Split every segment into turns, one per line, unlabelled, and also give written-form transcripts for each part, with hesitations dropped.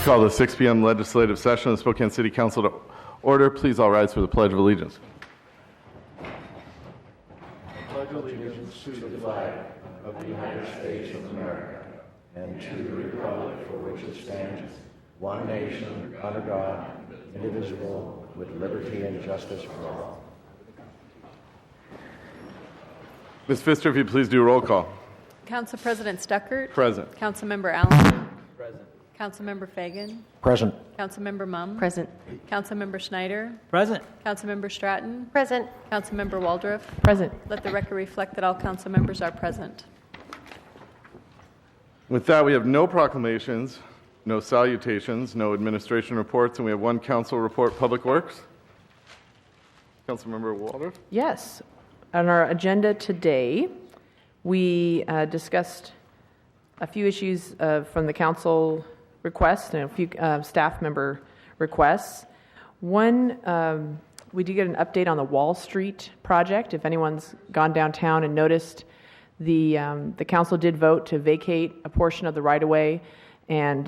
Call the 6 p.m. legislative session of the Spokane City Council to order. Please all rise for the Pledge of Allegiance.
Pledge allegiance to the flag of the United States of America and to the republic for which it stands, one nation, under God, indivisible, with liberty and justice for all.
Ms. Pfister, if you please do a roll call.
Council President Stuckert.
Present.
Councilmember Allen. Present. Councilmember Fagan.
Present.
Councilmember Mumm.
Present.
Councilmember Schneider.
Present.
Councilmember Stratton.
Present.
Councilmember Waldrop.
Present.
Let the record reflect that all council members are present.
With that, we have no proclamations, no salutations, no administration reports, and we have one council report, Public Works. Councilmember Waldrop.
Yes. On our agenda today, we discussed a few issues from the council requests and a few staff member requests. One, we did get an update on the Wall Street project. If anyone's gone downtown and noticed, the council did vote to vacate a portion of the right-of-way, and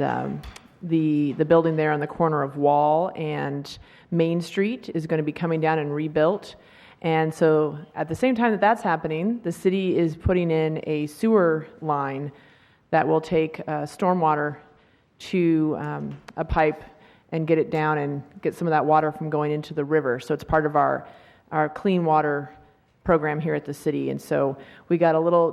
the building there on the corner of Wall and Main Street is going to be coming down and rebuilt. And so at the same time that that's happening, the city is putting in a sewer line that will take stormwater to a pipe and get it down and get some of that water from going into the river. So it's part of our clean water program here at the city. And so we got a little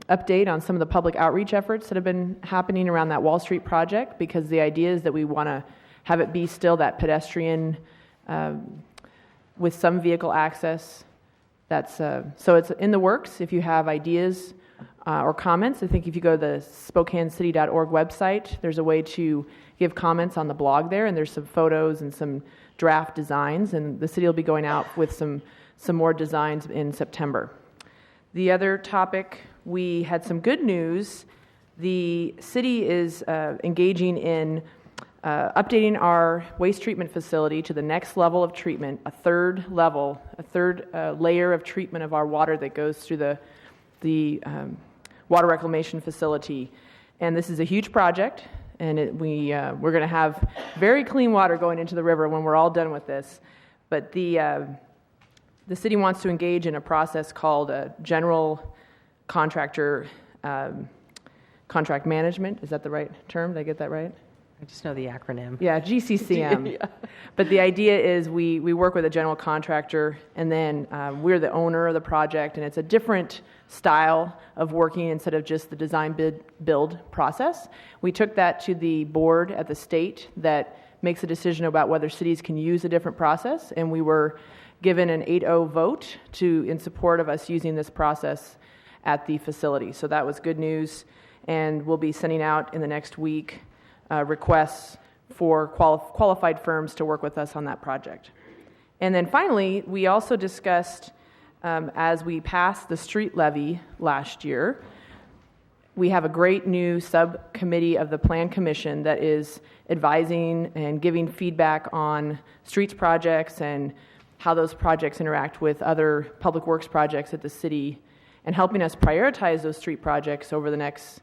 update on some of the public outreach efforts that have been happening around that Wall Street project, because the idea is that we want to have it be still that pedestrian with some vehicle access. That's so it's in the works. If you have ideas or comments, I think if you go to the SpokaneCity.org website, there's a way to give comments on the blog there, and there's some photos and some draft designs, and the city will be going out with some more designs in September. The other topic, we had some good news. The city is engaging in updating our waste treatment facility to the next level of treatment, a third layer of treatment of our water that goes through the water reclamation facility. And this is a huge project, and we're going to have very clean water going into the river when we're all done with this. But the city wants to engage in a process called a general contractor contract management. Is that the right term? Did I get that right?
I just know the acronym.
Yeah, GCCM. Yeah. But the idea is we work with a general contractor, and then we're the owner of the project, and it's a different style of working instead of just the design build process. We took that to the board at the state that makes a decision about whether cities can use a different process, and we were given an 8-0 vote in support of us using this process at the facility. So that was good news, and we'll be sending out in the next week requests for qualified firms to work with us on that project. And then finally, we also discussed, as we passed the street levy last year, we have a great new subcommittee of the Plan Commission that is advising and giving feedback on streets projects and how those projects interact with other public works projects at the city, and helping us prioritize those street projects over the next,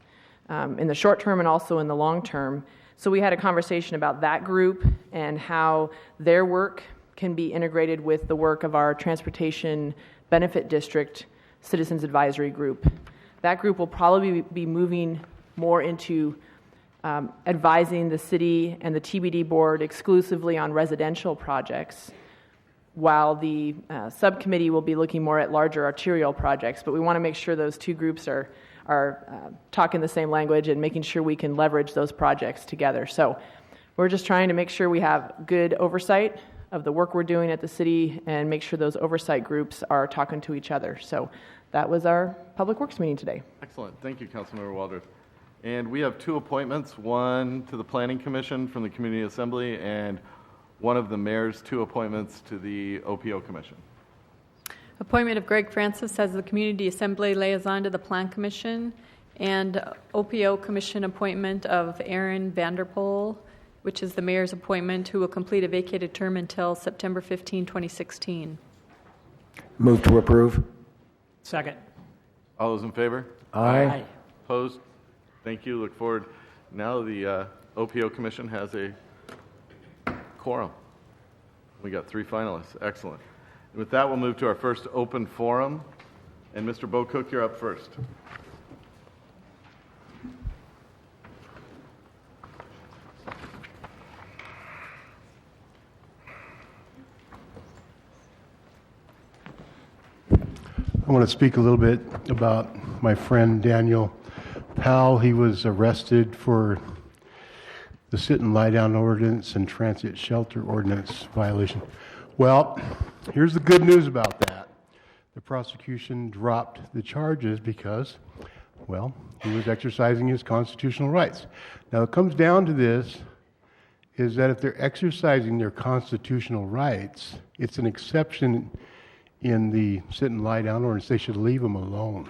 in the short term and also in the long term. So we had a conversation about that group and how their work can be integrated with the work of our Transportation Benefit District Citizens Advisory Group. That group will probably be moving more into advising the city and the TBD board exclusively on residential projects, while the subcommittee will be looking more at larger arterial projects. But we want to make sure those two groups are talking the same language and making sure we can leverage those projects together. So we're just trying to make sure we have good oversight of the work we're doing at the city and make sure those oversight groups are talking to each other. So that was our Public Works meeting today.
Excellent. Thank you, Councilmember Waldrop. And we have two appointments, one to the Planning Commission from the Community Assembly and one of the mayor's two appointments to the OPO Commission.
Appointment of Greg Francis as the Community Assembly Liaison to the Plan Commission, and OPO Commission appointment of Aaron Vanderpool, which is the mayor's appointment, who will complete a vacated term until September 15, 2016.
Move to approve.
Second.
All those in favor?
Aye.
Opposed? Thank you. Look forward. Now the OPO Commission has a quorum. We got 3 finalists. Excellent. And with that, we'll move to our first open forum. And Mr. Bo Cook, you're up first.
I want to speak a little bit about my friend Daniel Powell. He was arrested for the sit and lie down ordinance and transit shelter ordinance violation. Well, here's the good news about that. The prosecution dropped the charges because, well, he was exercising his constitutional rights. Now, it comes down to this, is that if they're exercising their constitutional rights, it's an exception in the sit and lie down ordinance. They should leave him alone.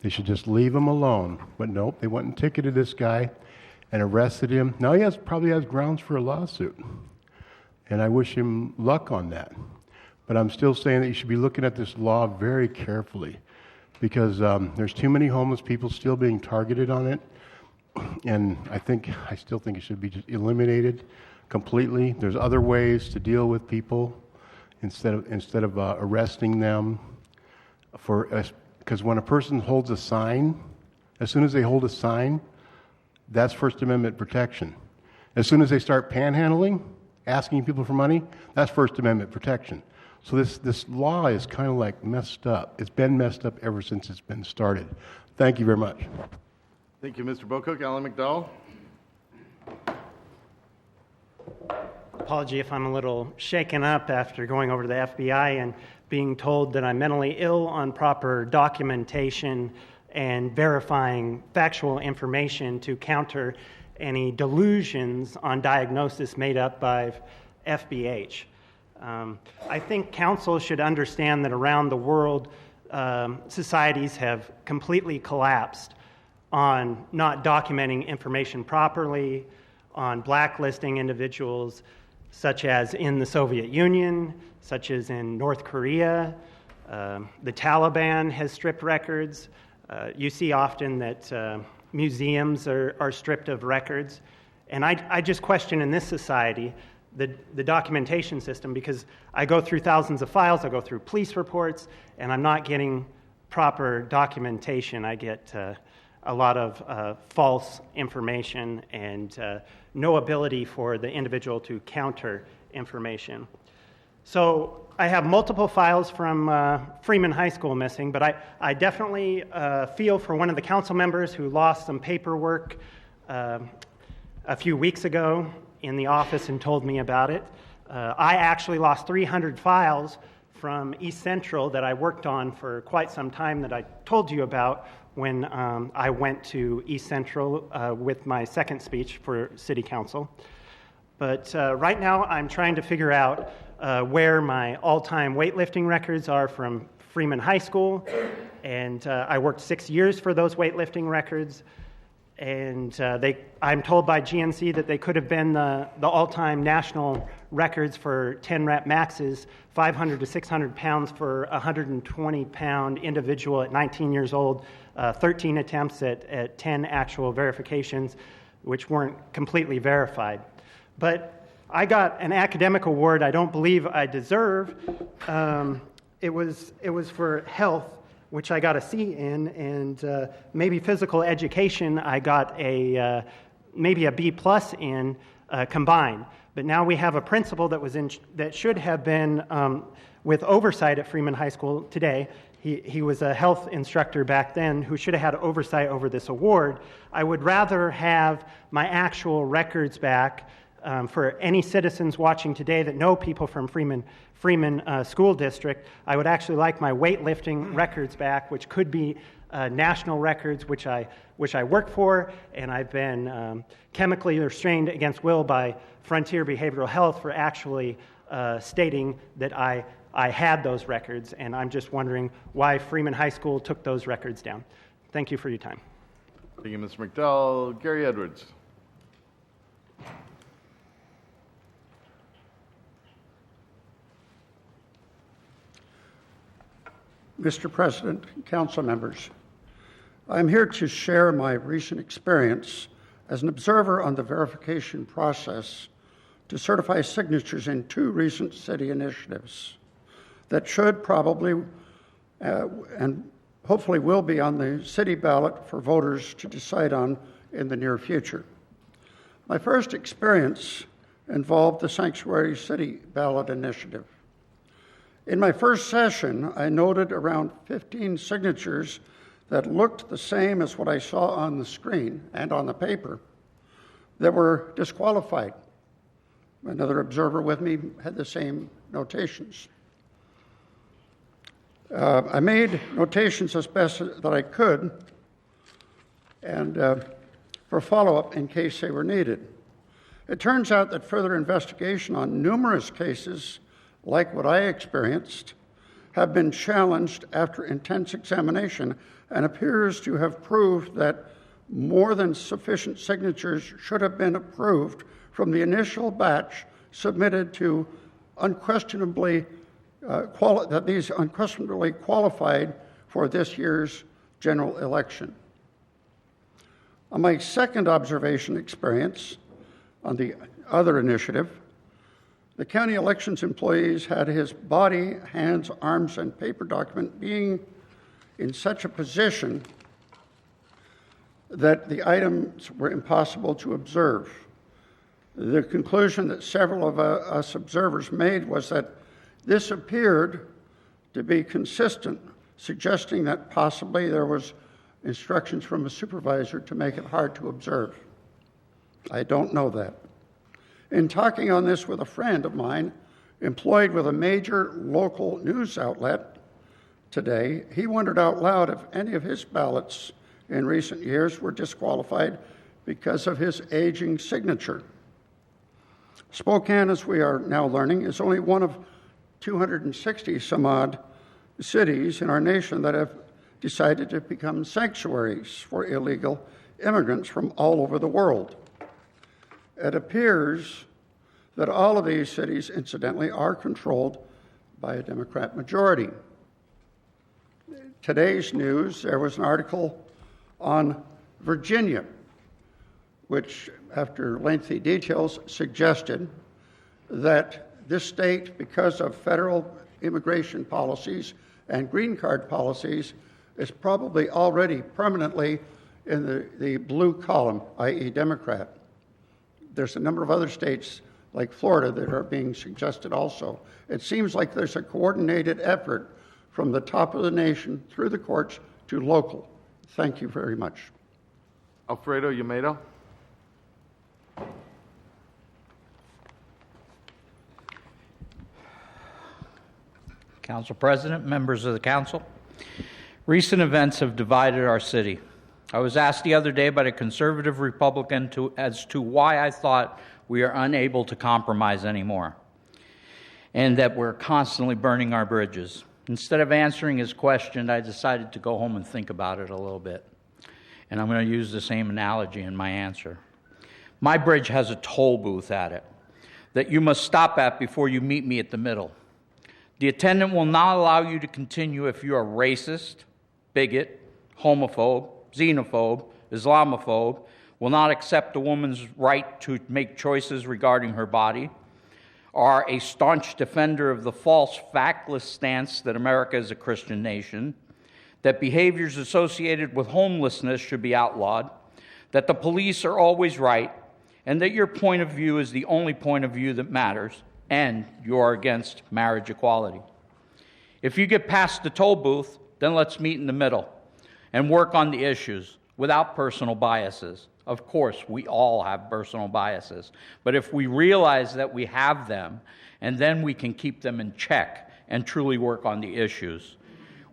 They should just leave him alone. But nope, they went and ticketed this guy and arrested him. Now he probably has grounds for a lawsuit. And I wish him luck on that. But I'm still saying that you should be looking at this law very carefully because there's too many homeless people still being targeted on it. And I still think it should be just eliminated completely. There's other ways to deal with people instead of arresting them because when a person holds a sign, as soon as they hold a sign, that's First Amendment protection. As soon as they start panhandling, asking people for money, that's First Amendment protection. So this law is kind of like messed up. It's been messed up ever since it's been started. Thank you very much.
Thank you, Mr. Bo Cook. Alan McDowell?
Apology if I'm a little shaken up after going over to the FBI and being told that I'm mentally ill on proper documentation and verifying factual information to counter any delusions on diagnosis made up by FBH. I think council should understand that around the world, societies have completely collapsed on not documenting information properly, on blacklisting individuals, such as in the Soviet Union, such as in North Korea. The Taliban has stripped records. You see often that museums are stripped of records. And I just question in this society the documentation system because I go through thousands of files, I go through police reports, and I'm not getting proper documentation. I get a lot of false information and no ability for the individual to counter information. So I have multiple files from Freeman High School missing, but I definitely feel for one of the council members who lost some paperwork a few weeks ago in the office and told me about it. I actually lost 300 files from East Central that I worked on for quite some time that I told you about when I went to East Central with my second speech for City Council. But right now I'm trying to figure out where my all-time weightlifting records are from Freeman High School, and I worked 6 years for those weightlifting records, and I'm told by GNC that they could have been the all-time national records for 10 rep maxes, 500 to 600 pounds for a 120-pound individual at 19 years old, 13 attempts at 10 actual verifications, which weren't completely verified. But I got an academic award I don't believe I deserve. It was for health, which I got a C in, and maybe physical education I got maybe a B plus in combined. But now we have a principal that should have been with oversight at Freeman High School today. He was a health instructor back then who should have had oversight over this award. I would rather have my actual records back for any citizens watching today that know people from Freeman School District. I would actually like my weightlifting records back, which could be national records, which I work for, and I've been chemically restrained against will by Frontier Behavioral Health for actually stating that I had those records, and I'm just wondering why Freeman High School took those records down. Thank you for your time.
Thank you, Mr. McDowell. Gary Edwards.
Mr. President, council members, I'm here to share my recent experience as an observer on the verification process to certify signatures in 2 recent city initiatives that should probably and hopefully will be on the city ballot for voters to decide on in the near future. My first experience involved the Sanctuary City ballot initiative. In my first session, I noted around 15 signatures that looked the same as what I saw on the screen and on the paper that were disqualified. Another observer with me had the same notations. I made notations as best that I could and for follow-up in case they were needed. It turns out that further investigation on numerous cases, like what I experienced, have been challenged after intense examination and appears to have proved that more than sufficient signatures should have been approved from the initial batch submitted to that these unquestionably qualified for this year's general election. On my second observation experience on the other initiative, the county elections employees had his body, hands, arms, and paper document being in such a position that the items were impossible to observe. The conclusion that several of us observers made was that this appeared to be consistent, suggesting that possibly there was instructions from a supervisor to make it hard to observe. I don't know that. In talking on this with a friend of mine employed with a major local news outlet today, he wondered out loud if any of his ballots in recent years were disqualified because of his aging signature. Spokane, as we are now learning, is only one of 260 some odd cities in our nation that have decided to become sanctuaries for illegal immigrants from all over the world. It appears that all of these cities, incidentally, are controlled by a Democrat majority. Today's news, there was an article on Virginia, which, after lengthy details, suggested that this state, because of federal immigration policies and green card policies, is probably already permanently in the blue column, i.e. Democrat. There's a number of other states like Florida that are being suggested also. It seems like there's a coordinated effort from the top of the nation through the courts to local. Thank you very much.
Alfredo Yamedo.
Council President, members of the council, recent events have divided our city. I was asked the other day by a conservative Republican as to why I thought we are unable to compromise anymore and that we're constantly burning our bridges. Instead of answering his question, I decided to go home and think about it a little bit. And I'm going to use the same analogy in my answer. My bridge has a toll booth at it that you must stop at before you meet me at the middle. The attendant will not allow you to continue if you are racist, bigot, homophobe, xenophobe, Islamophobe, will not accept a woman's right to make choices regarding her body, are a staunch defender of the false, factless stance that America is a Christian nation, that behaviors associated with homelessness should be outlawed, that the police are always right, and that your point of view is the only point of view that matters, and you are against marriage equality. If you get past the toll booth, then let's meet in the middle and work on the issues without personal biases. Of course, we all have personal biases, but if we realize that we have them, and then we can keep them in check and truly work on the issues.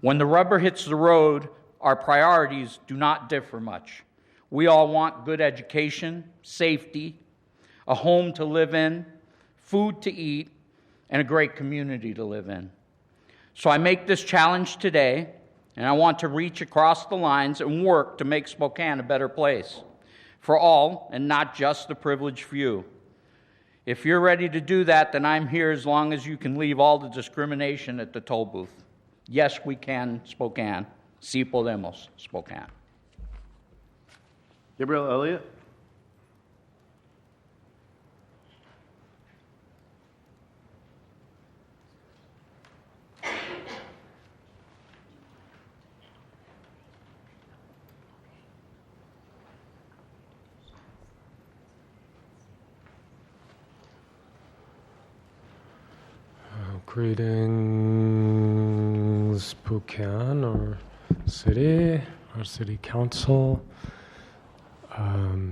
When the rubber hits the road, our priorities do not differ much. We all want good education, safety, a home to live in, food to eat, and a great community to live in. So I make this challenge today, and I want to reach across the lines and work to make Spokane a better place for all and not just the privileged few. If you're ready to do that, then I'm here as long as you can leave all the discrimination at the toll booth. Yes, we can, Spokane. Si podemos, Spokane.
Gabriel Elliott.
Greetings, Spokane, our city council. I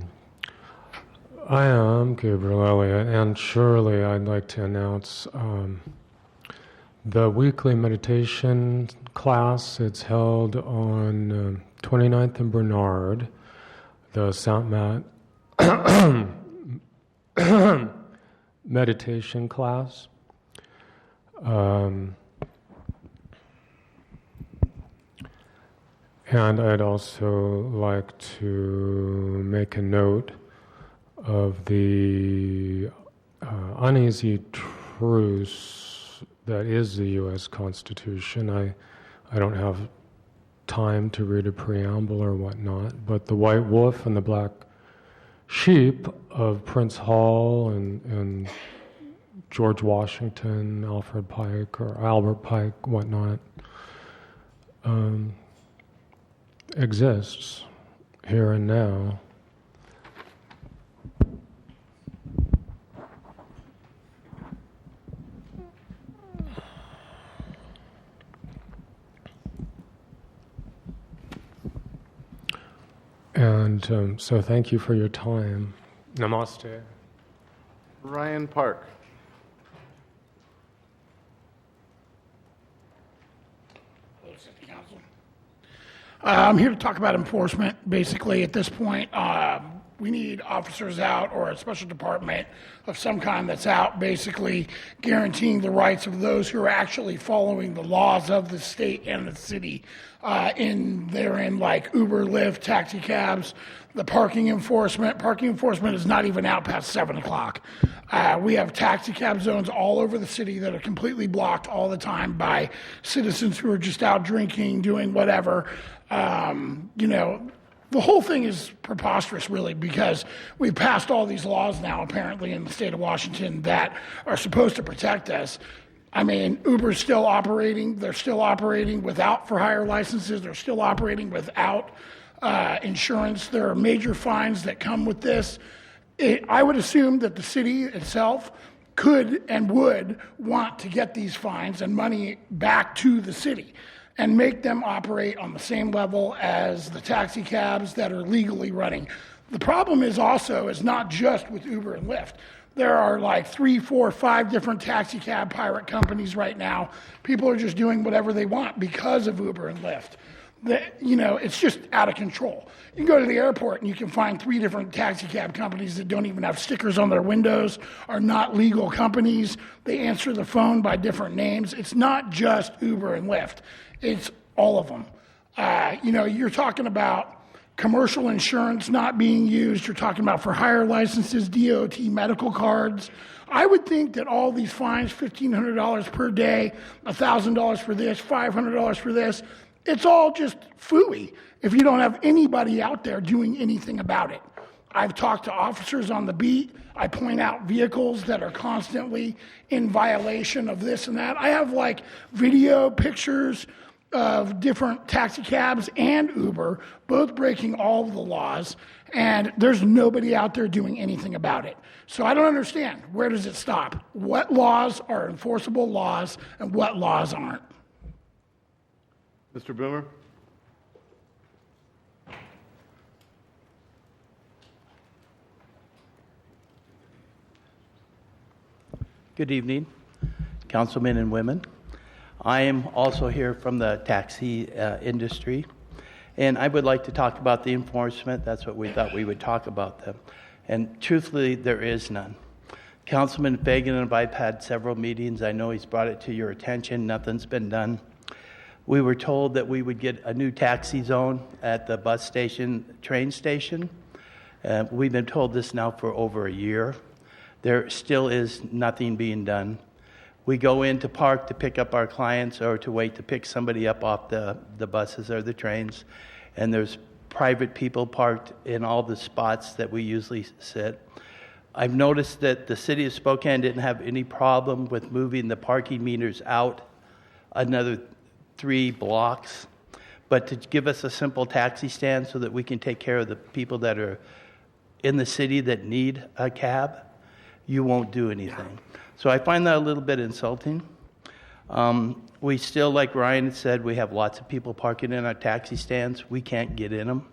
am Gabriel Elliott, and surely I'd like to announce the weekly meditation class. It's held on 29th and Bernard, the Saint Mat meditation class. And I'd also like to make a note of the uneasy truce that is the U.S. Constitution. I don't have time to read a preamble or whatnot, but the white wolf and the black sheep of Prince Hall and George Washington, Alfred Pike, or Albert Pike, whatnot, exists here and now. And so thank you for your time. Namaste.
Ryan Park.
I'm here to talk about enforcement. Basically, at this point, we need officers out or a special department of some kind that's out, basically guaranteeing the rights of those who are actually following the laws of the state and the city. Therein, like Uber, Lyft, taxi cabs, the parking enforcement. Parking enforcement is not even out past 7 o'clock. We have taxi cab zones all over the city that are completely blocked all the time by citizens who are just out drinking, doing whatever. The whole thing is preposterous, really, because we've passed all these laws now, apparently, in the state of Washington that are supposed to protect us. I mean, Uber's still operating. They're still operating without for-hire licenses. They're still operating without insurance. There are major fines that come with this. I would assume that the city itself could and would want to get these fines and money back to the city and make them operate on the same level as the taxi cabs that are legally running. The problem is not just with Uber and Lyft. There are like 3, 4, 5 different taxi cab pirate companies right now. People are just doing whatever they want because of Uber and Lyft. It's just out of control. You can go to the airport and you can find 3 different taxi cab companies that don't even have stickers on their windows, are not legal companies. They answer the phone by different names. It's not just Uber and Lyft. It's all of them. You're talking about commercial insurance not being used. You're talking about for hire licenses, DOT medical cards. I would think that all these fines, $1,500 per day, $1,000 for this, $500 for this, it's all just phooey if you don't have anybody out there doing anything about it. I've talked to officers on the beat. I point out vehicles that are constantly in violation of this and that. I have video pictures of different taxi cabs and Uber, both breaking all of the laws, and there's nobody out there doing anything about it. So I don't understand. Where does it stop? What laws are enforceable laws and what laws aren't?
Mr. Boomer?
Good evening, councilmen and women. I am also here from the taxi industry, and I would like to talk about the enforcement. That's what we thought we would talk about them. And truthfully, there is none. Councilman Fagan and I've had several meetings. I know he's brought it to your attention. Nothing's been done. We were told that we would get a new taxi zone at the bus station, train station. We've been told this now for over a year. There still is nothing being done. We go in to park to pick up our clients or to wait to pick somebody up off the buses or the trains, and there's private people parked in all the spots that we usually sit. I've noticed that the city of Spokane didn't have any problem with moving the parking meters out another 3 blocks, but to give us a simple taxi stand so that we can take care of the people that are in the city that need a cab, you won't do anything. So I find that a little bit insulting. We still, like Ryan said, we have lots of people parking in our taxi stands. We can't get in them,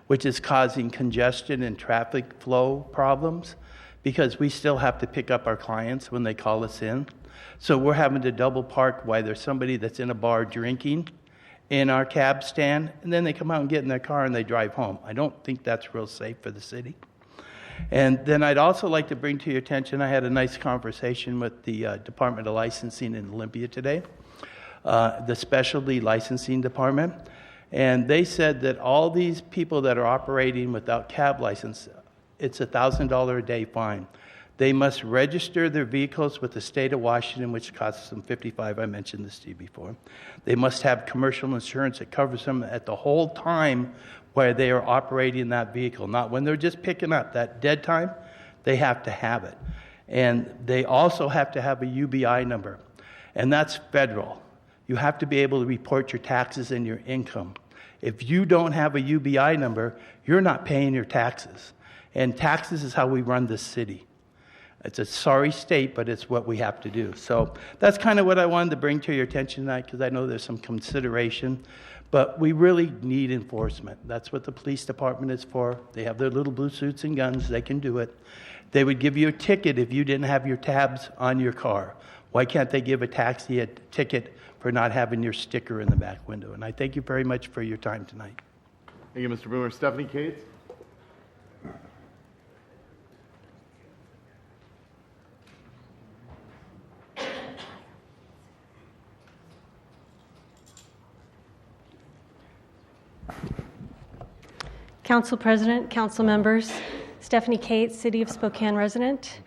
which is causing congestion and traffic flow problems because we still have to pick up our clients when they call us in. So we're having to double park while there's somebody that's in a bar drinking in our cab stand, and then they come out and get in their car and they drive home. I don't think that's real safe for the city. And then I'd also like to bring to your attention, I had a nice conversation with the Department of Licensing in Olympia today, the specialty licensing department, and they said that all these people that are operating without cab license, it's a $1,000 a day fine. They must register their vehicles with the state of Washington, which costs them $55. I mentioned this to you before. They must have commercial insurance that covers them at the whole time where they are operating that vehicle, not when they're just picking up. That dead time, they have to have it. And they also have to have a UBI number, and that's federal. You have to be able to report your taxes and your income. If you don't have a UBI number, you're not paying your taxes. And taxes is how we run this city. It's a sorry state, but it's what we have to do. So that's kind of what I wanted to bring to your attention tonight, because I know there's some consideration. But we really need enforcement. That's what the police department is for. They have their little blue suits and guns. They can do it. They would give you a ticket if you didn't have your tabs on your car. Why can't they give a taxi a ticket for not having your sticker in the back window? And I thank you very much for your time tonight.
Thank you, Mr. Boomer. Stephanie Cates?
Council President, council members, Stephanie Cates, City of Spokane resident,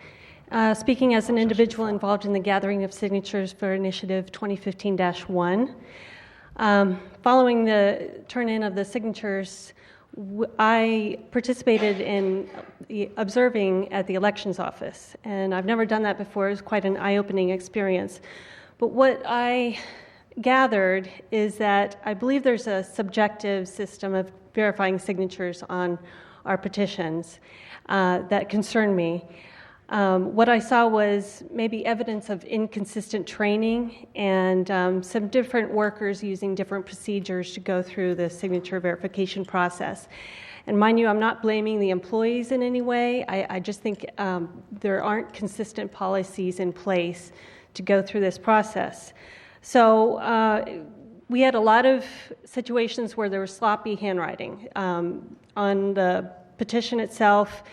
speaking as an individual involved in the gathering of signatures for Initiative 2015-1. Following the turn-in of the signatures, I participated in observing at the elections office, and I've never done that before. It was quite an eye-opening experience. But what I gathered is that I believe there's a subjective system of verifying signatures on our petitions that concern me. What I saw was maybe evidence of inconsistent training and some different workers using different procedures to go through the signature verification process. And mind you, I'm not blaming the employees in any way. I just think there aren't consistent policies in place to go through this process. So we had a lot of situations where there was sloppy handwriting. On the petition itself,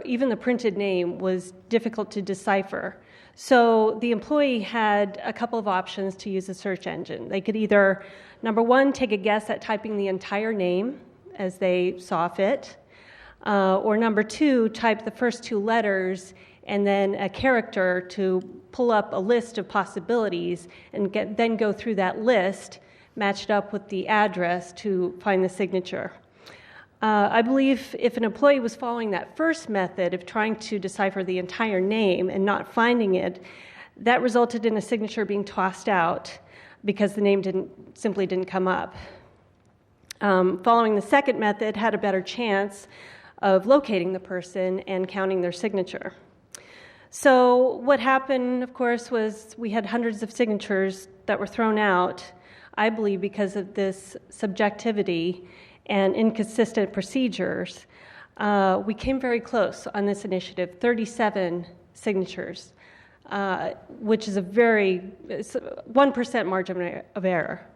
even the printed name was difficult to decipher. So the employee had a couple of options to use a search engine. They could either, number one, take a guess at typing the entire name as they saw fit, or number two, type the first two letters and then a character to pull up a list of possibilities and then go through that list, matched up with the address to find the signature. I believe if an employee was following that first method of trying to decipher the entire name and not finding it, that resulted in a signature being tossed out because the name simply didn't come up. Following the second method had a better chance of locating the person and counting their signature. So what happened, of course, was we had hundreds of signatures that were thrown out, I believe because of this subjectivity and inconsistent procedures. We came very close on this initiative, 37 signatures, which is a 1% margin of error.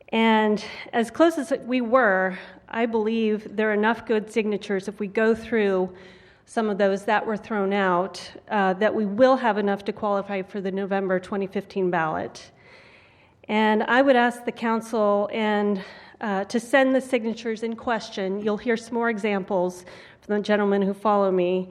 And as close as we were, I believe there are enough good signatures if we go through some of those that were thrown out, that we will have enough to qualify for the November 2015 ballot. And I would ask the council to send the signatures in question. You'll hear some more examples from the gentlemen who follow me,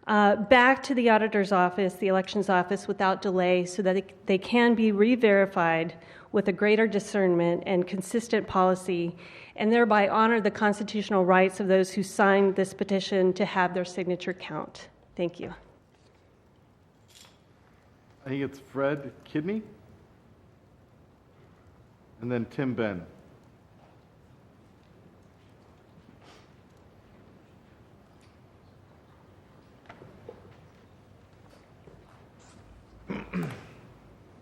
back to the auditor's office, the elections office, without delay so that they can be re-verified with a greater discernment and consistent policy, and thereby honor the constitutional rights of those who signed this petition to have their signature count. Thank you.
I think it's Fred Kidney, and then Tim Ben.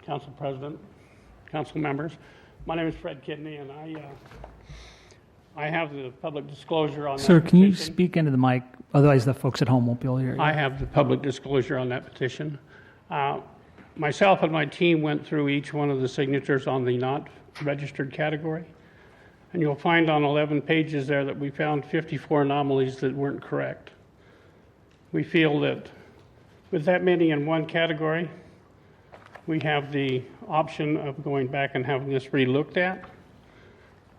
Council President, council members. My name is Fred Kidney, and I have the public disclosure on that
Sir, can you
petition.
speak into the mic? Otherwise, the folks at home won't be able to hear you.
I have the public disclosure on that petition. Myself and my team went through each one of the signatures on the not registered category, and you'll find on 11 pages there that we found 54 anomalies that weren't correct. We feel that with that many in one category, we have the option of going back and having this re-looked at.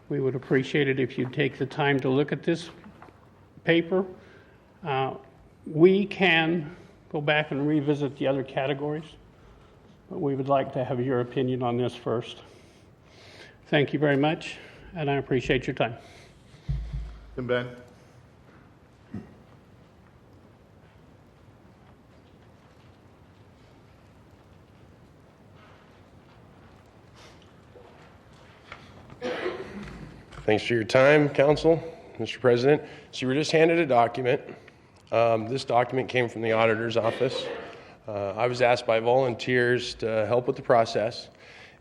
We would appreciate it if you'd take the time to look at this paper. We can go back and revisit the other categories, but we would like to have your opinion on this first. Thank you very much, and I appreciate your time.
Tim Ben?
Thanks for your time, Council, Mr. President. So you were just handed a document. This document came from the auditor's office. I was asked by volunteers to help with the process.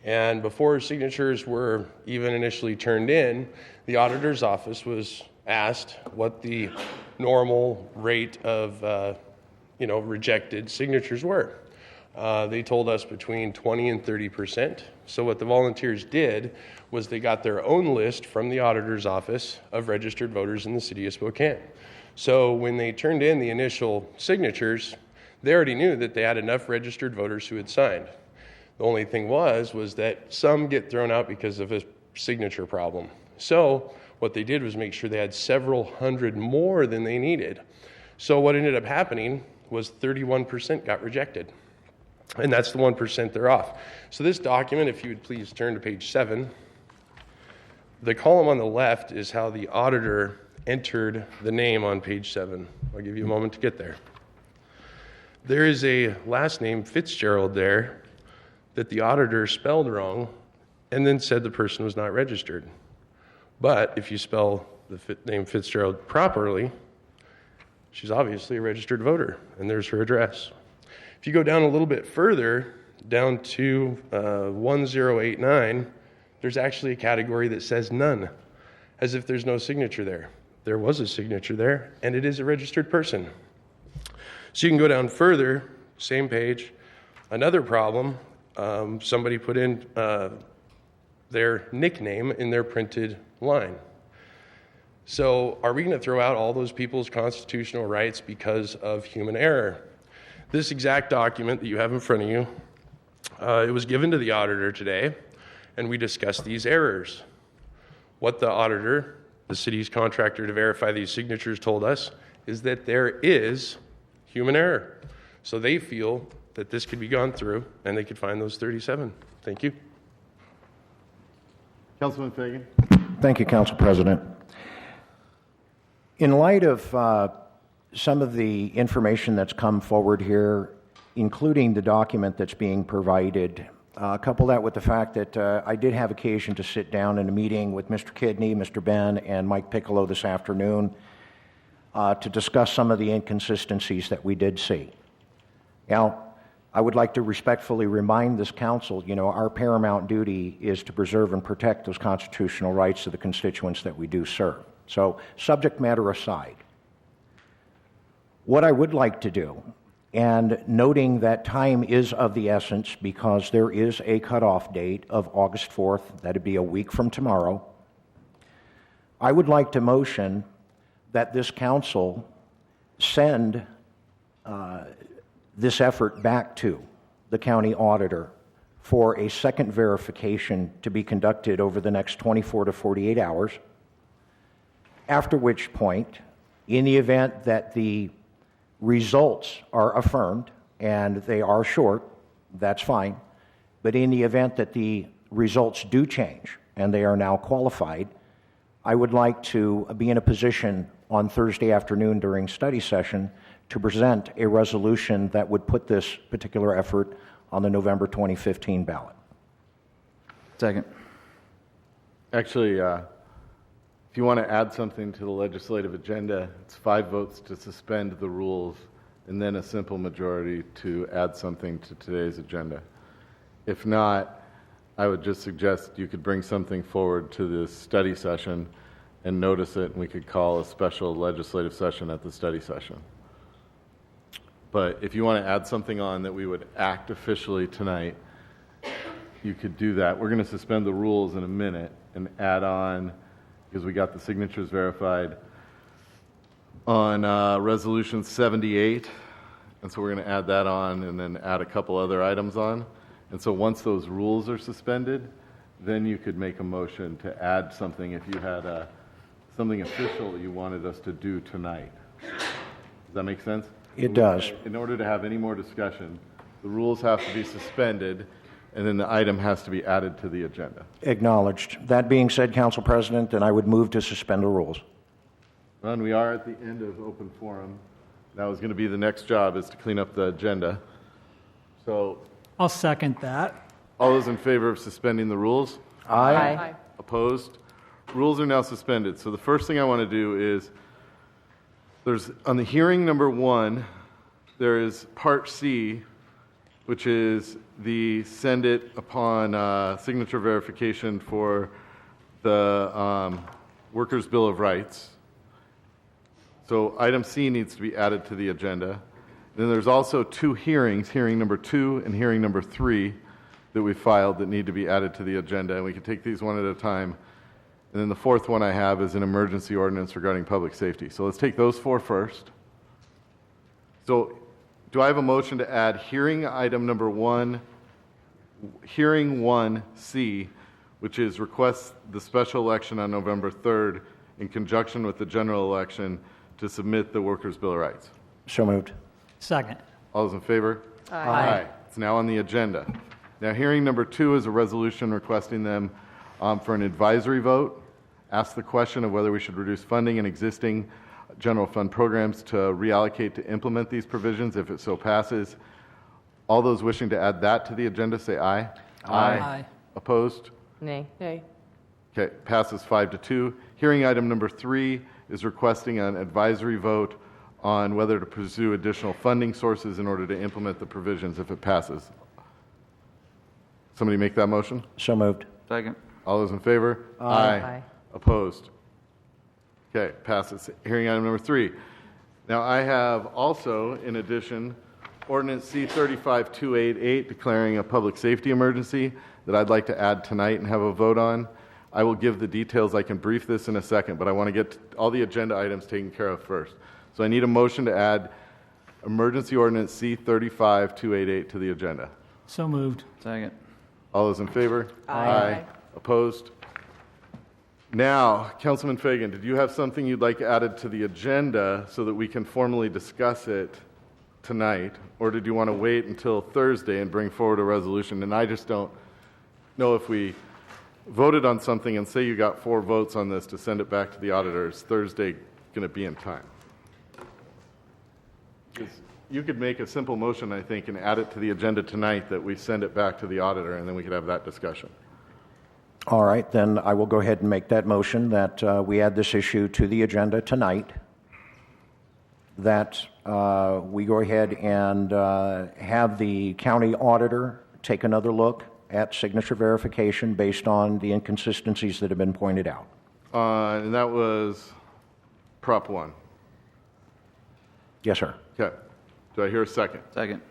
And before signatures were even initially turned in, the auditor's office was asked what the normal rate of rejected signatures were. They told us between 20 and 30%. So what the volunteers did was they got their own list from the auditor's office of registered voters in the city of Spokane. So when they turned in the initial signatures, they already knew that they had enough registered voters who had signed. The only thing was that some get thrown out because of a signature problem. So what they did was make sure they had several hundred more than they needed. So what ended up happening was 31% got rejected. And that's the 1% they're off. So this document, if you would please turn to page 7, the column on the left is how the auditor entered the name on page 7. I'll give you a moment to get there. There is a last name, Fitzgerald, there that the auditor spelled wrong and then said the person was not registered. But if you spell the name Fitzgerald properly, she's obviously a registered voter, and there's her address. If you go down a little bit further, down to 1089, there's actually a category that says none, as if there's no signature there. There was a signature there, and it is a registered person. So you can go down further, same page. Another problem, somebody put in their nickname in their printed line. So are we going to throw out all those people's constitutional rights because of human error? This exact document that you have in front of you, it was given to the auditor today, and we discussed these errors. What the auditor, the city's contractor to verify these signatures, told us is that there is human error. So they feel that this could be gone through and they could find those 37. Thank you.
Councilman Fagan.
Thank you, Council President. In light of some of the information that's come forward here, including the document that's being provided, couple that with the fact that I did have occasion to sit down in a meeting with Mr. Kidney, Mr. Ben, and Mike Piccolo this afternoon to discuss some of the inconsistencies that we did see. Now, I would like to respectfully remind this council, our paramount duty is to preserve and protect those constitutional rights of the constituents that we do serve. So, subject matter aside, what I would like to do, and noting that time is of the essence because there is a cutoff date of August 4th, that'd be a week from tomorrow, I would like to motion that this council send this effort back to the county auditor for a second verification to be conducted over the next 24 to 48 hours, after which point, in the event that the results are affirmed, and they are short, that's fine, but in the event that the results do change and they are now qualified, I would like to be in a position on Thursday afternoon during study session to present a resolution that would put this particular effort on the November 2015 ballot.
Second. Actually, if you want to add something to the legislative agenda, it's 5 votes to suspend the rules and then a simple majority to add something to today's agenda. If not, I would just suggest you could bring something forward to this study session and notice it, and we could call a special legislative session at the study session. But if you want to add something on that we would act officially tonight, you could do that. We're going to suspend the rules in a minute and add on, because we got the signatures verified, on Resolution 78. And so we're going to add that on and then add a couple other items on. And so once those rules are suspended, then you could make a motion to add something if you had something official that you wanted us to do tonight. Does that make sense?
It does.
In order to have any more discussion, the rules have to be suspended, and then the item has to be added to the agenda.
Acknowledged. That being said, Council President, then I would move to suspend the rules.
And we are at the end of open forum. That was going to be the next job, is to clean up the agenda. So,
I'll second that.
all those in favor of suspending the rules?
Aye.
Opposed? Rules are now suspended. So the first thing I want to do is, there's on the hearing number 1, there is Part C, which is the send it upon signature verification for the Workers' Bill of Rights. So item C needs to be added to the agenda. Then there's also 2 hearings, hearing number 2 and hearing number 3, that we filed that need to be added to the agenda, and we can take these one at a time. And then the 4th one I have is an emergency ordinance regarding public safety. So let's take those 4 first. So do I have a motion to add hearing item number 1, hearing 1C, which is request the special election on November 3rd in conjunction with the general election to submit the Workers' Bill of Rights?
So moved.
Second.
All those in favor?
Aye.
It's now on the agenda. Now, hearing number 2 is a resolution requesting them for an advisory vote. Ask the question of whether we should reduce funding in existing general fund programs to reallocate to implement these provisions if it so passes. All those wishing to add that to the agenda say aye.
Aye.
Opposed?
Nay. Nay.
Okay, passes 5-2. Hearing item number 3 is requesting an advisory vote on whether to pursue additional funding sources in order to implement the provisions if it passes. Somebody make that motion?
So moved.
Second.
All those in favor?
Aye.
Opposed? Okay, passes. Hearing item number 3. Now, I have also, in addition, Ordinance C-35-288 declaring a public safety emergency that I'd like to add tonight and have a vote on. I will give the details. I can brief this in a second, but I want to get all the agenda items taken care of first. So I need a motion to add Emergency Ordinance C-35-288 to the agenda.
So moved.
Second.
All those in favor?
Aye.
Opposed? Now, Councilman Fagan, did you have something you'd like added to the agenda so that we can formally discuss it tonight? Or did you want to wait until Thursday and bring forward a resolution? And I just don't know if we voted on something and say you got 4 votes on this to send it back to the auditor. Is Thursday going to be in time? 'Cause you could make a simple motion, I think, and add it to the agenda tonight that we send it back to the auditor, and then we could have that discussion.
All right, then I will go ahead and make that motion that we add this issue to the agenda tonight, that we go ahead and have the county auditor take another look at signature verification based on the inconsistencies that have been pointed out.
And that was Prop 1.
Yes, sir.
Okay. Do I hear a second?
Second.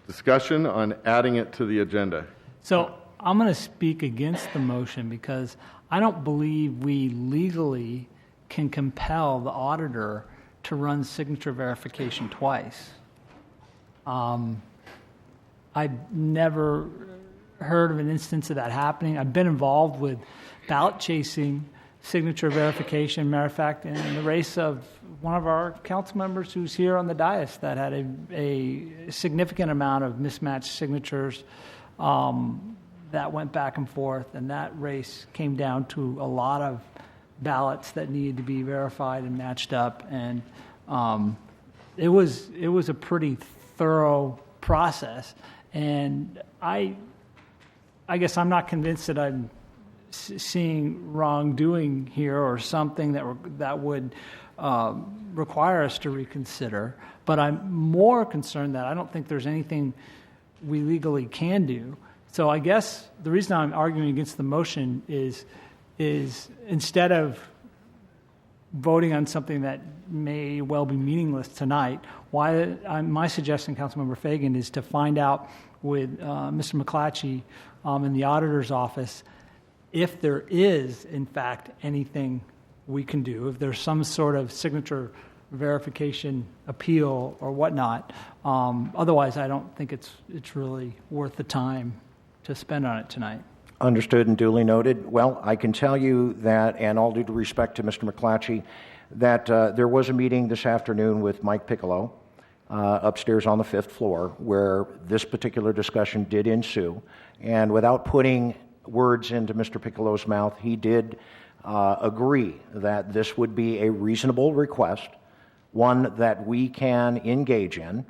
Discussion on adding it to the agenda.
So I'm going to speak against the motion because I don't believe we legally can compel the auditor to run signature verification twice. I've never heard of an instance of that happening. I've been involved with ballot chasing, signature verification. Matter of fact, in the race of one of our council members who's here on the dais that had a significant amount of mismatched signatures that went back and forth, and that race came down to a lot of ballots that needed to be verified and matched up, and it was a pretty thorough process. And I guess I'm not convinced that I'm seeing wrongdoing here or something that would require us to reconsider. But I'm more concerned that I don't think there's anything we legally can do. So I guess the reason I'm arguing against the motion is instead of voting on something that may well be meaningless tonight, my suggestion, Councilmember Fagan, is to find out with Mr. McClatchy in the auditor's office if there is, in fact, anything we can do, if there's some sort of signature verification appeal or whatnot. Otherwise, I don't think it's really worth the time to spend on it tonight.
Understood and duly noted. Well, I can tell you that, and all due respect to Mr. McClatchy, that there was a meeting this afternoon with Mike Piccolo upstairs on the 5th floor where this particular discussion did ensue. And without putting words into Mr. Piccolo's mouth, he did agree that this would be a reasonable request, one that we can engage in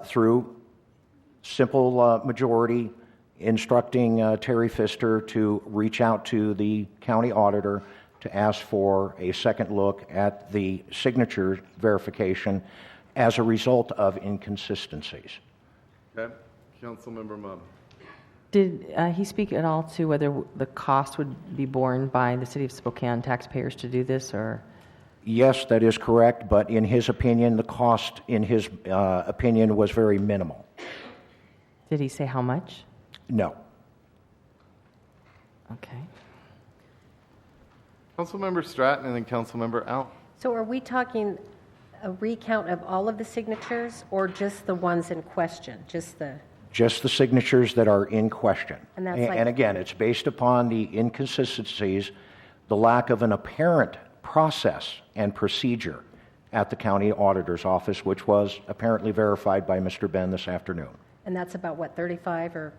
through simple majority instructing Terry Pfister to reach out to the county auditor to ask for a second look at the signature verification as a result of inconsistencies.
Okay. Councilmember Mumm.
Did he speak at all to whether the cost would be borne by the City of Spokane taxpayers to do this, or?
Yes, that is correct, but in his opinion, the cost, in his opinion, was very minimal.
Did he say how much?
No.
Okay.
Councilmember Stratton and then Councilmember Out.
So are we talking a recount of all of the signatures or just the ones in question? Just the
signatures that are in question.
And that's
and again, it's based upon the inconsistencies, the lack of an apparent process and procedure at the county auditor's office, which was apparently verified by Mr. Ben this afternoon.
And that's about what, 35 or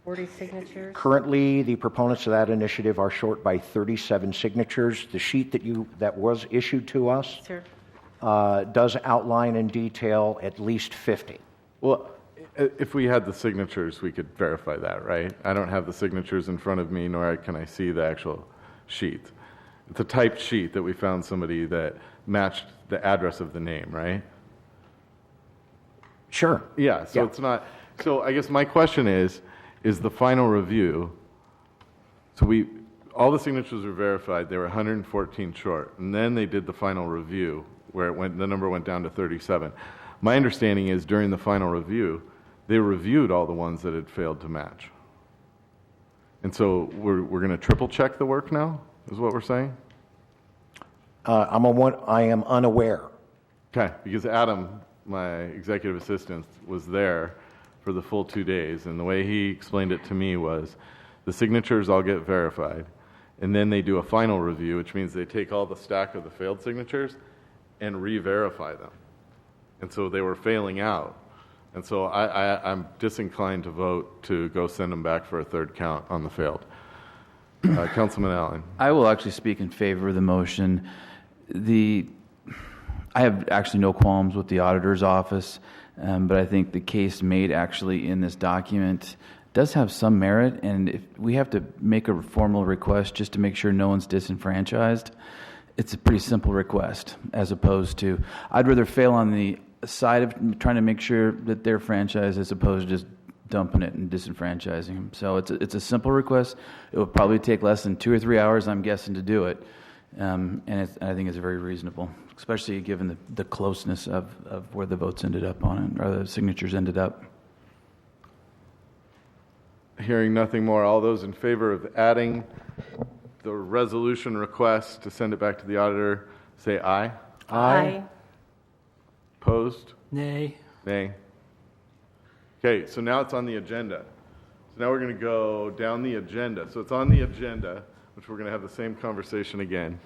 40 signatures?
Currently, the proponents of that initiative are short by 37 signatures. The sheet that was issued to us does outline in detail at least 50.
Well, if we had the signatures, we could verify that, right? I don't have the signatures in front of me, nor can I see the actual sheet. It's a typed sheet that we found somebody that matched the address of the name, right?
Sure.
Yeah, so it's not. So I guess my question is the final review, so all the signatures were verified, they were 114 short, and then they did the final review where the number went down to 37. My understanding is during the final review, they reviewed all the ones that had failed to match. And so we're going to triple check the work now, is what we're saying?
I am unaware.
Okay, because Adam, my executive assistant, was there for the full 2 days, and the way he explained it to me was the signatures all get verified, and then they do a final review, which means they take all the stack of the failed signatures and re-verify them. And so they were failing out. And so I'm disinclined to vote to go send them back for a third count on the failed. Councilman Allen.
I will actually speak in favor of the motion. I have actually no qualms with the auditor's office, but I think the case made actually in this document does have some merit, and if we have to make a formal request just to make sure no one's disenfranchised, it's a pretty simple request, as opposed to, I'd rather fail on the side of trying to make sure that they're franchised as opposed to just dumping it and disenfranchising them. So it's a simple request. It will probably take less than 2 or 3 hours, I'm guessing, to do it. And I think it's very reasonable, especially given the closeness of where the votes ended up on it, or the signatures ended up.
Hearing nothing more, all those in favor of adding the resolution request to send it back to the auditor, say aye.
Aye.
Opposed?
Nay.
Nay. Okay, so now it's on the agenda. So now we're going to go down the agenda. So it's on the agenda, which we're going to have the same conversation again.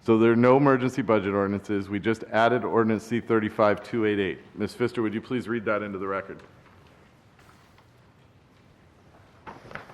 So there are no emergency budget ordinances. We just added ordinance C-35-288. Ms. Pfister, would you please read that into the record?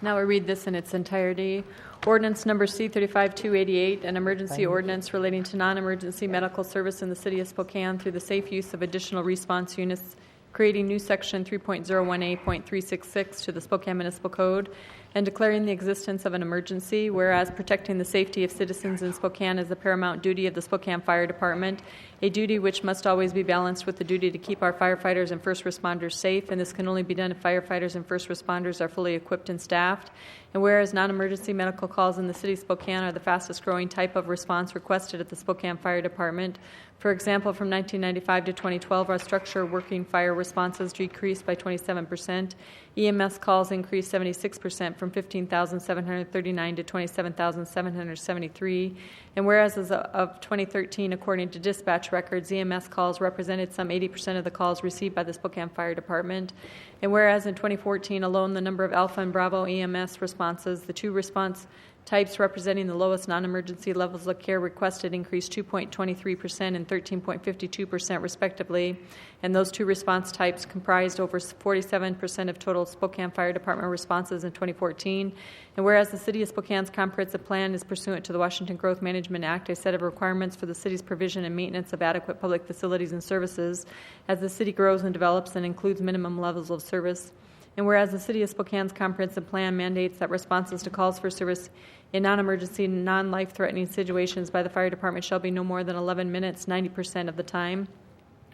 Now we read this in its entirety. Ordinance number C-35-288, an emergency ordinance relating to non-emergency medical service in the city of Spokane through the safe use of additional response units, creating new section 3.01A.366 to the Spokane Municipal Code, and declaring the existence of an emergency, whereas protecting the safety of citizens in Spokane is the paramount duty of the Spokane Fire Department, a duty which must always be balanced with the duty to keep our firefighters and first responders safe, and this can only be done if firefighters and first responders are fully equipped and staffed. And whereas non-emergency medical calls in the city of Spokane are the fastest growing type of response requested at the Spokane Fire Department. For example, from 1995 to 2012, our structure working fire responses decreased by 27%. EMS calls increased 76% from 15,739 to 27,773. And whereas as of 2013, according to dispatch records, EMS calls represented some 80% of the calls received by the Spokane Fire Department. And whereas in 2014 alone, the number of Alpha and Bravo EMS responses, the two response types representing the lowest non-emergency levels of care requested, increased 2.23% and 13.52% respectively, and those two response types comprised over 47% of total Spokane Fire Department responses in 2014. And whereas the City of Spokane's comprehensive plan is pursuant to the Washington Growth Management Act, a set of requirements for the city's provision and maintenance of adequate public facilities and services as the city grows and develops and includes minimum levels of service. And whereas the City of Spokane's comprehensive plan mandates that responses to calls for service in non-emergency, non-life-threatening situations by the fire department shall be no more than 11 minutes, 90% of the time.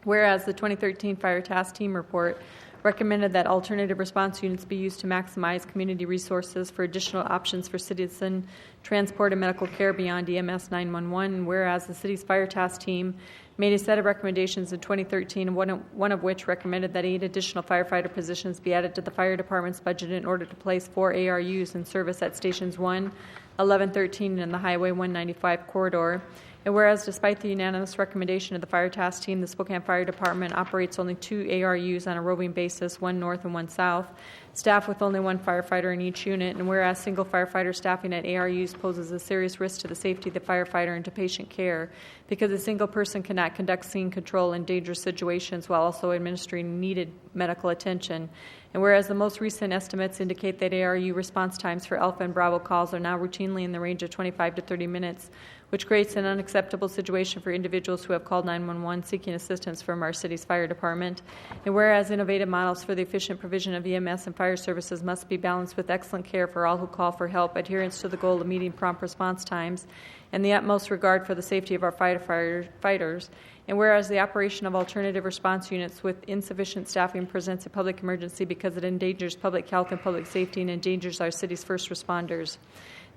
Whereas the 2013 Fire Task Team report recommended that alternative response units be used to maximize community resources for additional options for citizen transport and medical care beyond EMS 911. And whereas the city's Fire Task Team made a set of recommendations in 2013, one of which recommended that 8 additional firefighter positions be added to the fire department's budget in order to place 4 ARUs in service at Stations 1, 11, 13, and the Highway 195 corridor. And whereas despite the unanimous recommendation of the Fire Task Team, the Spokane Fire Department operates only 2 ARUs on a roving basis, 1 north and 1 south, staffed with only 1 firefighter in each unit. And whereas single firefighter staffing at ARUs poses a serious risk to the safety of the firefighter and to patient care, because a single person cannot conduct scene control in dangerous situations while also administering needed medical attention. And whereas the most recent estimates indicate that ARU response times for Alpha and Bravo calls are now routinely in the range of 25 to 30 minutes, which creates an unacceptable situation for individuals who have called 911 seeking assistance from our city's fire department. And whereas innovative models for the efficient provision of EMS and fire services must be balanced with excellent care for all who call for help, adherence to the goal of meeting prompt response times, and the utmost regard for the safety of our firefighters. And whereas the operation of alternative response units with insufficient staffing presents a public emergency because it endangers public health and public safety and endangers our city's first responders.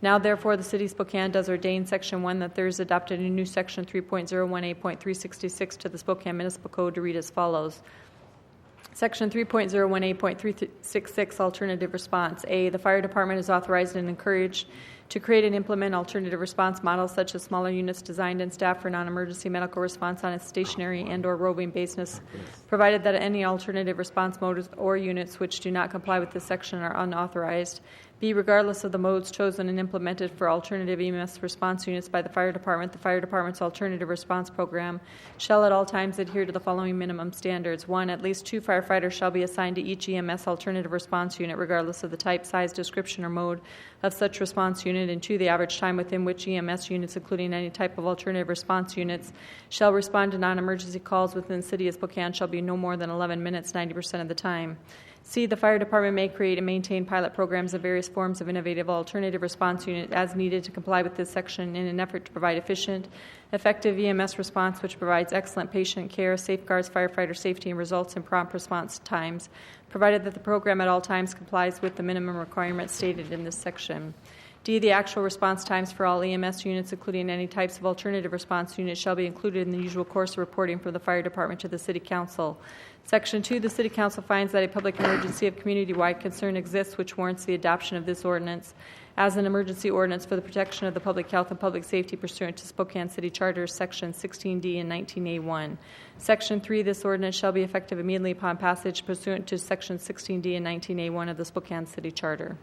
Now, therefore, the City of Spokane does ordain Section 1 that there is adopted a new Section 3.018.366 to the Spokane Municipal Code to read as follows. Section 3.018.366, Alternative Response. A, the fire department is authorized and encouraged to create and implement alternative response models such as smaller units designed and staffed for non-emergency medical response on a stationary and or roving basis, provided that any alternative response modes or units which do not comply with this section are unauthorized. B, regardless of the modes chosen and implemented for alternative EMS response units by the fire department's alternative response program shall at all times adhere to the following minimum standards. 1, at least 2 firefighters shall be assigned to each EMS alternative response unit regardless of the type, size, description, or mode of such response unit. And 2, the average time within which EMS units, including any type of alternative response units, shall respond to non-emergency calls within the City of Spokane shall be no more than 11 minutes, 90% of the time. C, the fire department may create and maintain pilot programs of various forms of innovative alternative response unit as needed to comply with this section in an effort to provide efficient, effective EMS response which provides excellent patient care, safeguards firefighter safety, and results in prompt response times, provided that the program at all times complies with the minimum requirements stated in this section. D, the actual response times for all EMS units, including any types of alternative response units, shall be included in the usual course of reporting from the fire department to the City Council. Section 2, the City Council finds that a public emergency of community-wide concern exists which warrants the adoption of this ordinance as an emergency ordinance for the protection of the public health and public safety pursuant to Spokane City Charter, Section 16D and 19A1. Section 3, this ordinance shall be effective immediately upon passage pursuant to Section 16D and 19A1 of the Spokane City Charter.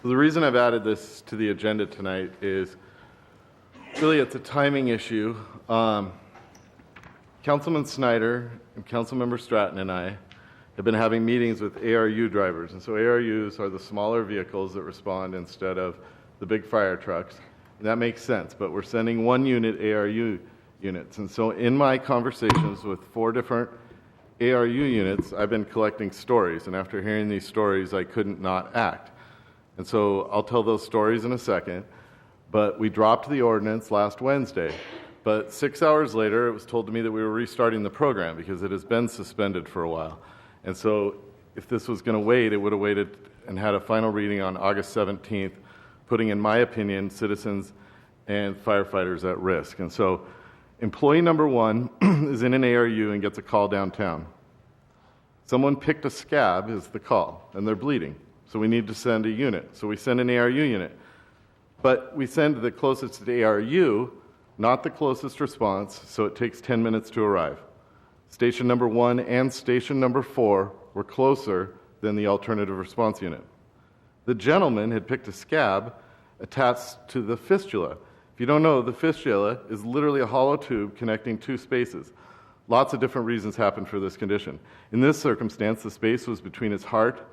So the reason I've added this to the agenda tonight is really it's a timing issue. Councilman Snyder and Councilmember Stratton and I have been having meetings with ARU drivers. And so ARUs are the smaller vehicles that respond instead of the big fire trucks. And that makes sense, but we're sending 1 unit ARU units. And so in my conversations with 4 different ARU units, I've been collecting stories. And after hearing these stories, I couldn't not act. And so I'll tell those stories in a second. But we dropped the ordinance last Wednesday. But 6 hours later, it was told to me that we were restarting the program because it has been suspended for a while. And so if this was going to wait, it would have waited and had a final reading on August 17th, putting, in my opinion, citizens and firefighters at risk. And so employee number 1 is in an ARU and gets a call downtown. Someone picked a scab is the call, and they're bleeding. So we need to send a unit. So we send an ARU unit. But we send the closest ARU, not the closest response, so it takes 10 minutes to arrive. Station number 1 and station number 4 were closer than the alternative response unit. The gentleman had picked a scab attached to the fistula. If you don't know, the fistula is literally a hollow tube connecting two spaces. Lots of different reasons happen for this condition. In this circumstance, the space was between his heart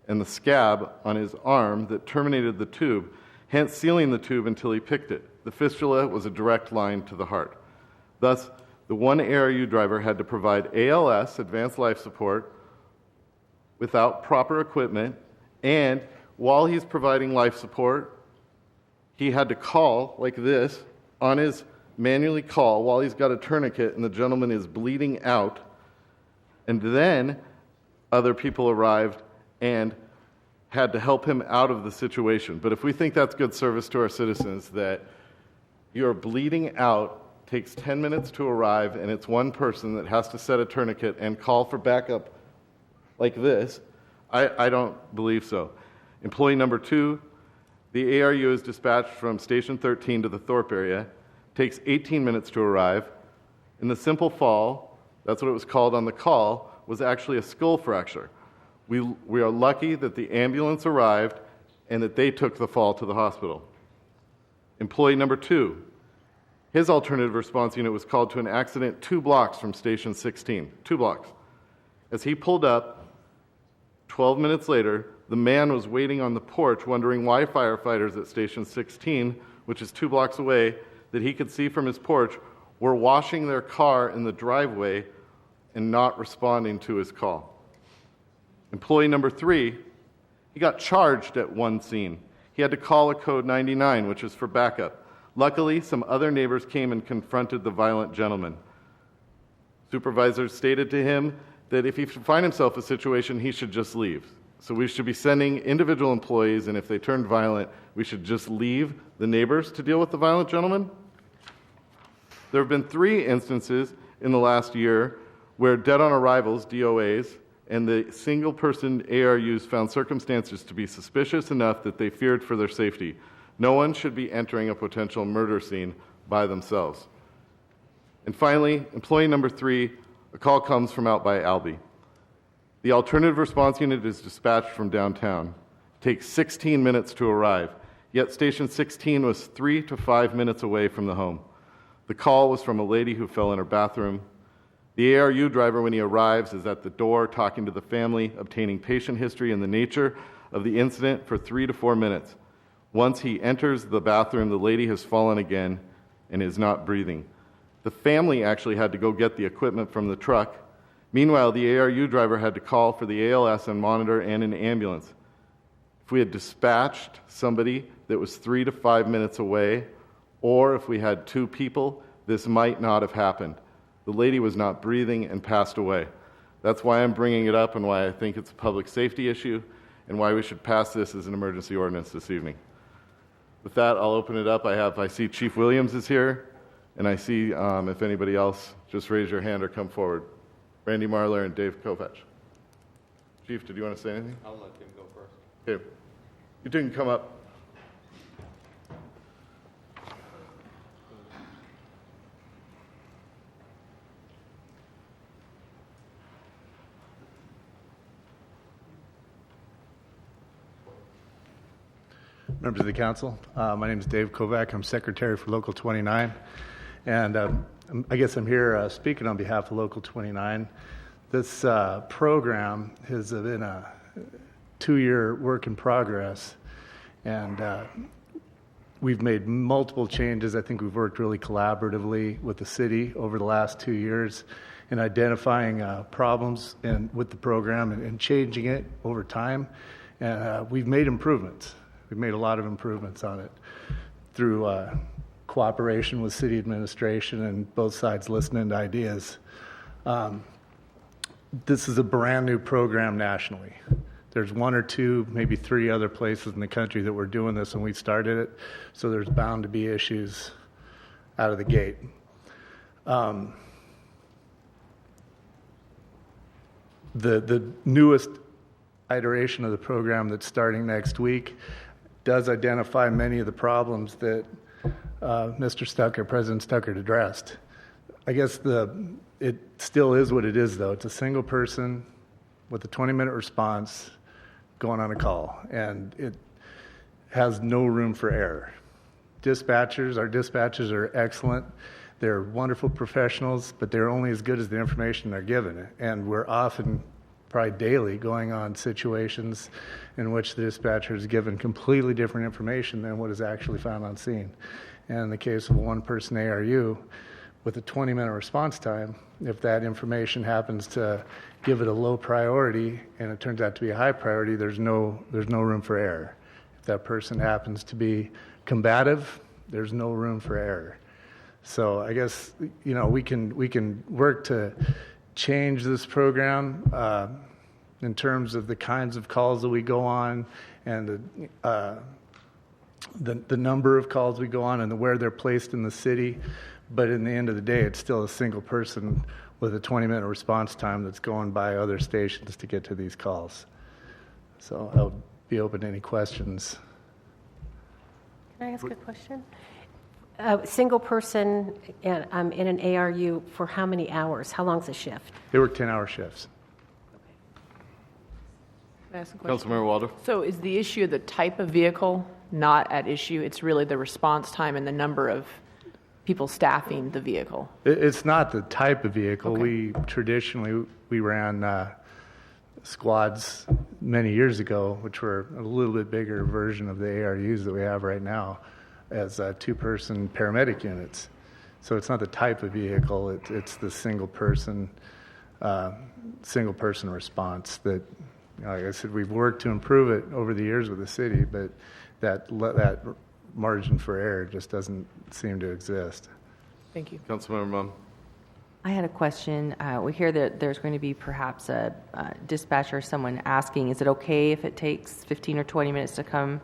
and the scab on his arm that terminated the tube, hence sealing the tube until he picked it. The fistula was a direct line to the heart. Thus, the one ARU driver had to provide ALS, advanced life support, without proper equipment, and while he's providing life support, he had to call like this on his manually call while he's got a tourniquet and the gentleman is bleeding out, and then other people arrived and had to help him out of the situation. But if we think that's good service to our citizens, that you're bleeding out, takes 10 minutes to arrive, and it's one person that has to set a tourniquet and call for backup like this, I don't believe so. Employee number 2, the ARU is dispatched from Station 13 to the Thorpe area, takes 18 minutes to arrive, and the simple fall, that's what it was called on the call, was actually a skull fracture. We are lucky that the ambulance arrived and that they took the fall to the hospital. Employee number 2, his alternative response unit was called to an accident 2 blocks from Station 16, 2 blocks. As he pulled up, 12 minutes later, the man was waiting on the porch wondering why firefighters at Station 16, which is 2 blocks away, that he could see from his porch, were washing their car in the driveway and not responding to his call. Employee number 3, he got charged at one scene. He had to call a code 99, which is for backup. Luckily, some other neighbors came and confronted the violent gentleman. Supervisors stated to him that if he should find himself in a situation, he should just leave. So we should be sending individual employees, and if they turn violent, we should just leave the neighbors to deal with the violent gentleman. There have been 3 instances in the last year where dead on arrivals, DOAs, and the single-person ARUs found circumstances to be suspicious enough that they feared for their safety. No one should be entering a potential murder scene by themselves. And finally, employee number 3, a call comes from out by Albee. The alternative response unit is dispatched from downtown. It takes 16 minutes to arrive, yet Station 16 was 3 to 5 minutes away from the home. The call was from a lady who fell in her bathroom. The ARU driver, when he arrives, is at the door talking to the family, obtaining patient history and the nature of the incident for 3 to 4 minutes. Once he enters the bathroom, the lady has fallen again and is not breathing. The family actually had to go get the equipment from the truck. Meanwhile, the ARU driver had to call for the ALS and monitor and an ambulance. If we had dispatched somebody that was 3 to 5 minutes away, or if we had 2 people, this might not have happened. The lady was not breathing and passed away. That's why I'm bringing it up and why I think it's a public safety issue and why we should pass this as an emergency ordinance this evening. With that, I'll open it up. I see Chief Williams is here, and I see if anybody else, just raise your hand or come forward. Randy Marler and Dave Kovach. Chief, did you want to say anything?
I'll let him go first.
Okay. You two can come up.
Members of the council, my name is Dave Kovac. I'm secretary for Local 29, and I guess I'm here speaking on behalf of Local 29. This program has been a 2-year work in progress, and we've made multiple changes. I think we've worked really collaboratively with the city over the last 2 years in identifying problems with the program and changing it over time, and we've made improvements. We've made a lot of improvements on it through cooperation with city administration and both sides listening to ideas. This is a brand new program nationally. There's one or two, maybe three other places in the country that were doing this when we started it, so there's bound to be issues out of the gate. The newest iteration of the program that's starting next week does identify many of the problems that Mr. Stuckert, President Stuckert, addressed. I guess it still is what it is, though. It's a single person with a 20-minute response going on a call, and it has no room for error. Our dispatchers are excellent. They're wonderful professionals, but they're only as good as the information they're given. And we're often, probably daily, going on situations in which the dispatcher is given completely different information than what is actually found on scene. And in the case of a one-person ARU, with a 20-minute response time, if that information happens to give it a low priority and it turns out to be a high priority, there's no room for error. If that person happens to be combative, there's no room for error. So I guess, we can work to change this program in terms of the kinds of calls that we go on and the number of calls we go on and where they're placed in the city. But in the end of the day, it's still a single person with a 20-minute response time that's going by other stations to get to these calls. So I'll be open to any questions.
Can I ask a question? A single person in an ARU for how many hours? How long's a shift?
They work 10-hour shifts.
Can I ask a question?
Councilmember Waldo.
So is the issue of the type of vehicle not at issue? It's really the response time and the number of people staffing the vehicle?
It's not the type of vehicle.
Okay.
We ran squads many years ago, which were a little bit bigger version of the ARUs that we have right now, as two-person paramedic units. So it's not the type of vehicle. It's the single person response that, like I said, we've worked to improve it over the years with the city, but that margin for error just doesn't seem to exist.
Thank you.
Councilmember Munn.
I had a question. We hear that there's going to be perhaps a dispatcher, someone asking, is it okay if it takes 15 or 20 minutes to come?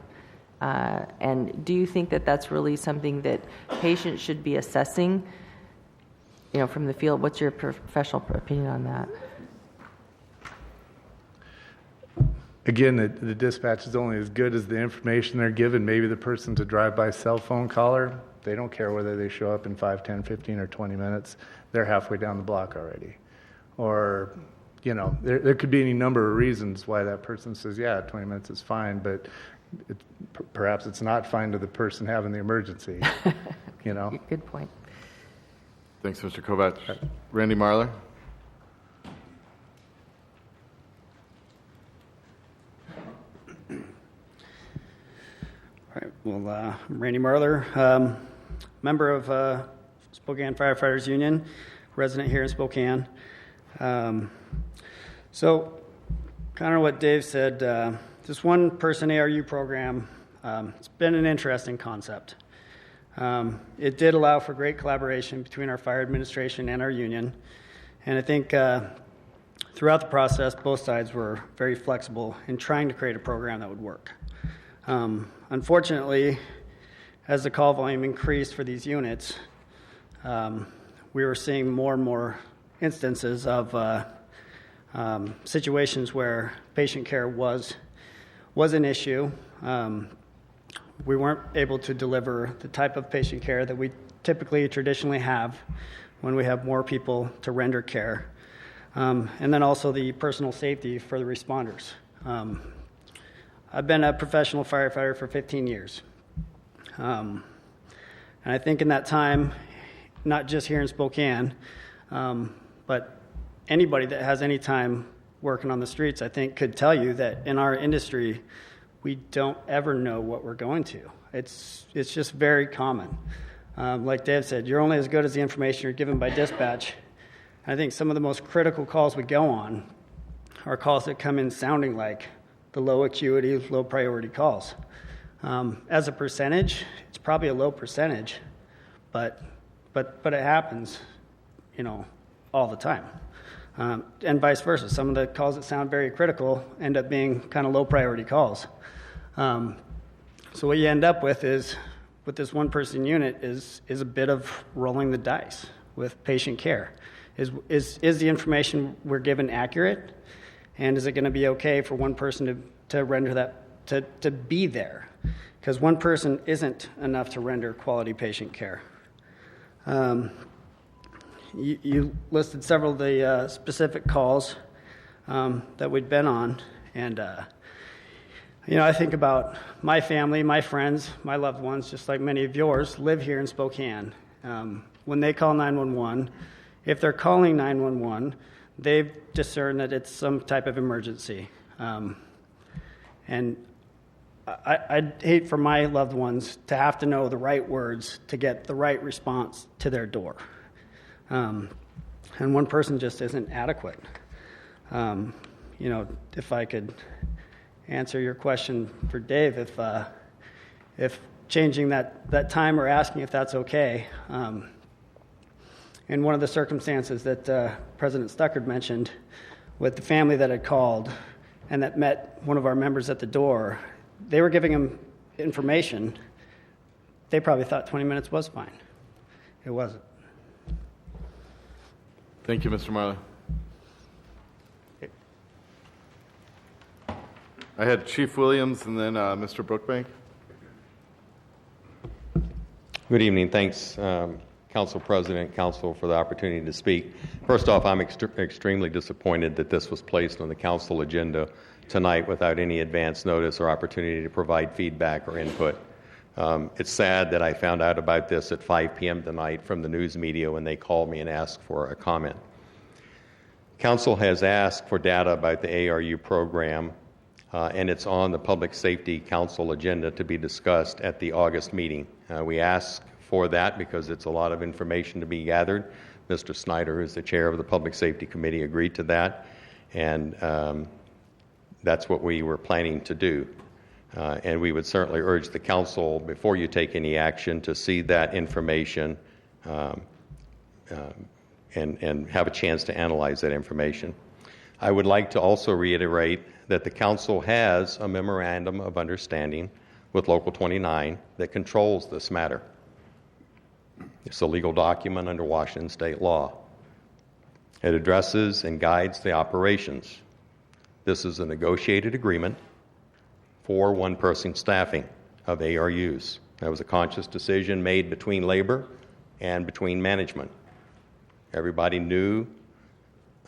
And do you think that that's really something that patients should be assessing, from the field? What's your professional opinion on that?
Again, the dispatch is only as good as the information they're given. Maybe the person's a drive-by cell phone caller. They don't care whether they show up in 5, 10, 15, or 20 minutes. They're halfway down the block already. Or, there could be any number of reasons why that person says, yeah, 20 minutes is fine, but perhaps it's not fine to the person having the emergency.
Good point.
Thanks, Mr. Kovach. Randy Marler.
All right. Well, I'm Randy Marler, member of Spokane Firefighters Union, resident here in Spokane. So, kind of what Dave said, this one-person ARU program, it's been an interesting concept. It did allow for great collaboration between our fire administration and our union, and I think throughout the process, both sides were very flexible in trying to create a program that would work. Unfortunately, as the call volume increased for these units, we were seeing more and more instances of situations where patient care was an issue. We weren't able to deliver the type of patient care that we traditionally have when we have more people to render care. And then also the personal safety for the responders. I've been a professional firefighter for 15 years. And I think in that time, not just here in Spokane, but anybody that has any time working on the streets, I think, could tell you that in our industry, we don't ever know what we're going to. It's just very common. Like Dave said, you're only as good as the information you're given by dispatch. I think some of the most critical calls we go on are calls that come in sounding like the low acuity, low priority calls. As a percentage, it's probably a low percentage, but it happens, all the time. And vice versa. Some of the calls that sound very critical end up being kind of low priority calls. So what you end up with is, with this one person unit, is a bit of rolling the dice with patient care. Is the information we're given accurate? And is it going to be okay for one person to render that, to be there? Because one person isn't enough to render quality patient care. You listed several of the specific calls that we'd been on, and I think about my family, my friends, my loved ones, just like many of yours, live here in Spokane. When they call 911, if they're calling 911, they've discerned that it's some type of emergency. And I'd hate for my loved ones to have to know the right words to get the right response to their door. And one person just isn't adequate. If I could answer your question for Dave, if changing that time or asking if that's okay, in one of the circumstances that President Stuckard mentioned with the family that had called and that met one of our members at the door, they were giving him information. They probably thought 20 minutes was fine. It wasn't.
Thank you, Mr. Marley. I had Chief Williams and then Mr. Brookbank.
Good evening. Thanks, Council President, Council, for the opportunity to speak. First off, I'm extremely disappointed that this was placed on the Council agenda tonight without any advance notice or opportunity to provide feedback or input. It's sad that I found out about this at 5 p.m. tonight from the news media when they called me and asked for a comment. Council has asked for data about the ARU program, and it's on the Public Safety Council agenda to be discussed at the August meeting. We ask for that because it's a lot of information to be gathered. Mr. Snyder, who's the chair of the Public Safety Committee, agreed to that, and that's what we were planning to do. And we would certainly urge the council, before you take any action, to see that information and have a chance to analyze that information. I would like to also reiterate that the council has a memorandum of understanding with Local 29 that controls this matter. It's a legal document under Washington state law. It addresses and guides the operations. This is a negotiated agreement for one-person staffing of ARUs. That was a conscious decision made between labor and between management. Everybody knew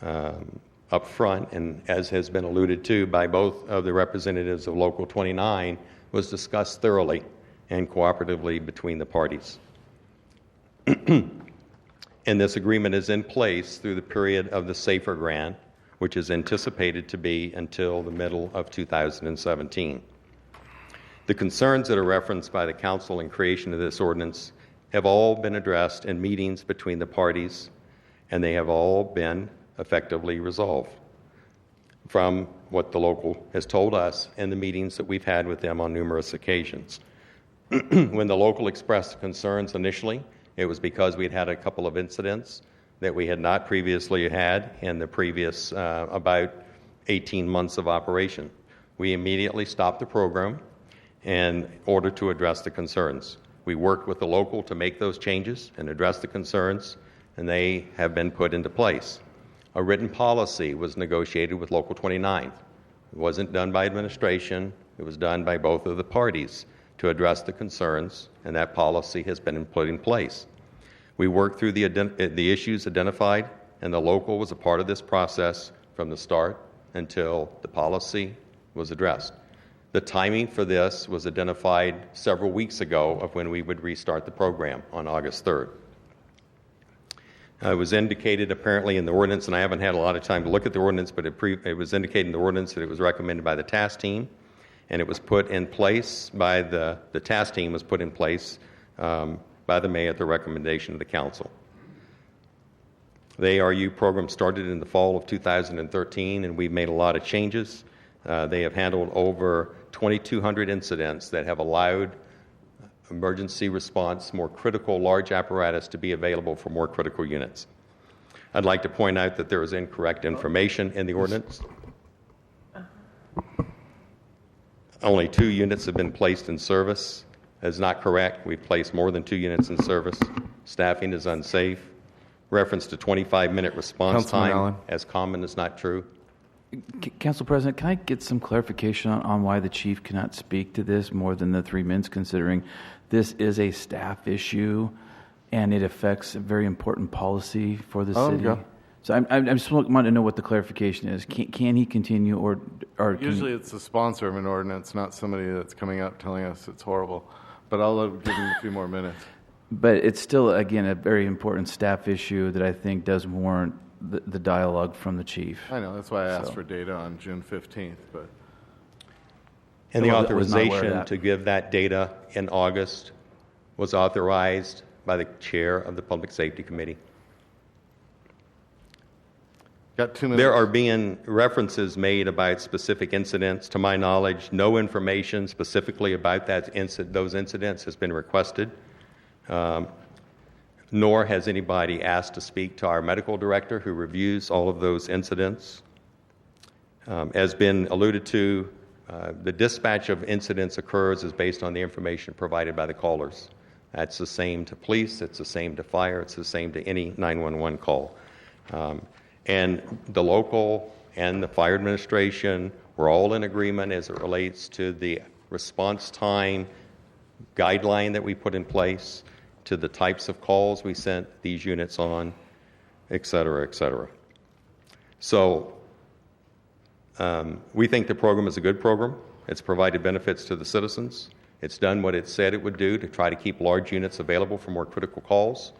up front, and as has been alluded to by both of the representatives of Local 29, was discussed thoroughly and cooperatively between the parties. And this agreement is in place through the period of the SAFER grant, which is anticipated to be until the middle of 2017. The concerns that are referenced by the council in creation of this ordinance have all been addressed in meetings between the parties, and they have all been effectively resolved from what the local has told us in the meetings that we've had with them on numerous occasions. When the local expressed concerns initially, it was because we'd had a couple of incidents that we had not previously had in the previous about 18 months of operation. We immediately stopped the program in order to address the concerns. We worked with the local to make those changes and address the concerns, and they have been put into place. A written policy was negotiated with Local 29. It wasn't done by administration. It was done by both of the parties to address the concerns, and that policy has been put in place. We worked through the issues identified, and the local was a part of this process from the start until the policy was addressed. The timing for this was identified several weeks ago of when we would restart the program on August 3rd. It was indicated apparently in the ordinance, and I haven't had a lot of time to look at the ordinance, but it was indicated in the ordinance that it was recommended by the task team, and it was put in place by the task team was put in place by the mayor at the recommendation of the council. The ARU program started in the fall of 2013, and we've made a lot of changes. They have handled over 2,200 incidents that have allowed emergency response, more critical large apparatus to be available for more critical units. I'd like to point out that there is incorrect information in the ordinance. Only 2 units have been placed in service. That is not correct. We've placed more than 2 units in service. Staffing is unsafe. Reference to 25-minute response
Councilman
time
Allen.
as common is not true.
Council President, can I get some clarification on why the chief cannot speak to this more than the 3 minutes, considering this is a staff issue and it affects a very important policy for the city?
Go.
So I just want to know what the clarification is. Can he continue or can
Usually it's the sponsor of an ordinance, not somebody that's coming up telling us it's horrible. But I'll give him a few more minutes.
But it's still, again, a very important staff issue that I think does warrant the dialogue from the chief.
I know, that's why I asked for data on June 15th. But
And the
I was not aware of
authorization
that.
to give that data in August was authorized by the chair of the Public Safety Committee.
Got 2 minutes.
There are being references made about specific incidents. To my knowledge, no information specifically about those incidents has been requested, nor has anybody asked to speak to our medical director who reviews all of those incidents. As been alluded to, the dispatch of incidents occurs is based on the information provided by the callers. That's the same to police, it's the same to fire, it's the same to any 911 call. And the local and the fire administration were all in agreement as it relates to the response time guideline that we put in place, to the types of calls we sent these units on, et cetera, et cetera. So we think the program is a good program. It's provided benefits to the citizens. It's done what it said it would do to try to keep large units available for more critical calls.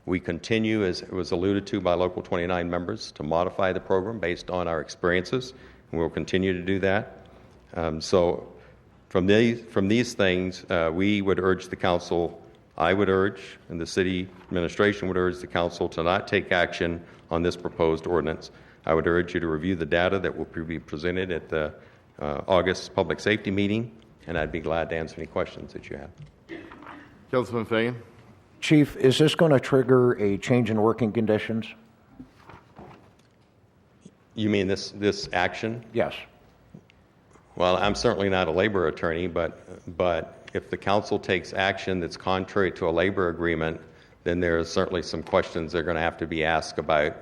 We continue, as it was alluded to by Local 29 members, to modify the program based on our experiences, and we'll continue to do that. So from these things, we would urge the council, I would urge, and the city administration would urge the council to not take action on this proposed ordinance. I would urge you to review the data that will be presented at the August public safety meeting, and I'd be glad to answer any questions that you have.
Councilman Fagan?
Chief, is this going to trigger a change in working conditions?
You mean this action?
Yes.
Well, I'm certainly not a labor attorney, but if the council takes action that's contrary to a labor agreement, then there are certainly some questions that are going to have to be asked about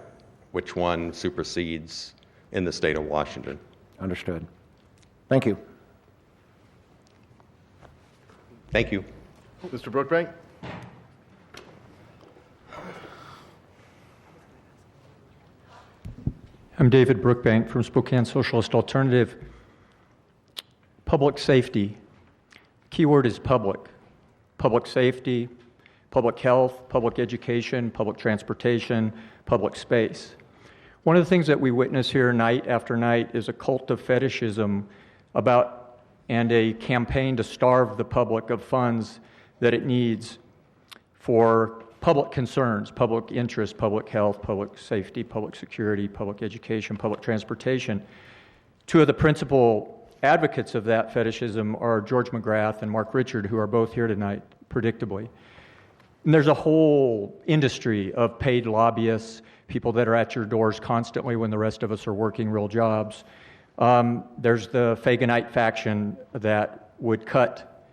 which one supersedes in the state of Washington.
Understood. Thank you.
Thank you.
Mr. Brookbank?
I'm David Brookbank from Spokane Socialist Alternative. Public safety. Keyword is public. Public safety, public health, public education, public transportation, public space. One of the things that we witness here night after night is a cult of fetishism about and a campaign to starve the public of funds that it needs for public concerns, public interest, public health, public safety, public security, public education, public transportation. Two of the principal advocates of that fetishism are George McGrath and Mark Richard, who are both here tonight, predictably. And there's a whole industry of paid lobbyists, people that are at your doors constantly when the rest of us are working real jobs. There's the Faganite faction that would cut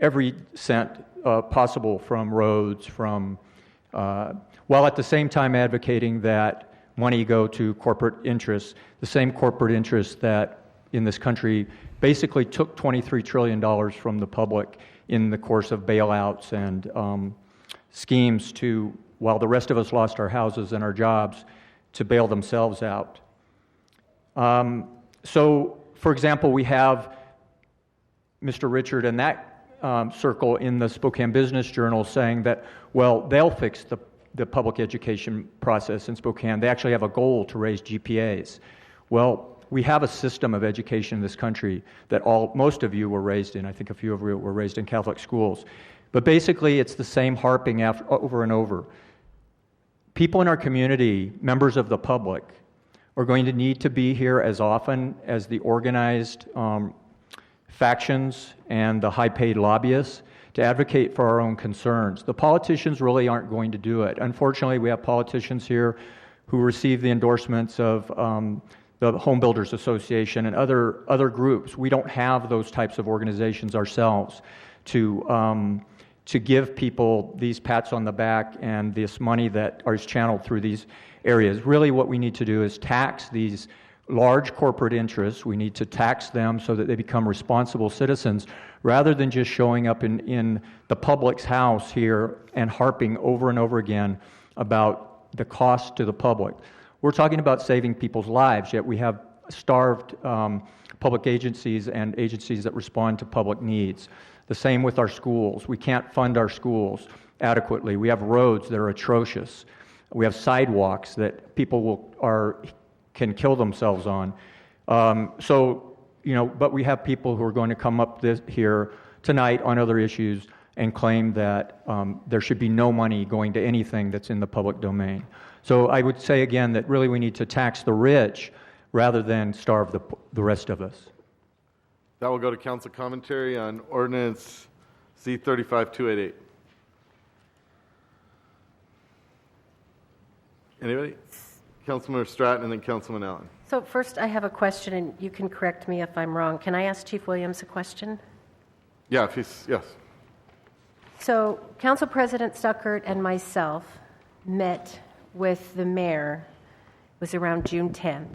every cent possible from roads, while at the same time advocating that money go to corporate interests, the same corporate interests that in this country basically took $23 trillion from the public in the course of bailouts and schemes to, while the rest of us lost our houses and our jobs, to bail themselves out. So, for example, we have Mr. Richard and that circle in the Spokane Business Journal saying that, well, they'll fix the public education process in Spokane. They actually have a goal to raise GPAs. Well, we have a system of education in this country that most of you were raised in. I think a few of you were raised in Catholic schools. But basically, it's the same harping over and over. People in our community, members of the public, are going to need to be here as often as the organized factions and the high-paid lobbyists to advocate for our own concerns. The politicians really aren't going to do it. Unfortunately, we have politicians here who receive the endorsements of the Home Builders Association and other groups. We don't have those types of organizations ourselves to give people these pats on the back and this money that is channeled through these areas. Really what we need to do is tax these large corporate interests. We need to tax them so that they become responsible citizens rather than just showing up in the public's house here and harping over and over again about the cost to the public. We're talking about saving people's lives, yet we have starved public agencies and agencies that respond to public needs. The same with our schools. We can't fund our schools adequately. We have roads that are atrocious. We have sidewalks that people can kill themselves on. But we have people who are going to come up here tonight on other issues and claim that there should be no money going to anything that's in the public domain. So I would say again that really we need to tax the rich rather than starve the rest of us.
That will go to council commentary on ordinance C-35-288. Anybody? Councilman Stratton and then Councilman Allen.
So first, I have a question, and you can correct me if I'm wrong. Can I ask Chief Williams a question?
Yeah, yes.
So Council President Stuckert and myself met with the mayor. It was around June 10th.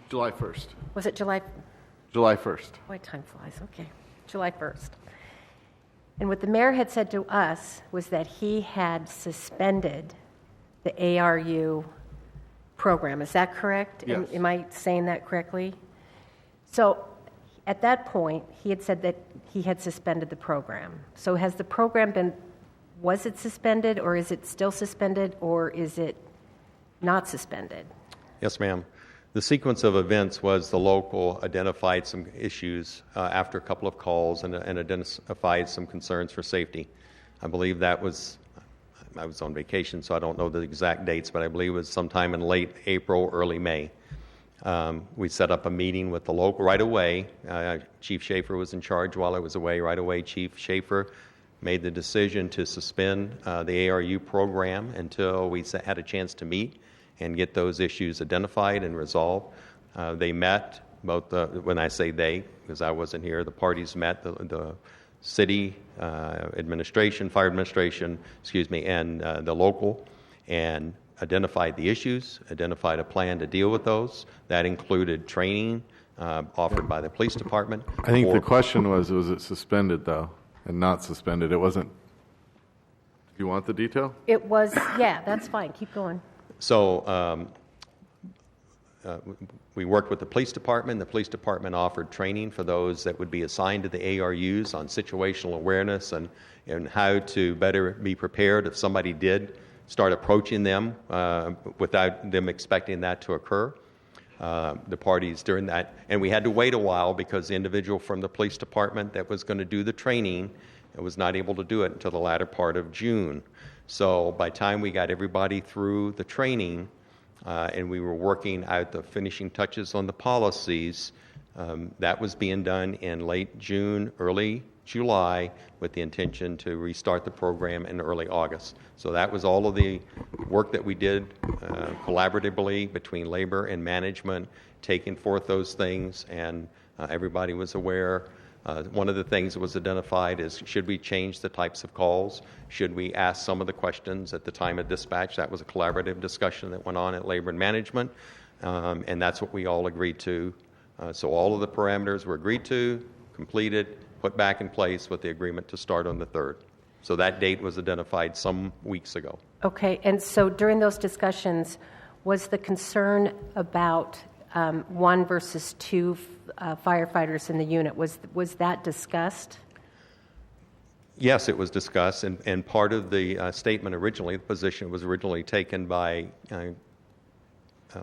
July 1st.
Was it July?
July 1st.
Boy, time flies. Okay. July 1st. And what the mayor had said to us was that he had suspended the ARU program. Is that correct?
Yes.
Am I saying that correctly? So at that point, he had said that he had suspended the program. So has the program was it suspended, or is it still suspended, or is it not suspended?
Yes, ma'am. The sequence of events was the local identified some issues after a couple of calls and identified some concerns for safety. I believe I was on vacation, so I don't know the exact dates, but I believe it was sometime in late April, early May. We set up a meeting with the local right away. Chief Schaefer was in charge while I was away. Right away, Chief Schaefer made the decision to suspend the ARU program until we had a chance to meet and get those issues identified and resolved. They met, when I say they, because I wasn't here, the parties met, the city administration, fire administration, and the local, and identified the issues, identified a plan to deal with those. That included training offered by the police department.
I think the question was it suspended, though, and not suspended? It wasn't. Do you want the detail?
It was, yeah, that's fine. Keep going.
So we worked with the police department. The police department offered training for those that would be assigned to the ARUs on situational awareness and how to better be prepared if somebody did start approaching them without them expecting that to occur. The parties during that, and we had to wait a while because the individual from the police department that was going to do the training was not able to do it until the latter part of June. So by the time we got everybody through the training and we were working out the finishing touches on the policies, that was being done in late June, early July, with the intention to restart the program in early August. So that was all of the work that we did collaboratively between labor and management, taking forth those things, and everybody was aware. One of the things that was identified is, should we change the types of calls? Should we ask some of the questions at the time of dispatch? That was a collaborative discussion that went on at labor and management, and that's what we all agreed to. So all of the parameters were agreed to, completed, put back in place with the agreement to start on the 3rd. So that date was identified some weeks ago.
Okay, and so during those discussions, was the concern about 1 versus 2 firefighters in the unit, was that discussed?
Yes, it was discussed, and part of the statement originally, the position was originally taken by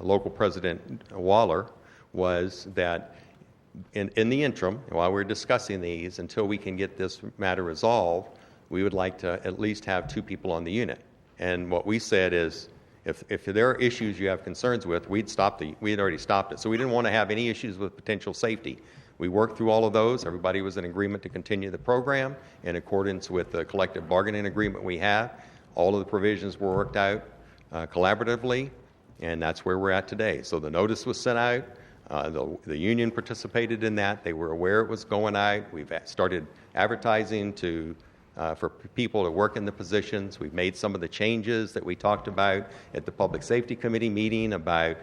local President Waller, was that in the interim, while we're discussing these, until we can get this matter resolved, we would like to at least have 2 people on the unit. And what we said is, if there are issues you have concerns with, we'd already stopped it. So we didn't want to have any issues with potential safety. We worked through all of those. Everybody was in agreement to continue the program in accordance with the collective bargaining agreement we have. All of the provisions were worked out collaboratively, and that's where we're at today. So the notice was sent out. The union participated in that. They were aware it was going out. We've started advertising for people to work in the positions. We've made some of the changes that we talked about at the Public Safety Committee meeting about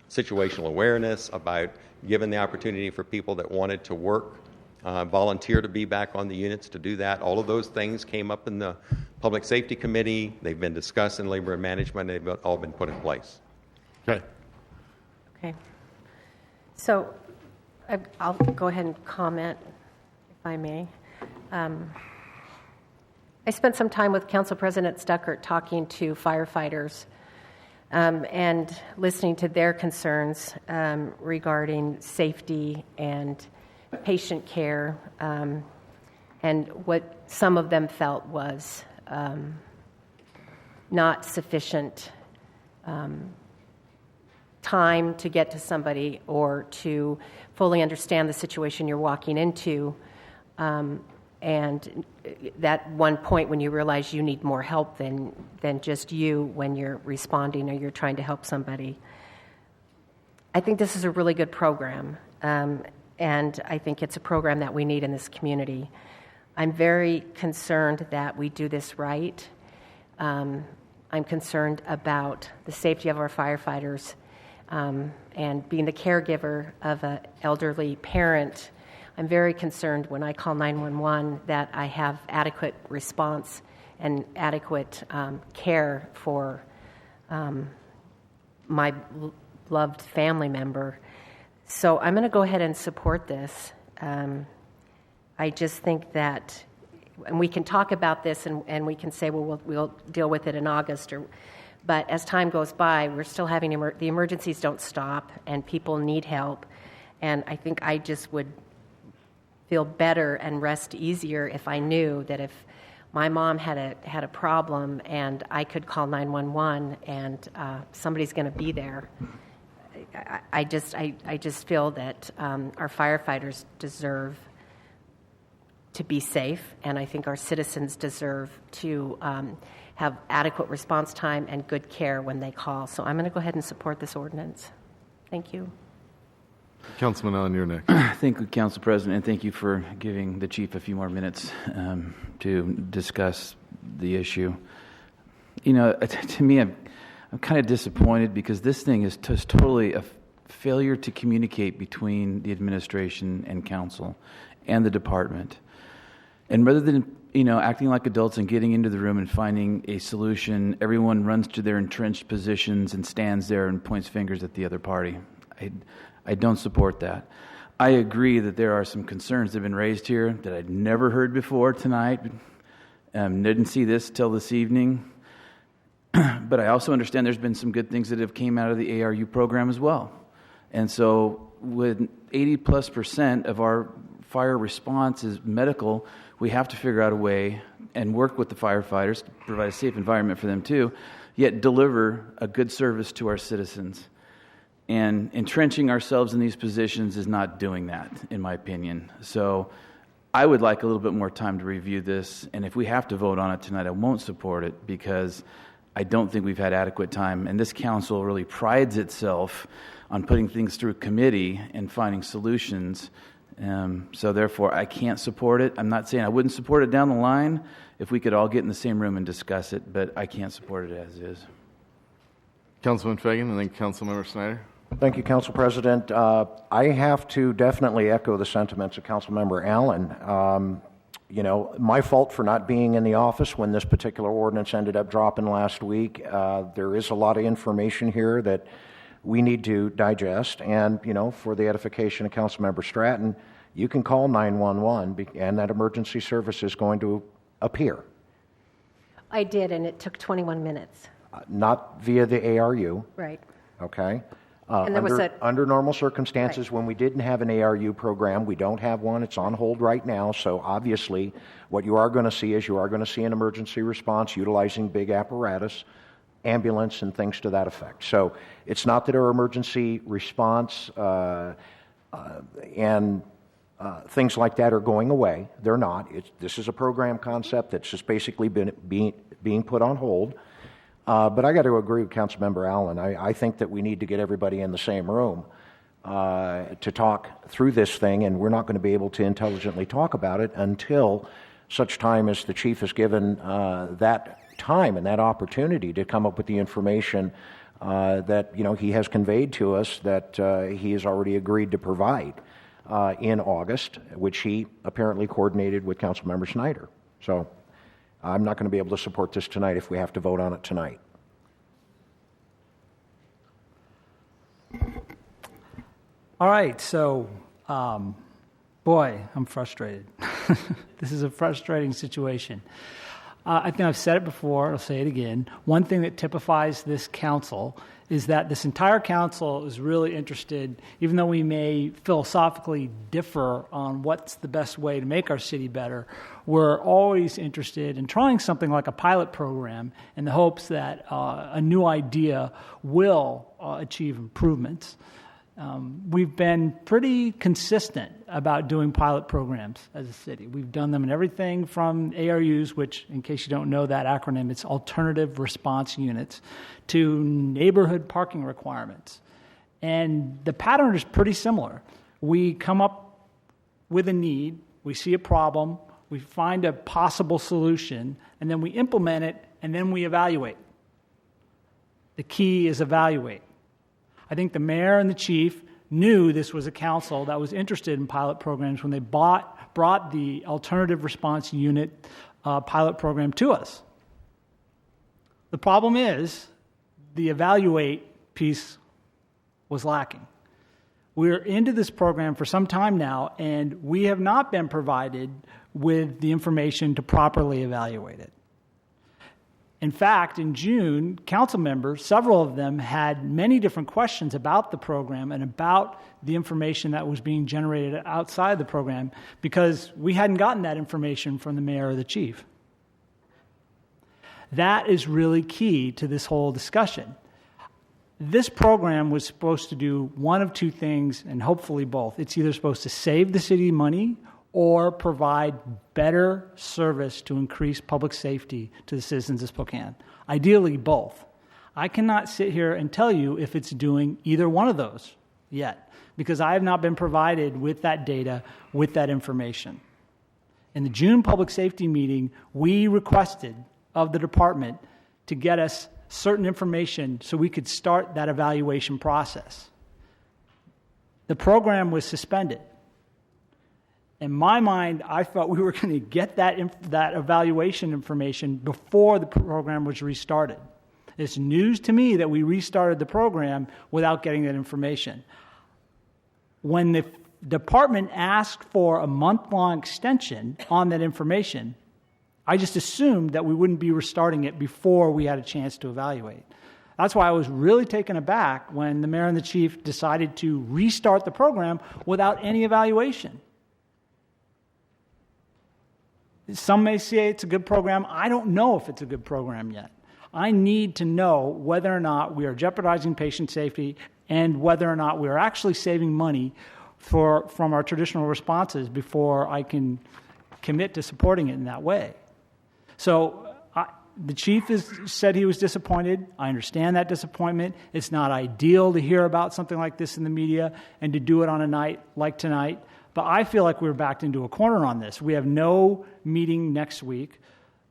situational awareness, about giving the opportunity for people that wanted to work, volunteer to be back on the units to do that. All of those things came up in the Public Safety Committee. They've been discussed in Labor and Management. They've all been put in place.
Okay.
Okay. So I'll go ahead and comment, if I may. I spent some time with Council President Stuckert talking to firefighters and listening to their concerns regarding safety and patient care, and what some of them felt was not sufficient time to get to somebody or to fully understand the situation you're walking into. And that one point when you realize you need more help than just you when you're responding or you're trying to help somebody. I think this is a really good program, and I think it's a program that we need in this community. I'm very concerned that we do this right. I'm concerned about the safety of our firefighters, and being the caregiver of an elderly parent. I'm very concerned when I call 911 that I have adequate response and adequate care for my loved family member. So I'm going to go ahead and support this. I just think that, and we can talk about this and we can say, well, we'll deal with it in August, but as time goes by, we're still having, the emergencies don't stop and people need help. And I think I just would feel better and rest easier if I knew that if my mom had a problem and I could call 911 and somebody's going to be there. I just feel that our firefighters deserve to be safe, and I think our citizens deserve to have adequate response time and good care when they call. So I'm going to go ahead and support this ordinance. Thank you.
Councilman Allen, you're next.
Thank you, Council President, and thank you for giving the Chief a few more minutes to discuss the issue. You know, to me, I'm kind of disappointed because this thing is just totally a failure to communicate between the administration and council and the department. And rather than, acting like adults and getting into the room and finding a solution, everyone runs to their entrenched positions and stands there and points fingers at the other party. I don't support that. I agree that there are some concerns that have been raised here that I'd never heard before tonight. Didn't see this till this evening. But I also understand there's been some good things that have came out of the ARU program as well. And so with 80+% of our fire response is medical, we have to figure out a way and work with the firefighters to provide a safe environment for them too, yet deliver a good service to our citizens. And entrenching ourselves in these positions is not doing that, in my opinion. So I would like a little bit more time to review this, and if we have to vote on it tonight, I won't support it because I don't think we've had adequate time. And this council really prides itself on putting things through committee and finding solutions. So therefore, I can't support it. I'm not saying I wouldn't support it down the line if we could all get in the same room and discuss it, but I can't support it as is.
Councilman Fagan and then Councilmember Snyder.
Thank you, Council President. I have to definitely echo the sentiments of Councilmember Allen. My fault for not being in the office when this particular ordinance ended up dropping last week. There is a lot of information here that we need to digest, and, for the edification of Councilmember Stratton, you can call 911 and that emergency service is going to appear.
I did, and it took 21 minutes.
Not via the ARU.
Right.
Okay.
And there was
under normal circumstances, when we didn't have an ARU program, we don't have one. It's on hold right now. So obviously, what you are going to see is an emergency response utilizing big apparatus, ambulance, and things to that effect. So it's not that our emergency response and things like that are going away. They're not. This is a program concept that's just basically being put on hold. But I got to agree with Councilmember Allen. I think that we need to get everybody in the same room to talk through this thing, and we're not going to be able to intelligently talk about it until such time as the chief is given that time and that opportunity to come up with the information that he has conveyed to us that he has already agreed to provide in August, which he apparently coordinated with Councilmember Snyder. So I'm not going to be able to support this tonight if we have to vote on it tonight.
All right, so, boy, I'm frustrated. This is a frustrating situation. I think I've said it before, I'll say it again. One thing that typifies this council is that this entire council is really interested, even though we may philosophically differ on what's the best way to make our city better, we're always interested in trying something like a pilot program in the hopes that a new idea will achieve improvements. We've been pretty consistent about doing pilot programs as a city. We've done them in everything from ARUs, which, in case you don't know that acronym, it's Alternative Response Units, to neighborhood parking requirements. And the pattern is pretty similar. We come up with a need, we see a problem, we find a possible solution, and then we implement it, and then we evaluate. The key is evaluate. I think the mayor and the chief knew this was a council that was interested in pilot programs when they brought the Alternative Response Unit pilot program to us. The problem is the evaluate piece was lacking. We're into this program for some time now, and we have not been provided with the information to properly evaluate it. In fact, in June, council members, several of them, had many different questions about the program and about the information that was being generated outside the program because we hadn't gotten that information from the mayor or the chief. That is really key to this whole discussion. This program was supposed to do one of two things, and hopefully both. It's either supposed to save the city money or provide better service to increase public safety to the citizens of Spokane. Ideally, both. I cannot sit here and tell you if it's doing either one of those yet, because I have not been provided with that data, with that information. In the June public safety meeting, we requested of the department to get us certain information so we could start that evaluation process. The program was suspended. In my mind, I thought we were going to get that evaluation information before the program was restarted. It's news to me that we restarted the program without getting that information. When the department asked for a month-long extension on that information, I just assumed that we wouldn't be restarting it before we had a chance to evaluate. That's why I was really taken aback when the mayor and the chief decided to restart the program without any evaluation. Some may say it's a good program. I don't know if it's a good program yet. I need to know whether or not we are jeopardizing patient safety and whether or not we are actually saving money from our traditional responses before I can commit to supporting it in that way. So the chief said he was disappointed. I understand that disappointment. It's not ideal to hear about something like this in the media and to do it on a night like tonight. But I feel like we're backed into a corner on this. We have no meeting next week.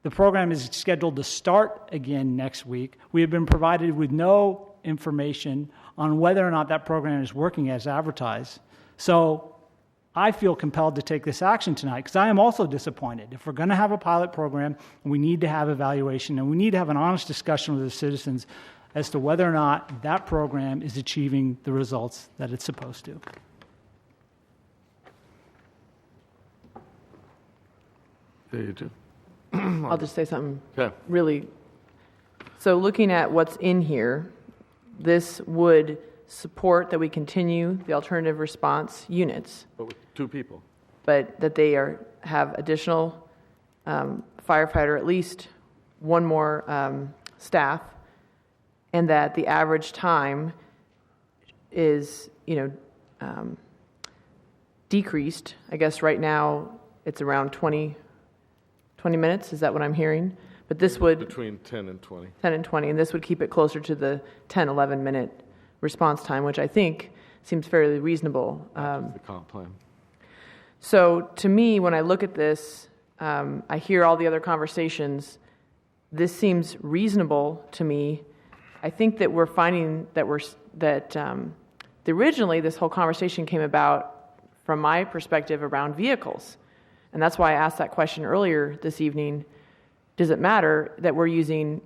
The program is scheduled to start again next week. We have been provided with no information on whether or not that program is working as advertised. So I feel compelled to take this action tonight because I am also disappointed. If we're going to have a pilot program, we need to have evaluation and we need to have an honest discussion with the citizens as to whether or not that program is achieving the results that it's supposed to.
I'll just say something really. So looking at what's in here, this would support that we continue the alternative response units.
But with 2 people.
But that they have additional firefighter, at least one more staff, and that the average time is, decreased. I guess right now it's around 20 minutes. Is that what I'm hearing? But this would...
Between 10 and 20.
10 and 20, and this would keep it closer to the 10, 11-minute response time, which I think seems fairly reasonable.
The comp plan.
So to me, when I look at this, I hear all the other conversations. This seems reasonable to me. I think that we're finding that originally this whole conversation came about from my perspective around vehicles. And that's why I asked that question earlier this evening. Does it matter that we're using,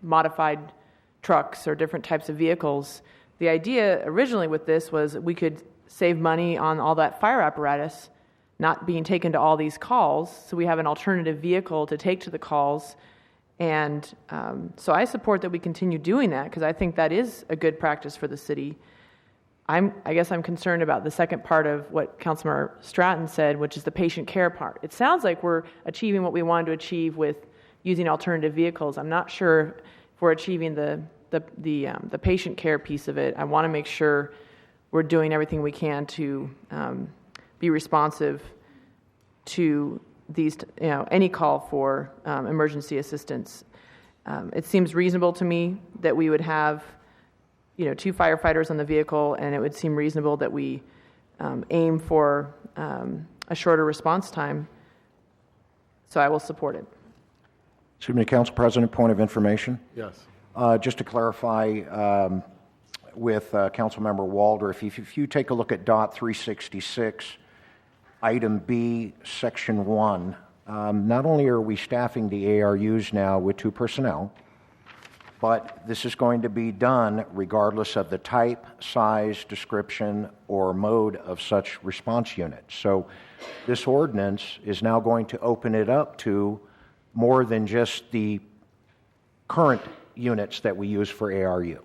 modified trucks or different types of vehicles? The idea originally with this was we could save money on all that fire apparatus not being taken to all these calls, so we have an alternative vehicle to take to the calls. And so I support that we continue doing that because I think that is a good practice for the city. I guess I'm concerned about the second part of what Councilmember Stratton said, which is the patient care part. It sounds like we're achieving what we wanted to achieve with using alternative vehicles. I'm not sure if we're achieving the patient care piece of it. I want to make sure we're doing everything we can to be responsive to these, any call for emergency assistance. It seems reasonable to me that we would have, 2 firefighters on the vehicle, and it would seem reasonable that we aim for a shorter response time. So I will support it.
Excuse me, Council President, point of information.
Yes.
Just to clarify with Councilmember Walder, if you take a look at DOT 366, Item B, Section 1, not only are we staffing the ARUs now with 2 personnel, but this is going to be done regardless of the type, size, description, or mode of such response unit. So this ordinance is now going to open it up to more than just the current units that we use for ARU.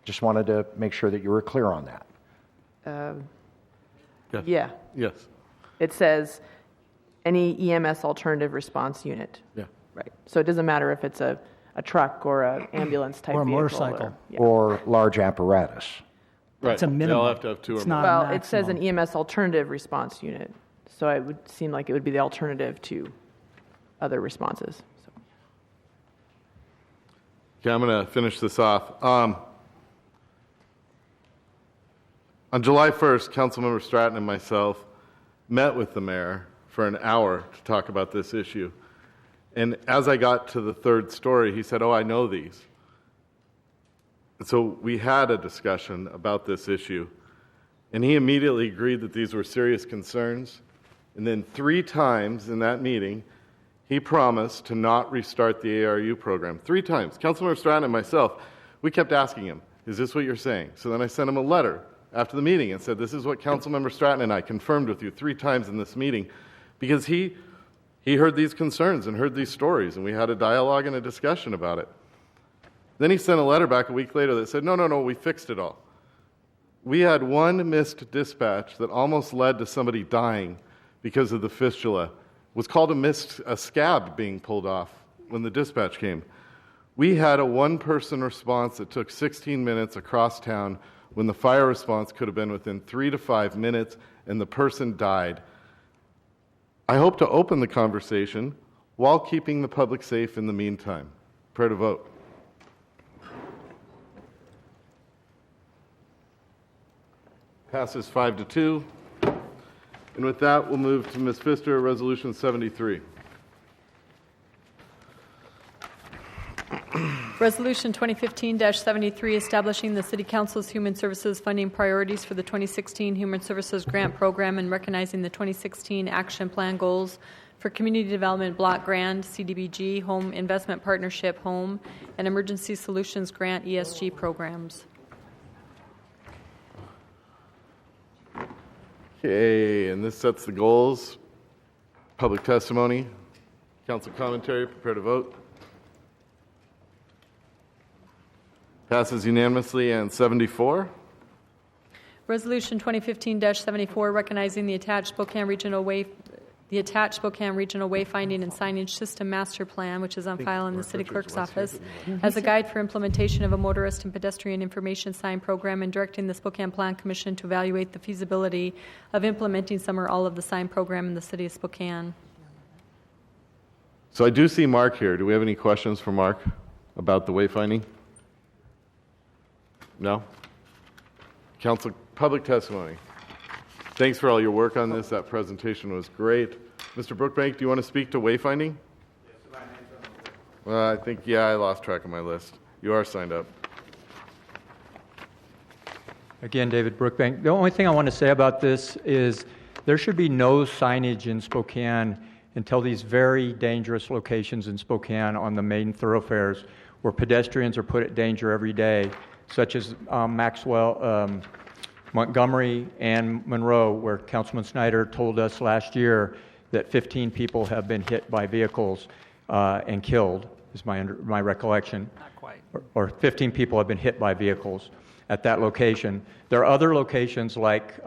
Just wanted to make sure that you were clear on that.
Yes.
Yeah.
Yes.
It says any EMS alternative response unit.
Yeah.
Right. So it doesn't matter if it's a truck or an ambulance type
Or a
vehicle.
motorcycle.
Or large apparatus.
Right.
It's a minimum.
They all have to have 2
It's
or more.
not-
Well,
maximum.
it says an EMS alternative response unit. So it would seem like it would be the alternative to other responses. So.
Okay, I'm going to finish this off. On July 1st, Councilmember Stratton and myself met with the mayor for an hour to talk about this issue. And as I got to the third story, he said, "Oh, I know these." And so we had a discussion about this issue, and he immediately agreed that these were serious concerns. And then 3 times in that meeting, he promised to not restart the ARU program. 3 times. Councilmember Stratton and myself, we kept asking him, "Is this what you're saying?" So then I sent him a letter after the meeting and said, "This is what Councilmember Stratton and I confirmed with you 3 times in this meeting," because he heard these concerns and heard these stories, and we had a dialogue and a discussion about it. Then he sent a letter back a week later that said, no, we fixed it all. We had 1 missed dispatch that almost led to somebody dying because of the fistula. It was called a scab being pulled off when the dispatch came. We had a 1-person response that took 16 minutes across town when the fire response could have been within 3 to 5 minutes, and the person died. I hope to open the conversation while keeping the public safe in the meantime. Prayer to vote. Passes 5-2. And with that, we'll move to Ms. Pfister, Resolution 73.
Resolution 2015-73, establishing the City Council's Human Services funding priorities for the 2016 Human Services Grant Program and recognizing the 2016 Action Plan goals for Community Development Block Grant, CDBG, Home Investment Partnership, Home, and Emergency Solutions Grant ESG programs.
Okay, and this sets the goals. Public testimony. Council commentary. Prepare to vote. Passes unanimously and 74.
Resolution 2015-74, recognizing the attached Spokane Regional the attached Spokane Regional Wayfinding and Signage System Master Plan, which is on file in the City Clerk's office, as a guide for implementation of a motorist and pedestrian information sign program, and directing the Spokane Plan Commission to evaluate the feasibility of implementing some or all of the sign program in the City of Spokane.
So I do see Mark here. Do we have any questions for Mark about the wayfinding? No? Council, public testimony. Thanks for all your work on this. That presentation was great. Mr. Brookbank, do you want to speak to wayfinding? I think, I lost track of my list. You are signed up.
Again, David Brookbank. The only thing I want to say about this is there should be no signage in Spokane until these very dangerous locations in Spokane on the main thoroughfares where pedestrians are put at danger every day, such as Montgomery and Monroe, where Councilman Snyder told us last year that 15 people have been hit by vehicles and killed, is my recollection.
Not quite.
Or 15 people have been hit by vehicles at that location. There are other locations like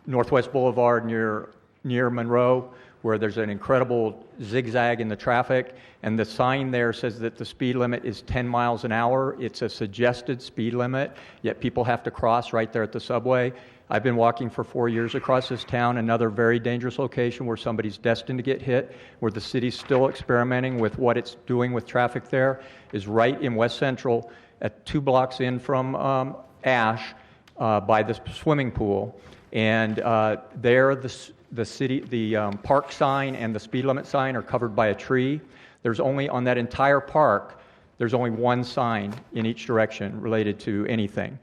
Northwest Boulevard near Monroe, where there's an incredible zigzag in the traffic, and the sign there says that the speed limit is 10 miles an hour. It's a suggested speed limit, yet people have to cross right there at the subway. I've been walking for 4 years across this town. Another very dangerous location where somebody's destined to get hit, where the city's still experimenting with what it's doing with traffic there, is right in West Central, at 2 blocks in from Ash, by the swimming pool. And there, the park sign and the speed limit sign are covered by a tree. There's only, on that entire park, there's only one sign in each direction related to anything.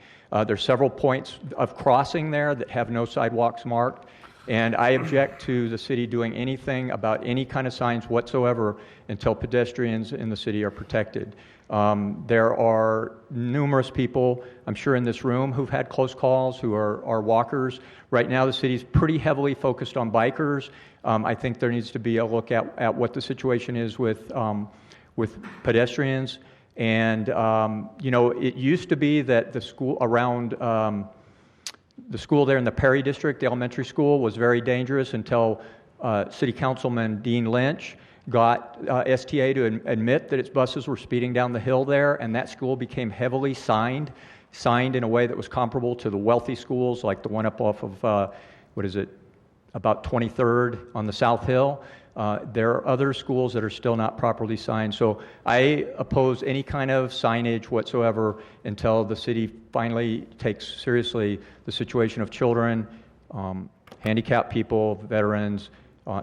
There's several points of crossing there that have no sidewalks marked, and I object to the city doing anything about any kind of signs whatsoever until pedestrians in the city are protected. There are numerous people, I'm sure in this room, who've had close calls, who are walkers. Right now the city's pretty heavily focused on bikers. I think there needs to be a look at what the situation is with pedestrians. And, it used to be that the school around the school there in the Perry District, the elementary school, was very dangerous until City Councilman Dean Lynch got STA to admit that its buses were speeding down the hill there, and that school became heavily signed in a way that was comparable to the wealthy schools, like the one up off of, about 23rd on the South Hill. There are other schools that are still not properly signed. So I oppose any kind of signage whatsoever until the city finally takes seriously the situation of children, handicapped people, veterans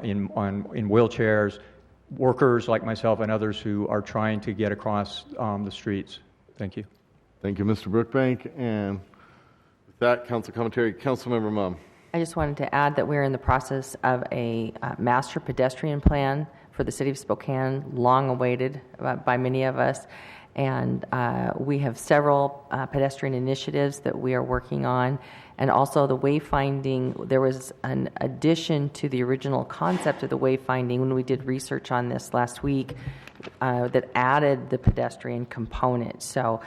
in wheelchairs, workers like myself and others who are trying to get across the streets. Thank you.
Thank you, Mr. Brookbank. And with that, council commentary, Councilmember Mumm.
I just wanted to add that we're in the process of a master pedestrian plan for the city of Spokane, long awaited by many of us. And we have several pedestrian initiatives that we are working on. And also the wayfinding, there was an addition to the original concept of the wayfinding when we did research on this last week that added the pedestrian component. So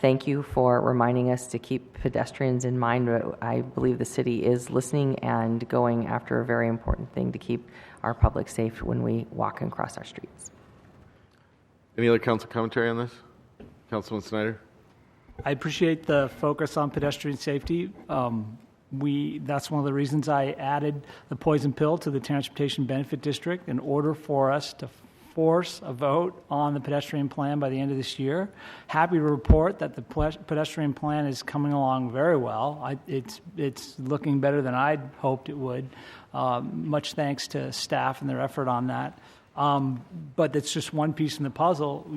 thank you for reminding us to keep pedestrians in mind. I believe the city is listening and going after a very important thing to keep our public safe when we walk and cross our streets.
Any other council commentary on this? Councilman Snyder?
I appreciate the focus on pedestrian safety. That's one of the reasons I added the poison pill to the Transportation Benefit District in order for us to force a vote on the pedestrian plan by the end of this year. Happy to report that the pedestrian plan is coming along very well. It's looking better than I'd hoped it would. Much thanks to staff and their effort on that. But it's just one piece in the puzzle.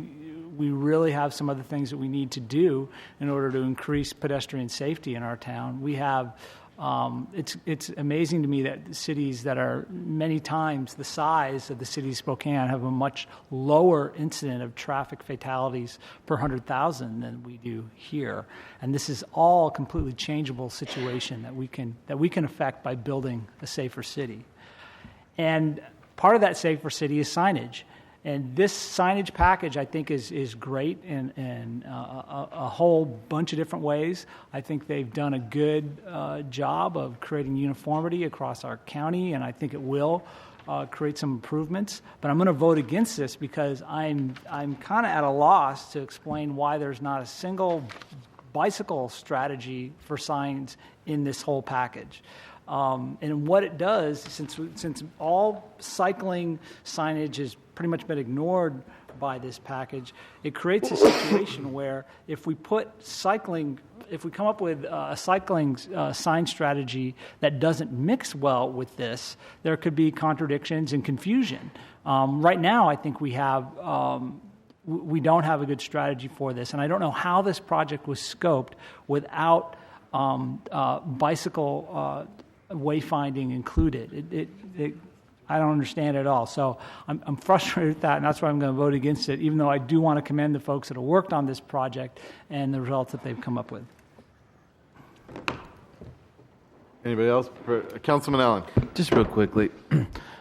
We really have some other things that we need to do in order to increase pedestrian safety in our town. We have, it's amazing to me that cities that are many times the size of the city of Spokane have a much lower incident of traffic fatalities per 100,000 than we do here. And this is all a completely changeable situation that we can affect by building a safer city. And part of that safer city is signage. And this signage package, I think, is great in a whole bunch of different ways. I think they've done a good job of creating uniformity across our county, and I think it will create some improvements. But I'm going to vote against this because I'm kind of at a loss to explain why there's not a single bicycle strategy for signs in this whole package. And what it does, since all cycling signage has pretty much been ignored by this package, it creates a situation where if we come up with a cycling sign strategy that doesn't mix well with this, there could be contradictions and confusion. Right now, I think we don't have a good strategy for this, and I don't know how this project was scoped without bicycle wayfinding included. I don't understand it at all. So I'm frustrated with that, and that's why I'm going to vote against it, even though I do want to commend the folks that have worked on this project and the results that they've come up with.
Anybody else? Councilman Allen.
Just real quickly,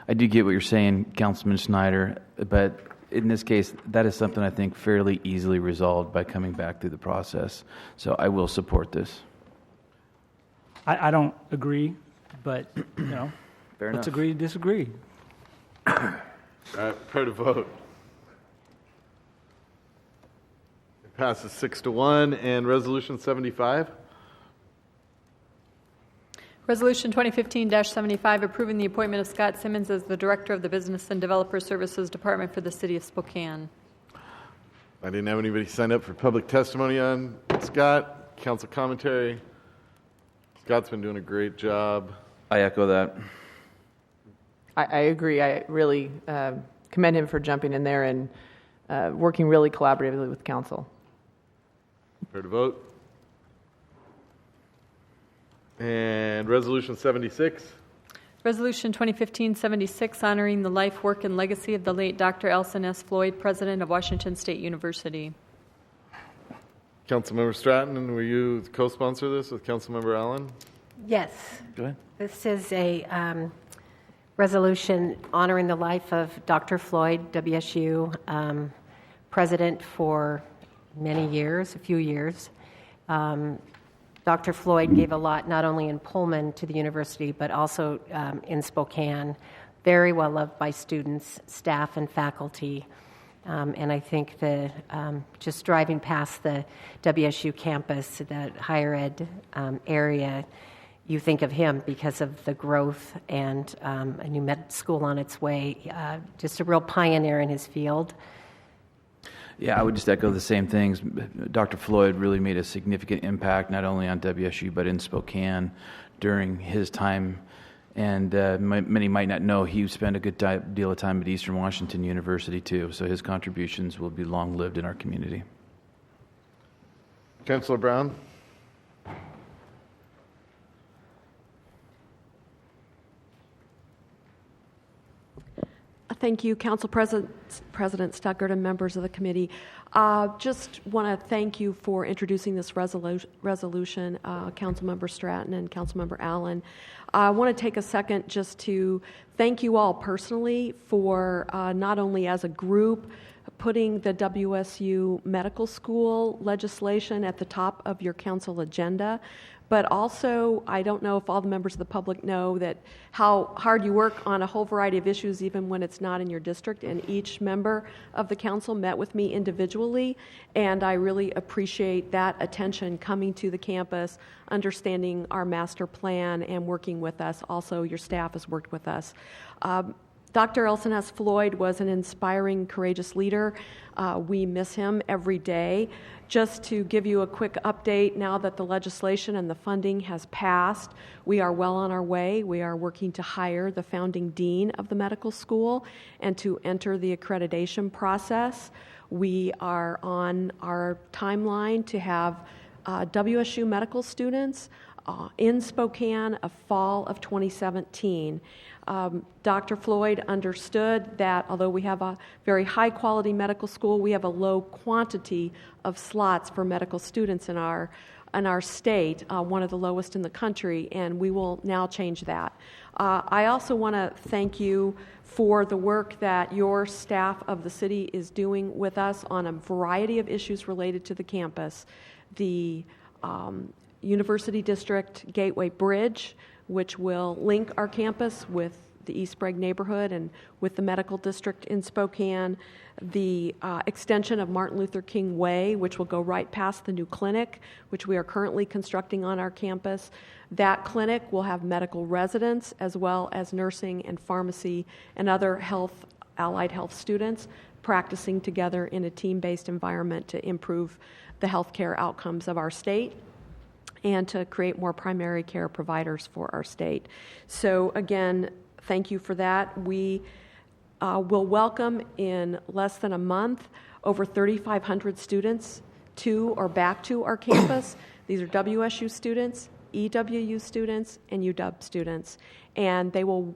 I do get what you're saying, Councilman Schneider, but in this case, that is something I think fairly easily resolved by coming back through the process. So I will support this.
I don't agree, but,
Fair
let's
enough.
agree to disagree.
All right, prepare to vote. It passes 6-1. And Resolution 75?
Resolution 2015-75, approving the appointment of Scott Simmons as the Director of the Business and Developer Services Department for the City of Spokane.
I didn't have anybody sign up for public testimony on Scott. Council commentary. Scott's been doing a great job.
I echo that.
I agree. I really commend him for jumping in there and working really collaboratively with council.
Prepare to vote. And Resolution 76.
Resolution 2015-76, honoring the life, work, and legacy of the late Dr. Elson S. Floyd, President of Washington State University.
Councilmember Stratton, were you the co-sponsor of this with Councilmember Allen?
Yes.
Go ahead.
This is a resolution honoring the life of Dr. Floyd, WSU president for many years, a few years. Dr. Floyd gave a lot, not only in Pullman to the university, but also in Spokane. Very well loved by students, staff, and faculty. And I think just driving past the WSU campus, the higher ed area, you think of him because of the growth and a new med school on its way. Just a real pioneer in his field.
Yeah, I would just echo the same things. Dr. Floyd really made a significant impact not only on WSU but in Spokane during his time. And many might not know he spent a good deal of time at Eastern Washington University too. So his contributions will be long-lived in our community.
Councilor Brown.
Thank you, Council President Stuckert and members of the committee. Just want to thank you for introducing this resolution, Councilmember Stratton and Councilmember Allen. I want to take a second just to thank you all personally for not only as a group putting the WSU Medical School legislation at the top of your council agenda, but also, I don't know if all the members of the public know that how hard you work on a whole variety of issues, even when it's not in your district. And each member of the council met with me individually, and I really appreciate that attention coming to the campus, understanding our master plan, and working with us. Also, your staff has worked with us. Dr. Elson S. Floyd was an inspiring, courageous leader. We miss him every day. Just to give you a quick update, now that the legislation and the funding has passed, we are well on our way. We are working to hire the founding dean of the medical school and to enter the accreditation process. We are on our timeline to have WSU medical students in Spokane of fall of 2017. Dr. Floyd understood that although we have a very high quality medical school, we have a low quantity of slots for medical students in our state, one of the lowest in the country, and we will now change that. I also want to thank you for the work that your staff of the city is doing with us on a variety of issues related to the campus. The University District Gateway Bridge, which will link our campus with the East Sprague neighborhood and with the medical district in Spokane, the extension of Martin Luther King Way, which will go right past the new clinic, which we are currently constructing on our campus. That clinic will have medical residents as well as nursing and pharmacy and other allied health students practicing together in a team-based environment to improve the healthcare outcomes of our state and to create more primary care providers for our state. So again, thank you for that. We will welcome in less than a month over 3,500 students to or back to our campus. These are WSU students, EWU students, and UW students. And they will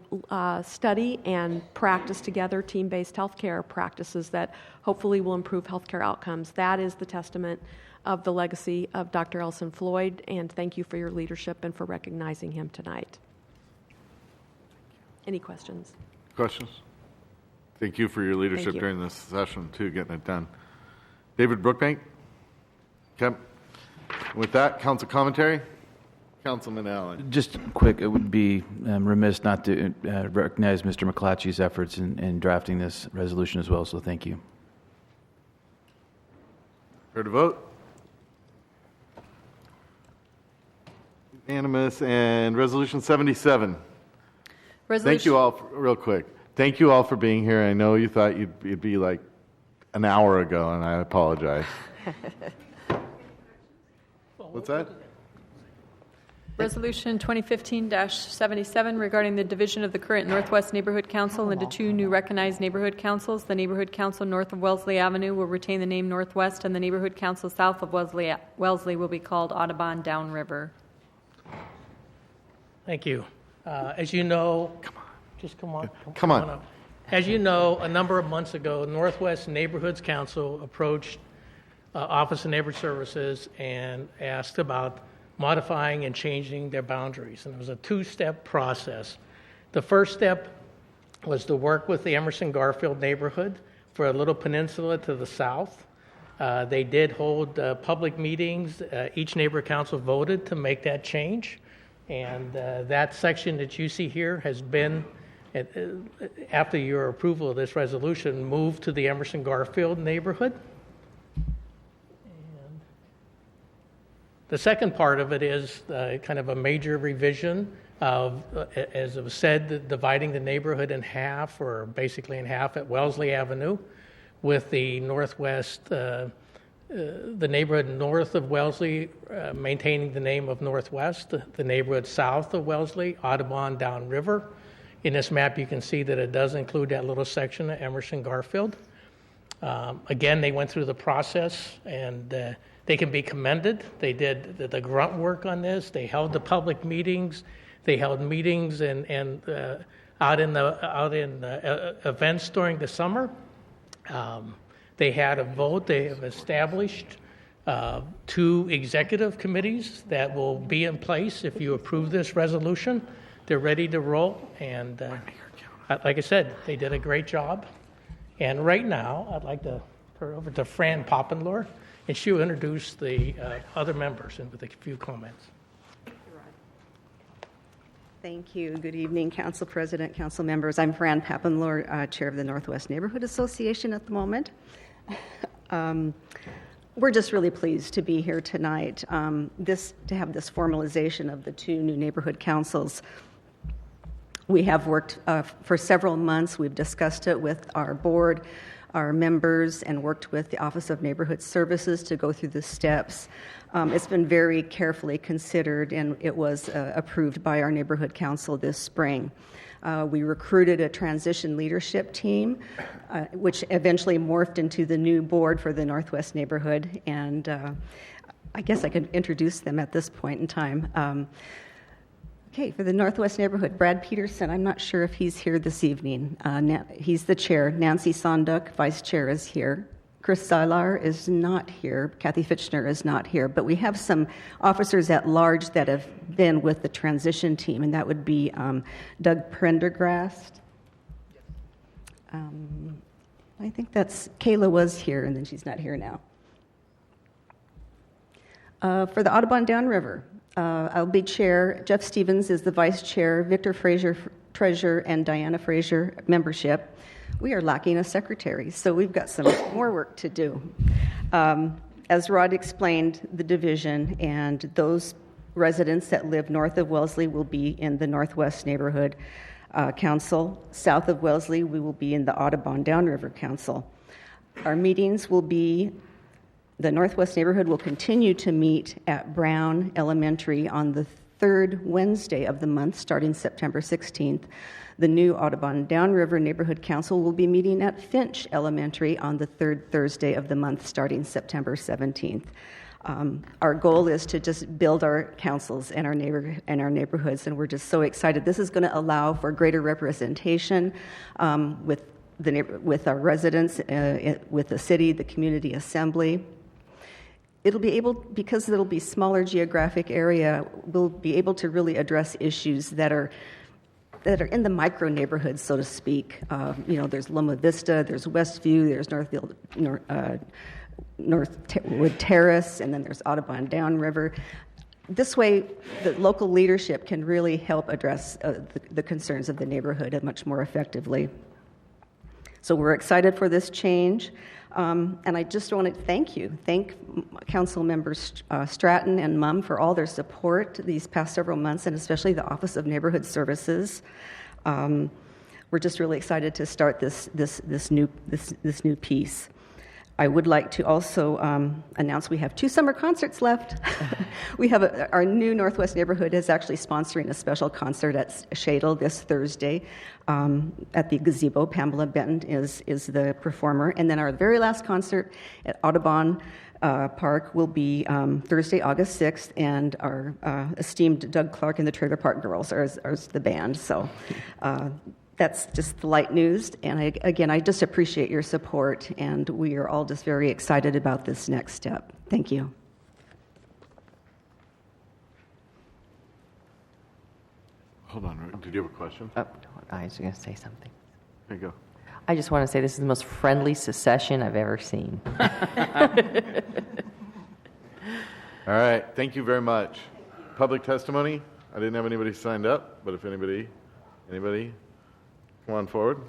study and practice together team-based healthcare practices that hopefully will improve healthcare outcomes. That is the testament of the legacy of Dr. Elson Floyd, and thank you for your leadership and for recognizing him tonight. Any questions?
Questions? Thank you for your leadership during this session, too, getting it done. David Brookbank? Okay. With that, council commentary? Councilman Allen.
Just quick, it would be remiss not to recognize Mr. McClatchy's efforts in drafting this resolution as well, so thank you.
Ready to vote? Unanimous. And Resolution 77. Thank you all, real quick. Thank you all for being here. I know you thought you'd be like an hour ago, and I apologize. What's that?
Resolution 2015-77 regarding the division of the current Northwest Neighborhood Council into two new recognized neighborhood councils. The Neighborhood Council north of Wellesley Avenue will retain the name Northwest, and the Neighborhood Council south of Wellesley will be called Audubon Downriver.
Thank you. As you know,
Come on.
up. As you know, a number of months ago, Northwest Neighborhoods Council approached Office of Neighborhood Services and asked about modifying and changing their boundaries. And it was a two-step process. The first step was to work with the Emerson Garfield neighborhood for a little peninsula to the south. They did hold public meetings. Each neighborhood council voted to make that change. And that section that you see here has been, after your approval of this resolution, moved to the Emerson Garfield neighborhood. The second part of it is kind of a major revision of, as it was said, dividing the neighborhood in half, or basically in half at Wellesley Avenue, with the northwest, the neighborhood north of Wellesley maintaining the name of Northwest, the neighborhood south of Wellesley, Audubon Downriver. In this map, you can see that it does include that little section of Emerson Garfield. Again, they went through the process, and they can be commended. They did the grunt work on this. They held the public meetings. They held meetings and out in events during the summer. They had a vote. They have established 2 executive committees that will be in place if you approve this resolution. They're ready to roll, and like I said, they did a great job. And right now, I'd like to turn it over to Fran Poppenlohr, and she'll introduce the other members and with a few comments.
Thank you. Good evening, Council President, Council members. I'm Fran Pappenlohr, Chair of the Northwest Neighborhood Association at the moment. We're just really pleased to be here tonight, to have this formalization of the 2 new neighborhood councils. We have worked for several months. We've discussed it with our board, our members, and worked with the Office of Neighborhood Services to go through the steps. It's been very carefully considered, and it was approved by our neighborhood council this spring. We recruited a transition leadership team, which eventually morphed into the new board for the Northwest neighborhood, and I guess I could introduce them at this point in time. Okay, for the Northwest neighborhood, Brad Peterson, I'm not sure if he's here this evening. He's the chair. Nancy Sonduk, vice chair, is here. Chris Sylar is not here. Kathy Fitchner is not here. But we have some officers at large that have been with the transition team, and that would be Doug Prendergrast. I think that's, Kayla was here, and then she's not here now. For the Audubon Downriver, I'll be chair. Jeff Stevens is the vice chair. Victor Frazier treasurer, and Diana Frazier membership, we are lacking a secretary, so we've got some more work to do. As Rod explained, the division and those residents that live north of Wellesley will be in the Northwest Neighborhood Council. South of Wellesley, we will be in the Audubon Downriver Council. Our meetings will be, the Northwest Neighborhood will continue to meet at Brown Elementary on the third Wednesday of the month, starting September 16th. The new Audubon Downriver Neighborhood Council will be meeting at Finch Elementary on the third Thursday of the month, starting September 17th. Our goal is to just build our councils and our neighborhoods, and we're just so excited. This is going to allow for greater representation with our residents, with the city, the community assembly. It'll be able, because it'll be smaller geographic area, we'll be able to really address issues that are in the micro neighborhoods, so to speak. There's Loma Vista, there's Westview, there's Northwood Terrace, and then there's Audubon Downriver. This way, the local leadership can really help address the concerns of the neighborhood much more effectively. So we're excited for this change. And I just want to thank Council Members Stratton and Mumm for all their support these past several months, and especially the Office of Neighborhood Services. We're just really excited to start this new piece. I would like to also announce we have 2 summer concerts left. We have our new Northwest Neighborhood is actually sponsoring a special concert at Shadle this Thursday at the gazebo. Pamela Benton is the performer. And then our very last concert at Audubon Park will be Thursday, August 6th, and our esteemed Doug Clark and the Trailer Park Girls are the band. So that's just the light news. And I just appreciate your support, and we are all just very excited about this next step. Thank you.
Hold on, did you have a question?
Oh, I was going to say something.
There you go.
I just want to say this is the most friendly secession I've ever seen.
All right, thank you very much. Public testimony. I didn't have anybody signed up, but if anybody, come on forward.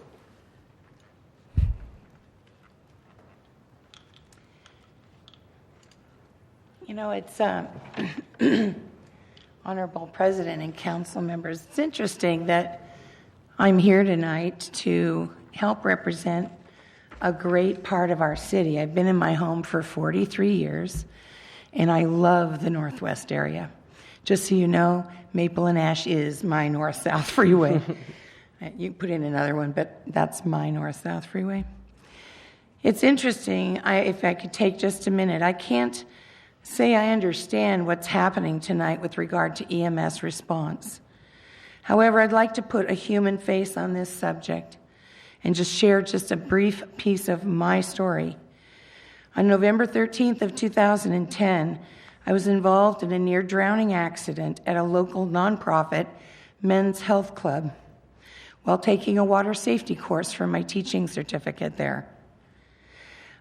It's Honorable President and council members, it's interesting that I'm here tonight to help represent a great part of our city. I've been in my home for 43 years, and I love the Northwest area. Just so you know, Maple and Ash is my north-south freeway. You can put in another one, but that's my north-south freeway. It's interesting, if I could take just a minute, I can't say I understand what's happening tonight with regard to EMS response. However, I'd like to put a human face on this subject and just share just a brief piece of my story. On November 13th of 2010, I was involved in a near-drowning accident at a local nonprofit men's health club while taking a water safety course for my teaching certificate there.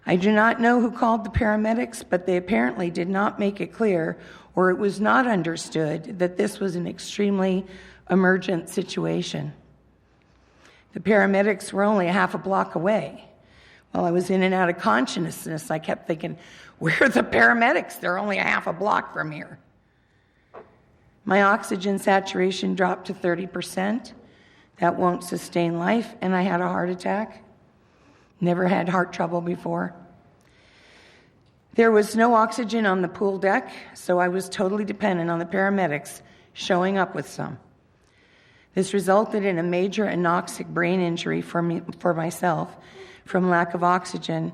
I do not know who called the paramedics, but they apparently did not make it clear, or it was not understood, that this was an extremely emergent situation. The paramedics were only a half a block away. While I was in and out of consciousness, I kept thinking, where are the paramedics? They're only a half a block from here. My oxygen saturation dropped to 30%. That won't sustain life, and I had a heart attack. Never had heart trouble before. There was no oxygen on the pool deck, so I was totally dependent on the paramedics showing up with some. This resulted in a major anoxic brain injury for myself from lack of oxygen.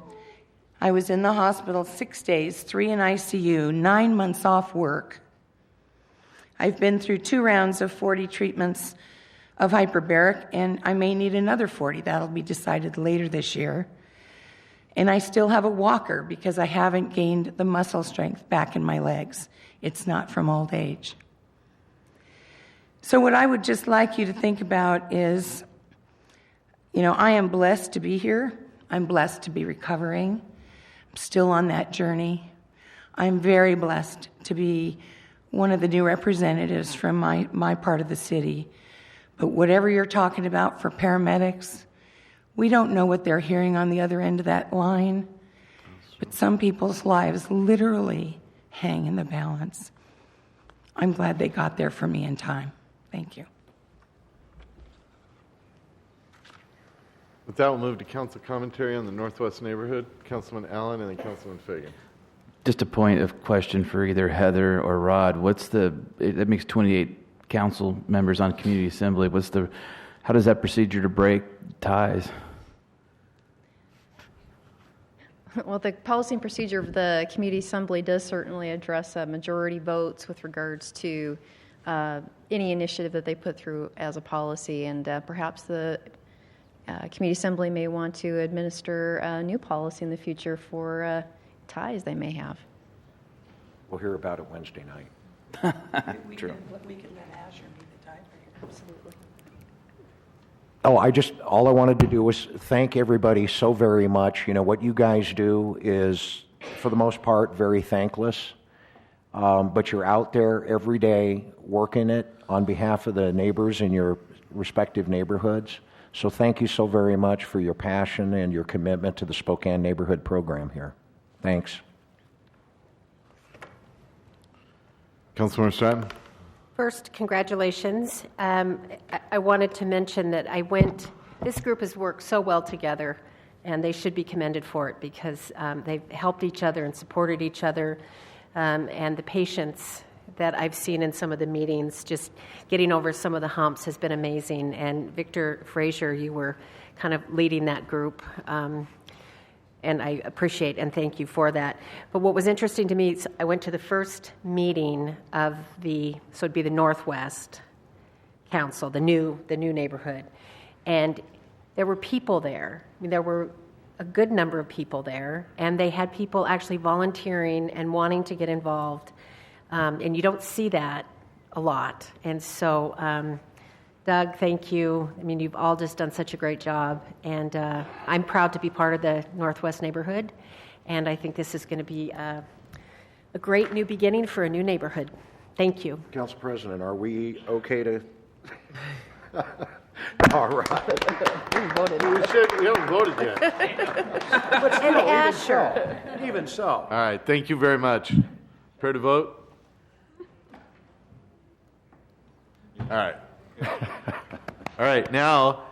I was in the hospital 6 days, 3 in ICU, 9 months off work. I've been through 2 rounds of 40 treatments of hyperbaric, and I may need another 40. That'll be decided later this year. And I still have a walker because I haven't gained the muscle strength back in my legs. It's not from old age. So what I would just like you to think about is, I am blessed to be here. I'm blessed to be recovering. I'm still on that journey. I'm very blessed to be one of the new representatives from my part of the city. But whatever you're talking about for paramedics, we don't know what they're hearing on the other end of that line. But some people's lives literally hang in the balance. I'm glad they got there for me in time. Thank you.
With that, we'll move to council commentary on the Northwest neighborhood. Councilman Allen and then Councilman Fagan.
Just a point of question for either Heather or Rod. That makes 28 council members on community assembly. How does that procedure to break ties?
Well, the policy and procedure of the community assembly does certainly address majority votes with regards to any initiative that they put through as a policy, and perhaps the community assembly may want to administer a new policy in the future for ties they may have.
We'll hear about it Wednesday night. True.
We can let Azure be the tiebreaker. Absolutely.
All I wanted to do was thank everybody so very much. You know, what you guys do is, for the most part, very thankless. But you're out there every day working it on behalf of the neighbors in your respective neighborhoods. So thank you so very much for your passion and your commitment to the Spokane Neighborhood Program here. Thanks.
Councilmember Stratton.
First, congratulations. I wanted to mention that this group has worked so well together, and they should be commended for it because they've helped each other and supported each other, and the patience that I've seen in some of the meetings, just getting over some of the humps has been amazing. And Victor Frazier, you were kind of leading that group, and I appreciate and thank you for that. But what was interesting to me, I went to the first meeting of so it'd be the Northwest Council, the new neighborhood, and there were people there. I mean, there were a good number of people there, and they had people actually volunteering and wanting to get involved. And you don't see that a lot. And so, Doug, thank you. I mean, you've all just done such a great job. And I'm proud to be part of the Northwest neighborhood. And I think this is going to be a great new beginning for a new neighborhood. Thank you.
Council President, are we okay to... All right.
We haven't voted yet.
But still, even so.
All right, thank you very much. Prepare to vote? All right. All right, now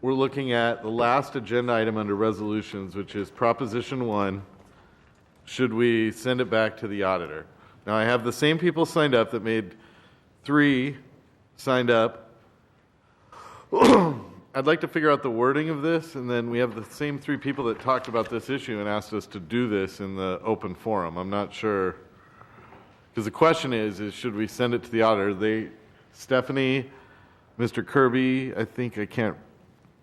we're looking at the last agenda item under resolutions, which is Proposition 1. Should we send it back to the auditor? Now, I have the same people signed up that made 3 signed up. I'd like to figure out the wording of this, and then we have the same 3 people that talked about this issue and asked us to do this in the open forum. I'm not sure. Because the question is should we send it to the auditor? Stephanie, Mr. Kirby, I think I can't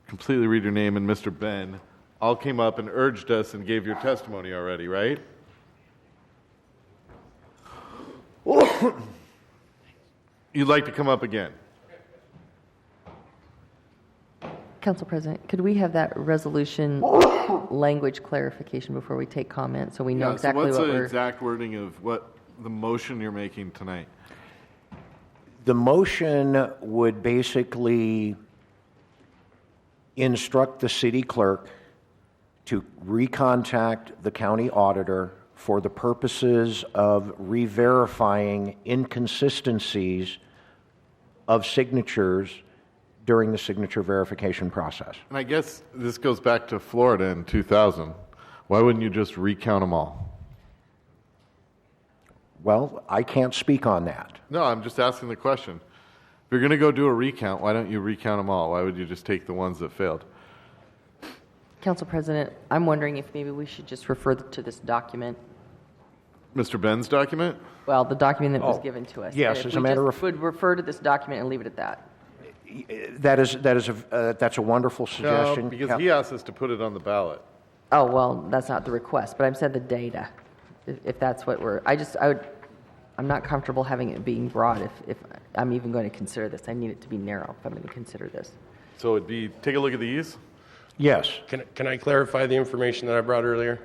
completely read your name, and Mr. Ben, all came up and urged us and gave your testimony already, right? You'd like to come up again?
Council President, could we have that resolution language clarification before we take comment so we know exactly
what's
what
the
we're...
exact wording of what the motion you're making tonight?
The motion would basically instruct the city clerk to recontact the county auditor for the purposes of re-verifying inconsistencies of signatures during the signature verification process.
And I guess this goes back to Florida in 2000. Why wouldn't you just recount them all?
Well, I can't speak on that.
No, I'm just asking the question. If you're going to go do a recount, why don't you recount them all? Why would you just take the ones that failed?
Council President, I'm wondering if maybe we should just refer to this document.
Mr. Ben's document?
Well, the document that was given to us.
Yes, as a matter of...
would refer to this document and leave it at that.
That's a wonderful suggestion.
No, because he asked us to put it on the ballot.
Oh, well, that's not the request, but I'm saying the data, if that's what I'm not comfortable having it being broad if I'm even going to consider this. I need it to be narrow if I'm going to consider this.
So it'd be, take a look at these?
Yes.
Can I clarify the information that I brought earlier?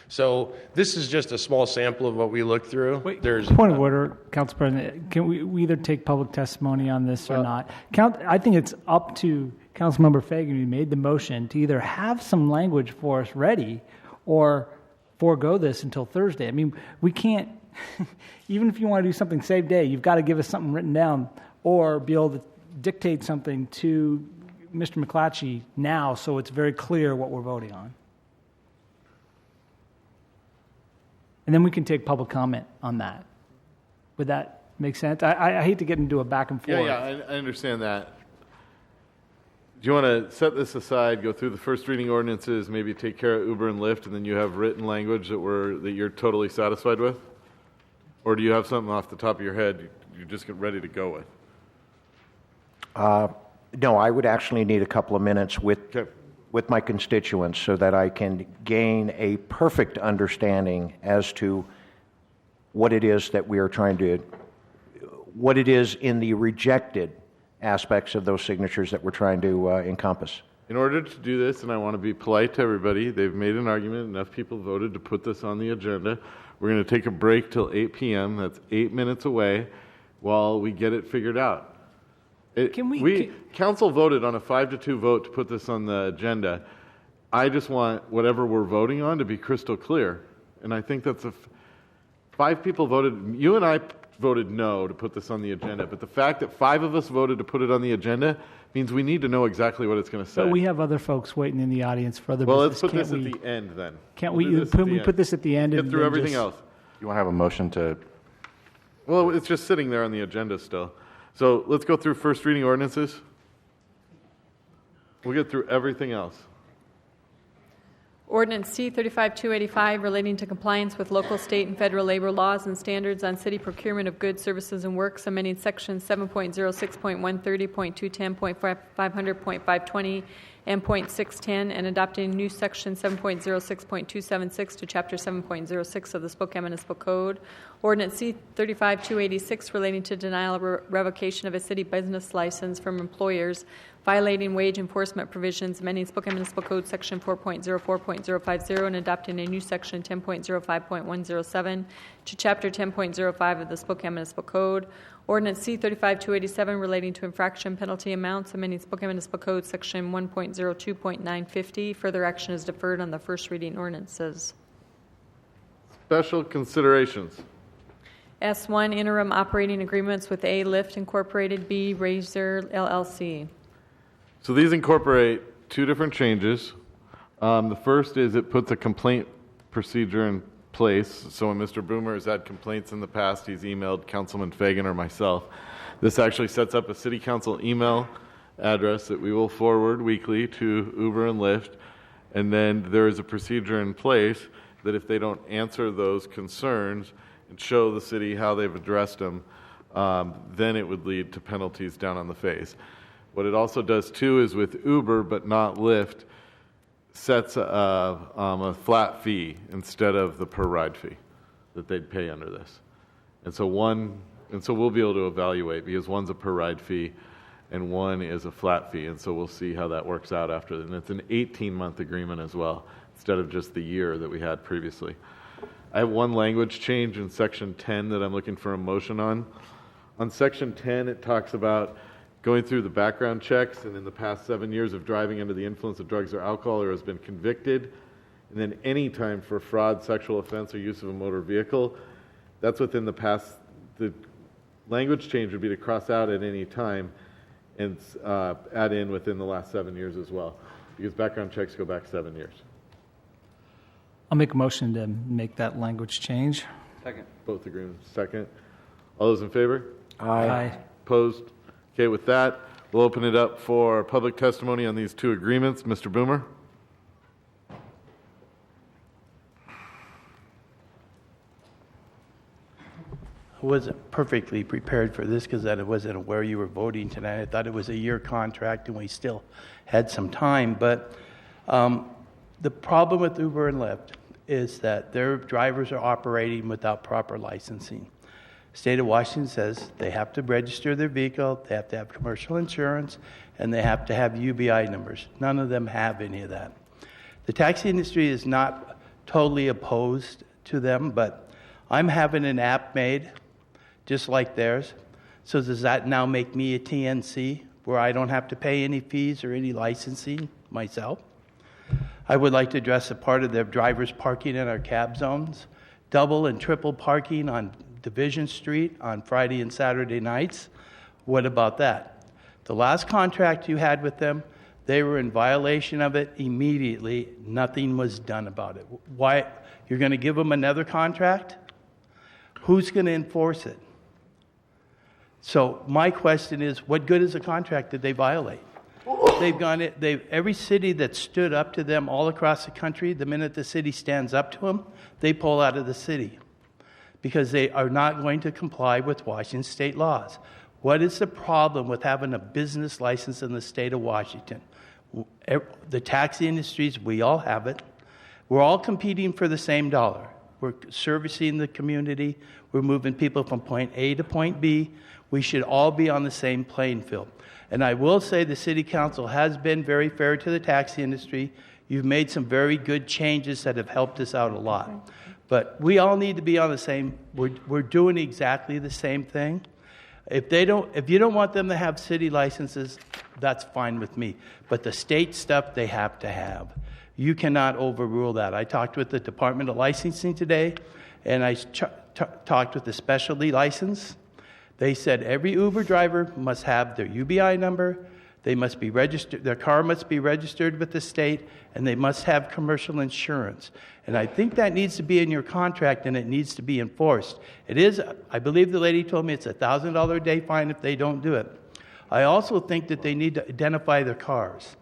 So this is just a small sample of what we looked through. There's
Point of order, Council President. Can we either take public testimony on this or not? I think it's up to Councilmember Fagan, who made the motion, to either have some language for us ready or forego this until Thursday. I mean, we can't, even if you want to do something same day, you've got to give us something written down or be able to dictate something to Mr. McClatchy now so it's very clear what we're voting on. And then we can take public comment on that. Would that make sense? I hate to get into a back and forth.
Yeah, I understand that. Do you want to set this aside, go through the first reading ordinances, maybe take care of Uber and Lyft, and then you have written language that you're totally satisfied with? Or do you have something off the top of your head you're just get ready to go with?
No, I would actually need a couple of minutes with my constituents so that I can gain a perfect understanding as to what it is that we are trying to, what it is in the rejected aspects of those signatures that we're trying to encompass.
In order to do this, and I want to be polite to everybody, they've made an argument, enough people voted to put this on the agenda. We're going to take a break till 8 p.m., that's 8 minutes away, while we get it figured out. Council voted on a 5-2 vote to put this on the agenda. I just want whatever we're voting on to be crystal clear. And I think that's 5 people voted, you and I voted no to put this on the agenda, but the fact that 5 of us voted to put it on the agenda means we need to know exactly what it's going to say.
But we have other folks waiting in the audience for other
business.
business.
Let's put this at the end then.
Can't we put this at the end?
Get through everything else.
You want to have a motion to...
Well, it's just sitting there on the agenda still. So let's go through first reading ordinances. We'll get through everything else.
Ordinance C 35-285 relating to compliance with local, state, and federal labor laws and standards on city procurement of goods, services, and works, amending section 7.06.130.210.500.520 and .610, and adopting new section 7.06.276 to chapter 7.06 of the Spokane Municipal Code. Ordinance C 35-286 relating to denial or revocation of a city business license from employers violating wage enforcement provisions, amending Spokane Municipal Code section 4.04.050 and adopting a new section 10.05.107 to chapter 10.05 of the Spokane Municipal Code. Ordinance C 35-287 relating to infraction penalty amounts, amending Spokane Municipal Code section 1.02.950. Further action is deferred on the first reading ordinances.
Special considerations.
S1 interim operating agreements with A Lyft Incorporated, B Razor LLC.
So these incorporate 2 different changes. The first is it puts a complaint procedure in place. So when Mr. Boomer has had complaints in the past, he's emailed Councilman Fagan or myself. This actually sets up a city council email address that we will forward weekly to Uber and Lyft. And then there is a procedure in place that if they don't answer those concerns and show the city how they've addressed them, then it would lead to penalties down on the face. What it also does too is with Uber, but not Lyft, sets a flat fee instead of the per ride fee that they'd pay under this. And so we'll be able to evaluate because one's a per ride fee and one is a flat fee. And so we'll see how that works out after. And it's an 18-month agreement as well, instead of just the year that we had previously. I have one language change in section 10 that I'm looking for a motion on. On section 10, it talks about going through the background checks, and in the past 7 years of driving under the influence of drugs or alcohol or has been convicted, and then any time for fraud, sexual offense, or use of a motor vehicle. That's within the past. The language change would be to cross out at any time and add in within the last 7 years as well, because background checks go back 7 years.
I'll make a motion to make that language change.
Second. Both agreements. Second. All those in favor?
Aye.
Opposed? Okay, with that, we'll open it up for public testimony on these 2 agreements. Mr. Boomer?
I wasn't perfectly prepared for this because I wasn't aware you were voting tonight. I thought it was a year contract and we still had some time. But the problem with Uber and Lyft is that their drivers are operating without proper licensing. State of Washington says they have to register their vehicle, they have to have commercial insurance, and they have to have UBI numbers. None of them have any of that. The taxi industry is not totally opposed to them, but I'm having an app made just like theirs. So does that now make me a TNC where I don't have to pay any fees or any licensing myself? I would like to address a part of the drivers parking in our cab zones, double and triple parking on Division Street on Friday and Saturday nights. What about that? The last contract you had with them, they were in violation of it immediately. Nothing was done about it. Why? You're going to give them another contract? Who's going to enforce it? So my question is, what good is a contract that they violate? Every city that stood up to them all across the country, the minute the city stands up to them, they pull out of the city because they are not going to comply with Washington state laws. What is the problem with having a business license in the state of Washington? The taxi industries, we all have it. We're all competing for the same dollar. We're servicing the community. We're moving people from point A to point B. We should all be on the same playing field. And I will say the City Council has been very fair to the taxi industry. You've made some very good changes that have helped us out a lot. But we all need to be on the same, we're doing exactly the same thing. If you don't want them to have city licenses, that's fine with me. But the state stuff they have to have. You cannot overrule that. I talked with the Department of Licensing today, and I talked with the specialty license. They said every Uber driver must have their UBI number, they must be registered, their car must be registered with the state, and they must have commercial insurance. And I think that needs to be in your contract, and it needs to be enforced. It is, I believe the lady told me it's a $1,000 a day fine if they don't do it. I also think that they need to identify their cars.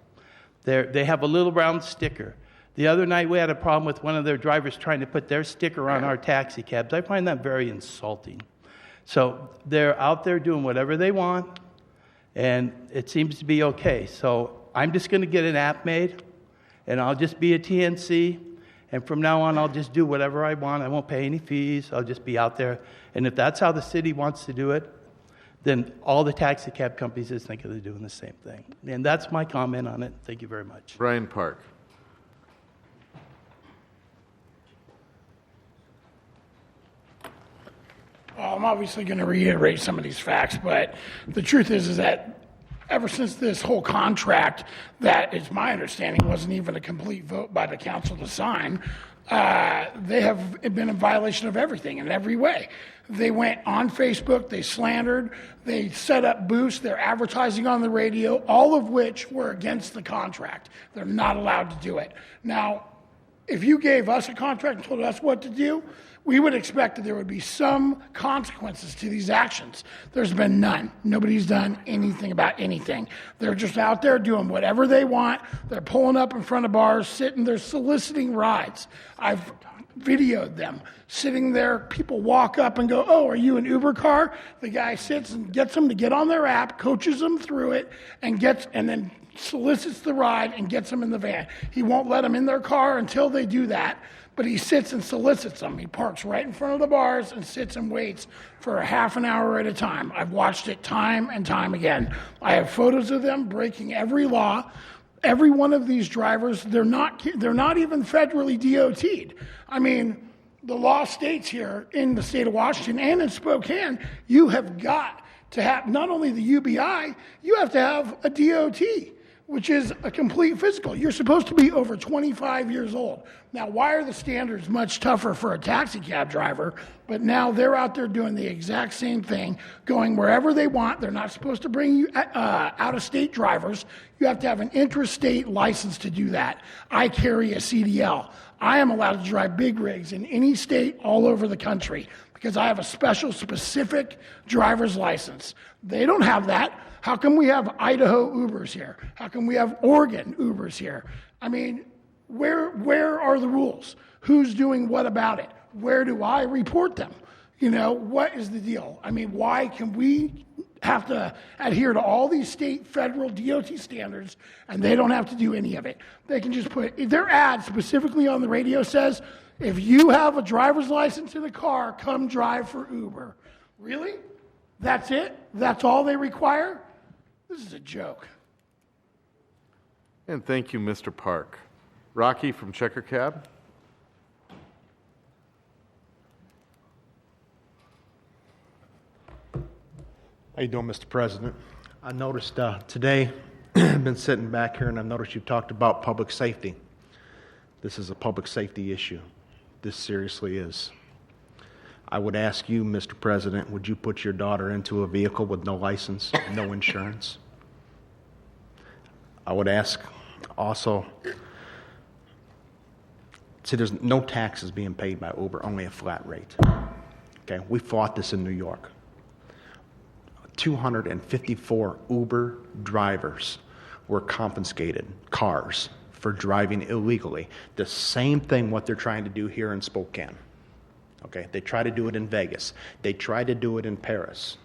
They have a little round sticker. The other night we had a problem with one of their drivers trying to put their sticker on our taxi cabs. I find that very insulting. So they're out there doing whatever they want, and it seems to be okay. So I'm just going to get an app made, and I'll just be a TNC, and from now on I'll just do whatever I want. I won't pay any fees. I'll just be out there. And if that's how the city wants to do it, then all the taxi cab companies is thinking they're doing the same thing. And that's my comment on it. Thank you very much.
Brian Park.
Well, I'm obviously going to reiterate some of these facts, but the truth is that ever since this whole contract, that is my understanding, wasn't even a complete vote by the council to sign, they have been in violation of everything in every way. They went on Facebook, they slandered, they set up booths, they're advertising on the radio, all of which were against the contract. They're not allowed to do it. Now, if you gave us a contract and told us what to do, we would expect that there would be some consequences to these actions. There's been none. Nobody's done anything about anything. They're just out there doing whatever they want. They're pulling up in front of bars, sitting there soliciting rides. I've videoed them sitting there. People walk up and go, "Oh, are you an Uber car?" The guy sits and gets them to get on their app, coaches them through it, and then solicits the ride and gets them in the van. He won't let them in their car until they do that, but he sits and solicits them. He parks right in front of the bars and sits and waits for a half an hour at a time. I've watched it time and time again. I have photos of them breaking every law. Every one of these drivers, they're not even federally DOT'd. I mean, the law states here in the state of Washington and in Spokane, you have got to have not only the UBI, you have to have a DOT, which is a complete physical. You're supposed to be over 25 years old. Now, why are the standards much tougher for a taxi cab driver? But now they're out there doing the exact same thing, going wherever they want. They're not supposed to bring you out-of-state drivers. You have to have an interstate license to do that. I carry a CDL. I am allowed to drive big rigs in any state all over the country because I have a special, specific driver's license. They don't have that. How come we have Idaho Ubers here? How come we have Oregon Ubers here? I mean, where are the rules? Who's doing what about it? Where do I report them? You know, what is the deal? I mean, why can we have to adhere to all these state, federal, DOT standards, and they don't have to do any of it? They can just put, their ad specifically on the radio says, if you have a driver's license in a car, come drive for Uber. Really? That's it? That's all they require? This is a joke.
And thank you, Mr. Park. Rocky from Checker Cab.
How you doing, Mr. President? I noticed today, I've been sitting back here and I've noticed you've talked about public safety. This is a public safety issue. This seriously is. I would ask you, Mr. President, would you put your daughter into a vehicle with no license, no insurance? I would ask also, see, there's no taxes being paid by Uber, only a flat rate. Okay, we fought this in New York. 254 Uber drivers were confiscated cars for driving illegally. The same thing what they're trying to do here in Spokane. Okay, they try to do it in Vegas. They try to do it in Paris.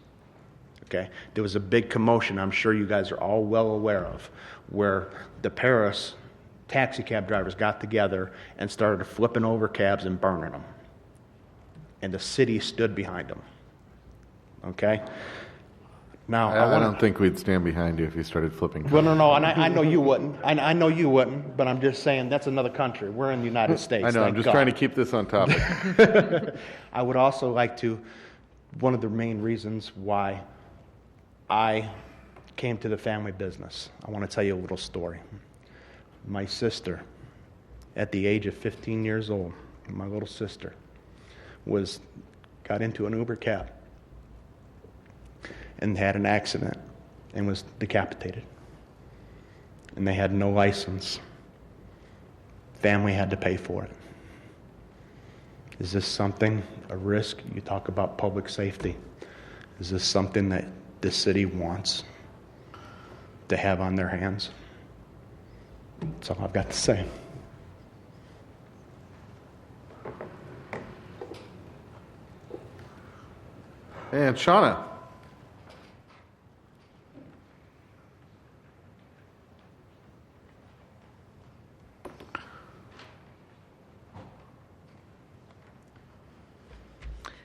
Okay, there was a big commotion, I'm sure you guys are all well aware of, where the Paris taxi cab drivers got together and started flipping over cabs and burning them. And the city stood behind them. Okay? Now,
I don't think we'd stand behind you if you started flipping.
Well, no, and I know you wouldn't. I know you wouldn't, but I'm just saying that's another country. We're in the United States.
I know, I'm just trying to keep this on topic.
I would also like to, one of the main reasons why I came to the family business, I want to tell you a little story. My sister, at the age of 15 years old, my little sister, got into an Uber cab and had an accident and was decapitated. And they had no license. Family had to pay for it. Is this something, a risk? You talk about public safety. Is this something that the city wants to have on their hands? That's all I've got to say.
And Shauna.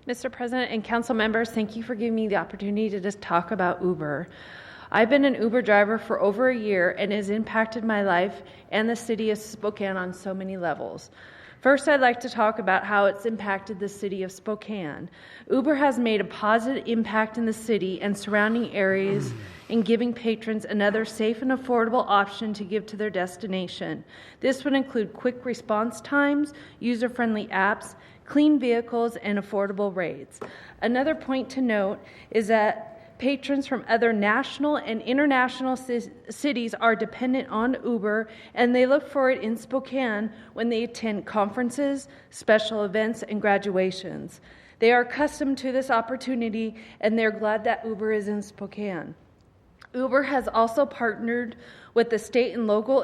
Mr. President and council members, thank you for giving me the opportunity to just talk about Uber. I've been an Uber driver for over a year and it has impacted my life and the city of Spokane on so many levels. First, I'd like to talk about how it's impacted the city of Spokane. Uber has made a positive impact in the city and surrounding areas in giving patrons another safe and affordable option to give to their destination. This would include quick response times, user-friendly apps, clean vehicles, and affordable rates. Another point to note is that patrons from other national and international cities are dependent on Uber, and they look for it in Spokane when they attend conferences, special events, and graduations. They are accustomed to this opportunity, and they're glad that Uber is in Spokane. Uber has also partnered with the state and local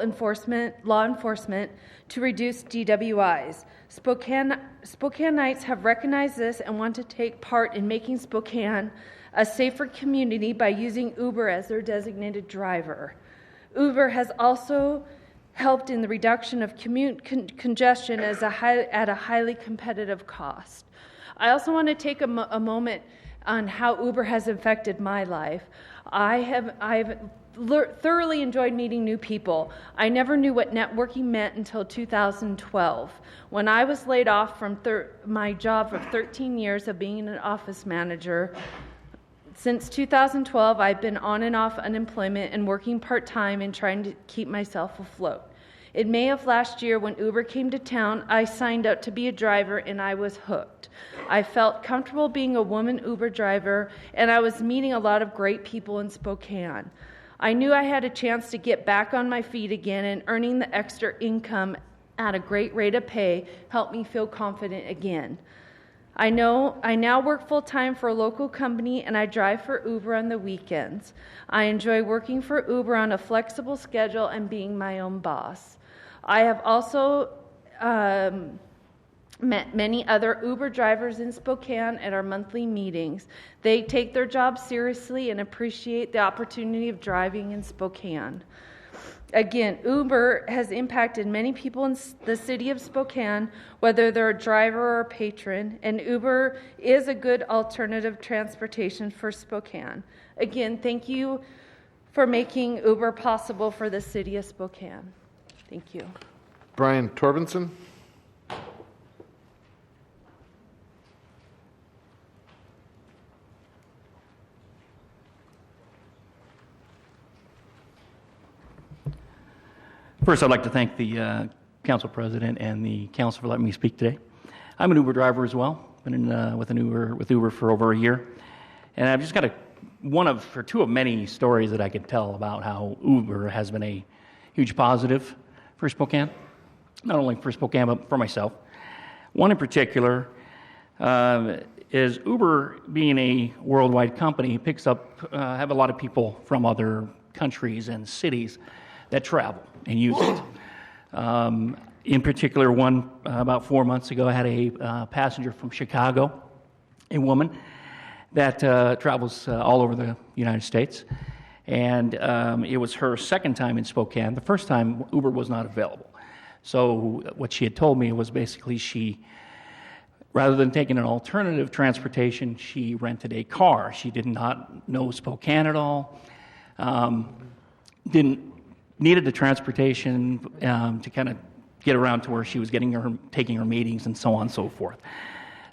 law enforcement to reduce DWIs. Spokaneites have recognized this and want to take part in making Spokane a safer community by using Uber as their designated driver. Uber has also helped in the reduction of commute congestion at a highly competitive cost. I also want to take a moment on how Uber has affected my life. I've thoroughly enjoyed meeting new people. I never knew what networking meant until 2012, when I was laid off from my job of 13 years of being an office manager. Since 2012, I've been on and off unemployment and working part-time and trying to keep myself afloat. In May of last year, when Uber came to town, I signed up to be a driver and I was hooked. I felt comfortable being a woman Uber driver, and I was meeting a lot of great people in Spokane. I knew I had a chance to get back on my feet again, and earning the extra income at a great rate of pay helped me feel confident again. I now work full-time for a local company, and I drive for Uber on the weekends. I enjoy working for Uber on a flexible schedule and being my own boss. I have also met many other Uber drivers in Spokane at our monthly meetings. They take their job seriously and appreciate the opportunity of driving in Spokane. Again, Uber has impacted many people in the city of Spokane, whether they're a driver or a patron, and Uber is a good alternative transportation for Spokane. Again, thank you for making Uber possible for the city of Spokane. Thank you.
Brian Torbenson.
First, I'd like to thank the council president and the council for letting me speak today. I'm an Uber driver as well. Been with Uber for over a year, and I've just got two of many stories that I could tell about how Uber has been a huge positive for Spokane, not only for Spokane but for myself. One in particular is Uber, being a worldwide company, picks up have a lot of people from other countries and cities that travel and use it. In particular, one about 4 months ago, I had a passenger from Chicago, a woman that travels all over the United States, and it was her second time in Spokane. The first time, Uber was not available. So what she had told me was basically rather than taking an alternative transportation, she rented a car. She did not know Spokane at all, needed the transportation to kind of get around to where she was taking her meetings and so on and so forth.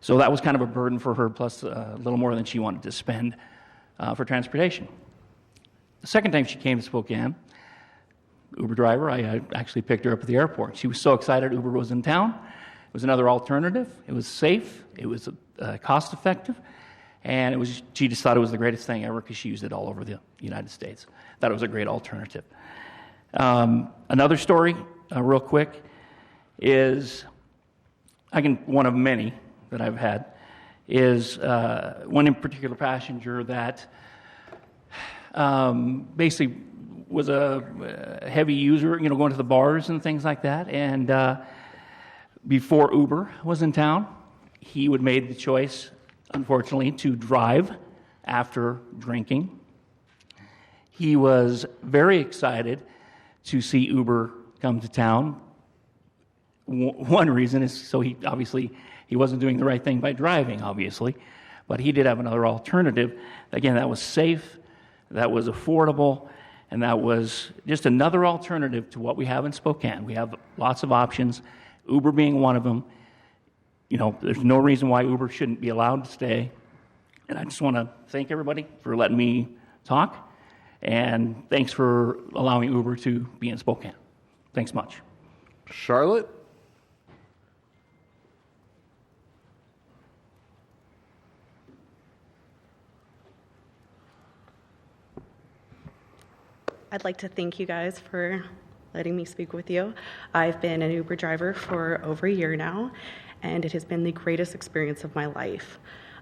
So that was kind of a burden for her, plus a little more than she wanted to spend for transportation. The second time she came to Spokane, Uber driver, I actually picked her up at the airport. She was so excited Uber was in town. It was another alternative. It was safe. It was cost effective. And she just thought it was the greatest thing ever because she used it all over the United States. Thought it was a great alternative. Another story, real quick, is one of many that I've had, is one in particular passenger that basically was a heavy user, going to the bars and things like that. And before Uber was in town, he would made the choice, unfortunately, to drive after drinking. He was very excited to see Uber come to town. One reason is so he wasn't doing the right thing by driving, obviously, but he did have another alternative. Again, that was safe, that was affordable, and that was just another alternative to what we have in Spokane. We have lots of options, Uber being one of them. There's no reason why Uber shouldn't be allowed to stay. And I just want to thank everybody for letting me talk, and thanks for allowing Uber to be in Spokane. Thanks much.
Charlotte?
I'd like to thank you guys for letting me speak with you. I've been an Uber driver for over a year now, and it has been the greatest experience of my life.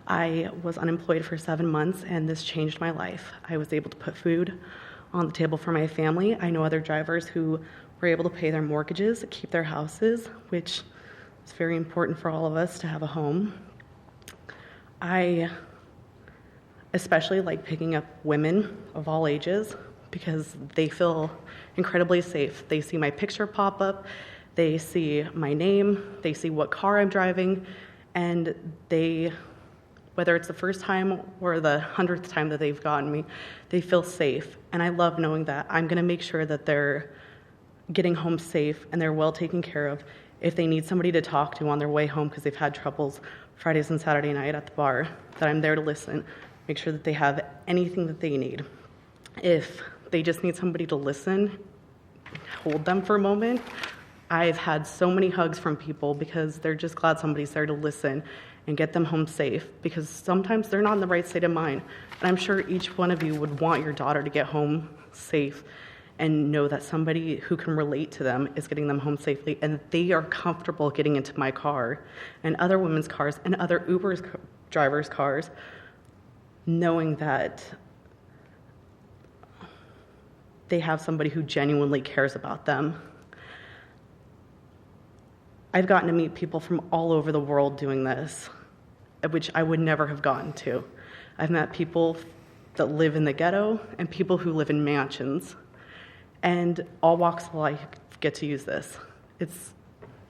I was unemployed for 7 months, and this changed my life. I was able to put food on the table for my family. I know other drivers who were able to pay their mortgages, keep their houses, which is very important for all of us to have a home. I especially like picking up women of all ages because they feel incredibly safe. They see my picture pop up, they see my name, they see what car I'm driving, and whether it's the first time or the 100th time that they've gotten me, they feel safe. And I love knowing that I'm going to make sure that they're getting home safe and they're well taken care of. If they need somebody to talk to on their way home because they've had troubles Fridays and Saturday night at the bar, that I'm there to listen, make sure that they have anything that they need. If they just need somebody to listen, hold them for a moment. I've had so many hugs from people because they're just glad somebody's there to listen and get them home safe, because sometimes they're not in the right state of mind. And I'm sure each one of you would want your daughter to get home safe and know that somebody who can relate to them is getting them home safely, and they are comfortable getting into my car and other women's cars and other Uber drivers' cars, knowing that they have somebody who genuinely cares about them. I've gotten to meet people from all over the world doing this, which I would never have gotten to. I've met people that live in the ghetto and people who live in mansions, and all walks of life get to use this. It's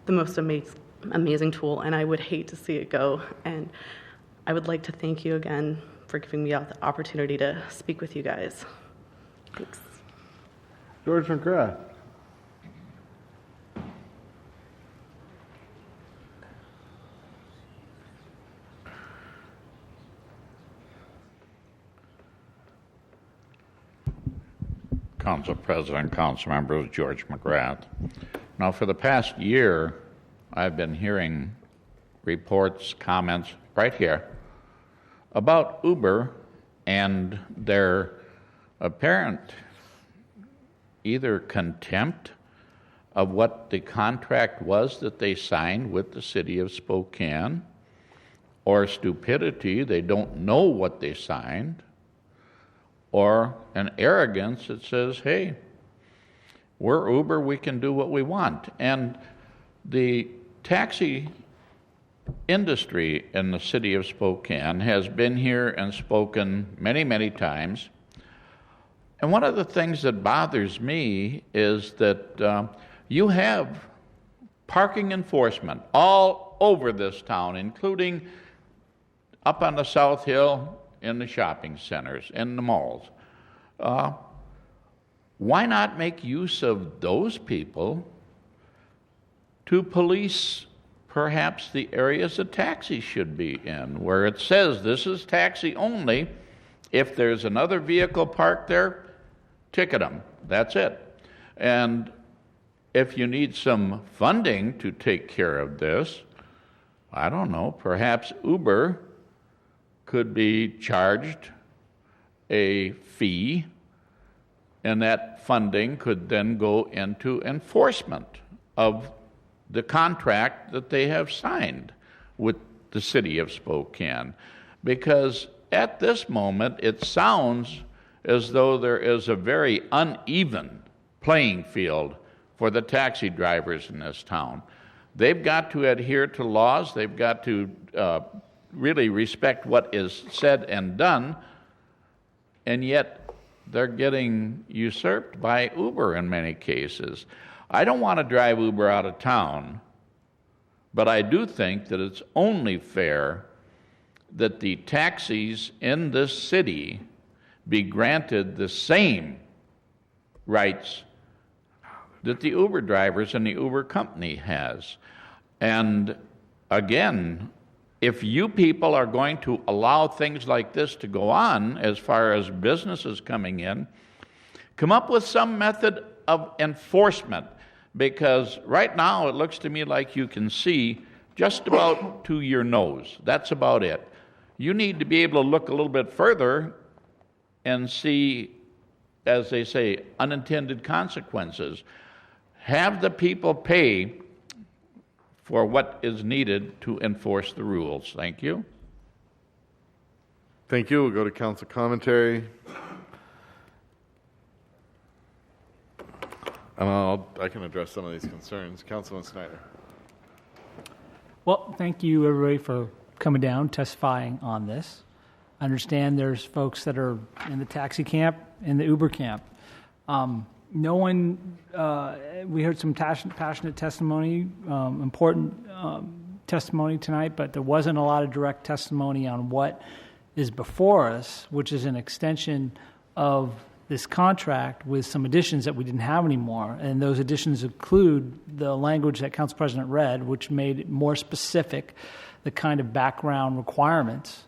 the most amazing tool, and I would hate to see it go. And I would like to thank you again for giving me the opportunity to speak with you guys. Thanks.
George McGrath.
Council President, Council Members, George McGrath. Now, for the past year, I've been hearing reports, comments right here about Uber and their apparent either contempt of what the contract was that they signed with the city of Spokane, or stupidity, they don't know what they signed, or an arrogance that says, hey, we're Uber, we can do what we want. And the taxi industry in the city of Spokane has been here and spoken many, many times. And one of the things that bothers me is that you have parking enforcement all over this town, including up on the South Hill, in the shopping centers, in the malls. Why not make use of those people to police perhaps the areas that taxis should be in, where it says this is taxi only. If there's another vehicle parked there, ticket them. That's it. And if you need some funding to take care of this, I don't know, perhaps Uber could be charged a fee, and that funding could then go into enforcement of the contract that they have signed with the city of Spokane. Because at this moment, it sounds as though there is a very uneven playing field for the taxi drivers in this town. They've got to adhere to laws, they've got to really respect what is said and done, and yet they're getting usurped by Uber in many cases. I don't want to drive Uber out of town, but I do think that it's only fair that the taxis in this city be granted the same rights that the Uber drivers and the Uber company has. And again, if you people are going to allow things like this to go on as far as businesses coming in, come up with some method of enforcement, because right now it looks to me like you can see just about to your nose. That's about it. You need to be able to look a little bit further and see, as they say, unintended consequences. Have the people pay for what is needed to enforce the rules. Thank you.
Thank you. We'll go to council commentary. And I can address some of these concerns. Councilman Snyder.
Well, thank you, everybody, for coming down, testifying on this. I understand there's folks that are in the taxi camp, in the Uber camp. No one, we heard some passionate testimony, important testimony tonight, but there wasn't a lot of direct testimony on what is before us, which is an extension of this contract with some additions that we didn't have anymore. And those additions include the language that Council President read, which made it more specific, the kind of background requirements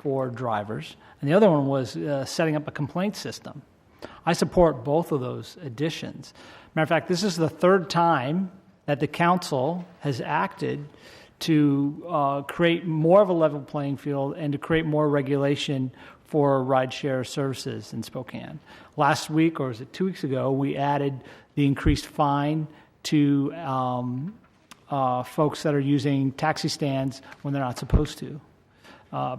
for drivers. And the other one was setting up a complaint system. I support both of those additions. Matter of fact, this is the third time that the council has acted to create more of a level playing field and to create more regulation for rideshare services in Spokane. Last week, or was it 2 weeks ago, we added the increased fine to folks that are using taxi stands when they're not supposed to.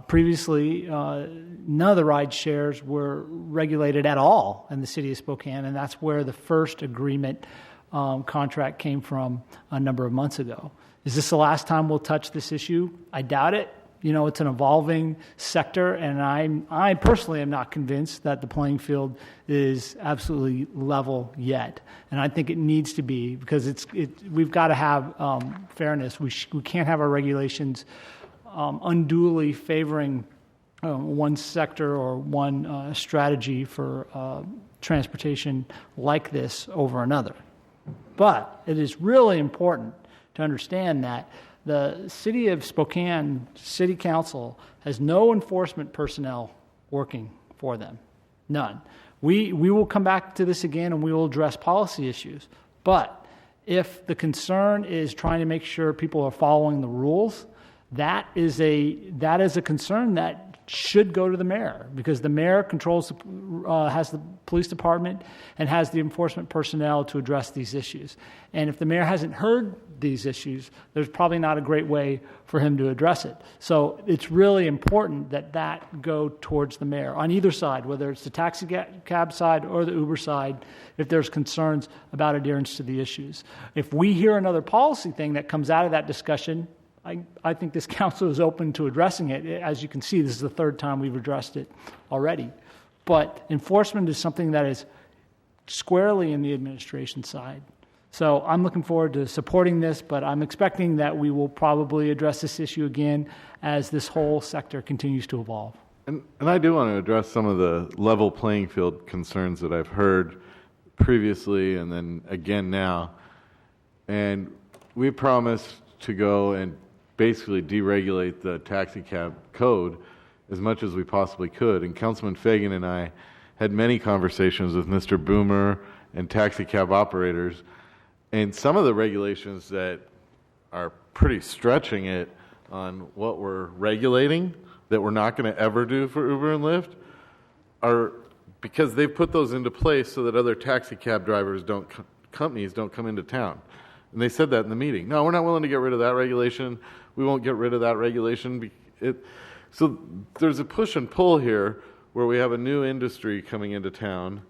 Previously, none of the ride shares were regulated at all in the city of Spokane, and that's where the first agreement contract came from a number of months ago. Is this the last time we'll touch this issue? I doubt it. You know, it's an evolving sector, and I personally am not convinced that the playing field is absolutely level yet. And I think it needs to be, because we've got to have fairness. We can't have our regulations unduly favoring one sector or one strategy for transportation like this over another. But it is really important to understand that the City of Spokane City Council has no enforcement personnel working for them. None. We will come back to this again and we will address policy issues. But if the concern is trying to make sure people are following the rules, that is a concern that should go to the mayor, because the mayor controls, has the police department and has the enforcement personnel to address these issues. And if the mayor hasn't heard these issues, there's probably not a great way for him to address it. So it's really important that go towards the mayor on either side, whether it's the taxi cab side or the Uber side, if there's concerns about adherence to the issues. If we hear another policy thing that comes out of that discussion, I think this council is open to addressing it. As you can see, this is the third time we've addressed it already. But enforcement is something that is squarely in the administration side. So I'm looking forward to supporting this, but I'm expecting that we will probably address this issue again as this whole sector continues to evolve.
And I do want to address some of the level playing field concerns that I've heard previously and then again now. And we promised to go and basically deregulate the taxi cab code as much as we possibly could. And Councilman Fagan and I had many conversations with Mr. Boomer and taxi cab operators, and some of the regulations that are pretty stretching it on what we're regulating that we're not going to ever do for Uber and Lyft are because they've put those into place so that other taxi cab drivers companies don't come into town. And they said that in the meeting. No, we're not willing to get rid of that regulation. We won't get rid of that regulation. So there's a push and pull here where we have a new industry coming into town,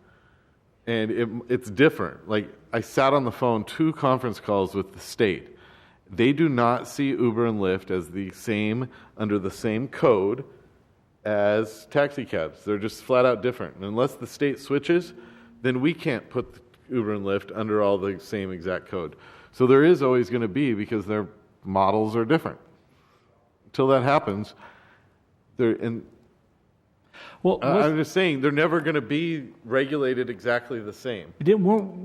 and it's different. Like, I sat on the phone 2 conference calls with the state. They do not see Uber and Lyft as under the same code as taxi cabs. They're just flat out different. And unless the state switches, then we can't put Uber and Lyft under all the same exact code. So there is always going to be, because their models are different. Until that happens, I'm just saying, they're never going to be regulated exactly the same.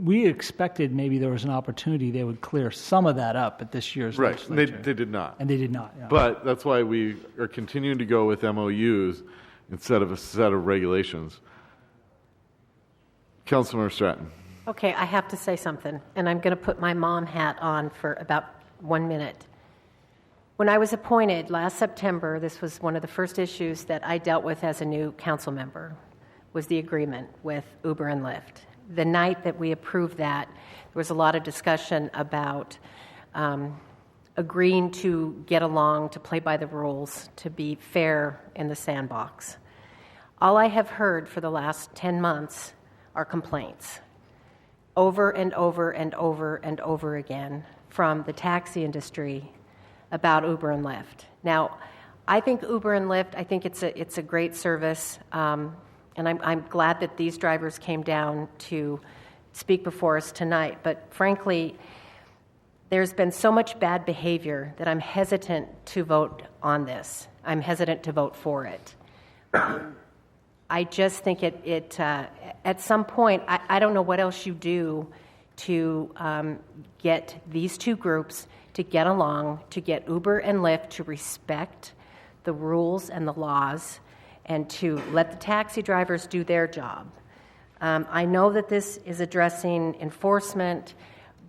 We expected maybe there was an opportunity they would clear some of that up at this year's legislature.
Right, they did not.
And they did not, yeah.
But that's why we are continuing to go with MOUs instead of a set of regulations. Councilmember Stratton.
Okay, I have to say something, and I'm going to put my mom hat on for about 1 minute. When I was appointed last September, this was one of the first issues that I dealt with as a new council member, was the agreement with Uber and Lyft. The night that we approved that, there was a lot of discussion about agreeing to get along, to play by the rules, to be fair in the sandbox. All I have heard for the last 10 months are complaints, over and over and over and over again, from the taxi industry about Uber and Lyft. Now, I think Uber and Lyft, I think it's a great service, and I'm glad that these drivers came down to speak before us tonight. But frankly, there's been so much bad behavior that I'm hesitant to vote on this. I'm hesitant to vote for it. I just think it at some point, I don't know what else you do to get these two groups to get along, to get Uber and Lyft to respect the rules and the laws, and to let the taxi drivers do their job. I know that this is addressing enforcement,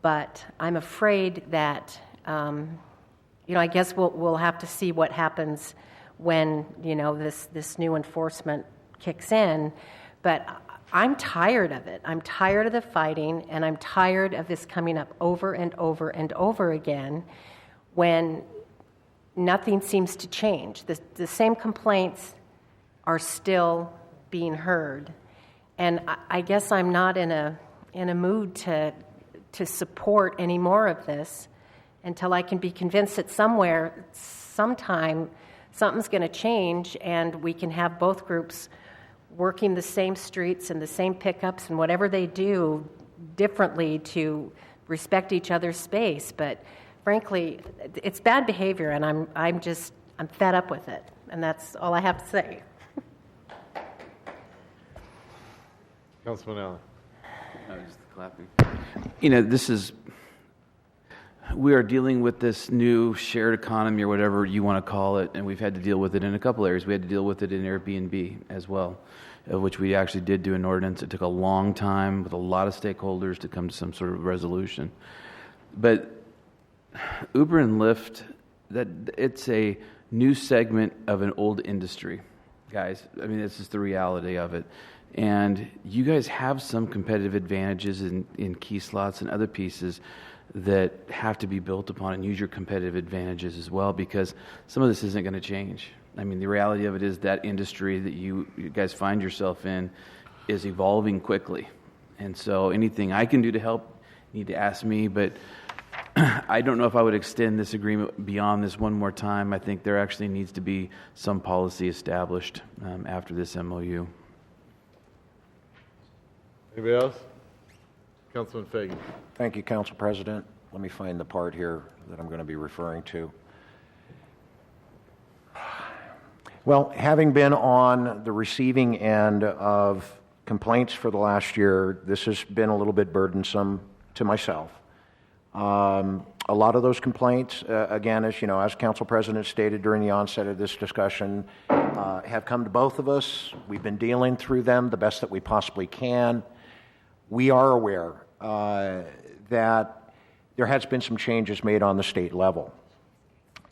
but I'm afraid that, I guess we'll have to see what happens when, this new enforcement kicks in. But I'm tired of it. I'm tired of the fighting, and I'm tired of this coming up over and over and over again when nothing seems to change. The same complaints are still being heard. And I guess I'm not in a mood to support any more of this until I can be convinced that sometime, something's going to change, and we can have both groups working the same streets and the same pickups and whatever they do differently to respect each other's space. But frankly, it's bad behavior, and I'm fed up with it, and that's all I have to say.
Councilman Allen.
I was just clapping. we are dealing with this new shared economy or whatever you want to call it, and we've had to deal with it in a couple areas. We had to deal with it in Airbnb as well, of which we actually did do an ordinance. It took a long time with a lot of stakeholders to come to some sort of resolution. But Uber and Lyft, that it's a new segment of an old industry, guys. I mean, this is the reality of it. And you guys have some competitive advantages in key slots and other pieces that have to be built upon, and use your competitive advantages as well, because some of this isn't going to change. I mean, the reality of it is that industry that you guys find yourself in is evolving quickly. And so anything I can do to help, you need to ask me, but I don't know if I would extend this agreement beyond this one more time. I think there actually needs to be some policy established after this MOU.
Anybody else? Councilman Fagan.
Thank you, Council President. Let me find the part here that I'm going to be referring to. Well, having been on the receiving end of complaints for the last year, this has been a little bit burdensome to myself. A lot of those complaints, again, as you know, as Council President stated during the onset of this discussion, have come to both of us. We've been dealing through them the best that we possibly can. We are aware that there has been some changes made on the state level.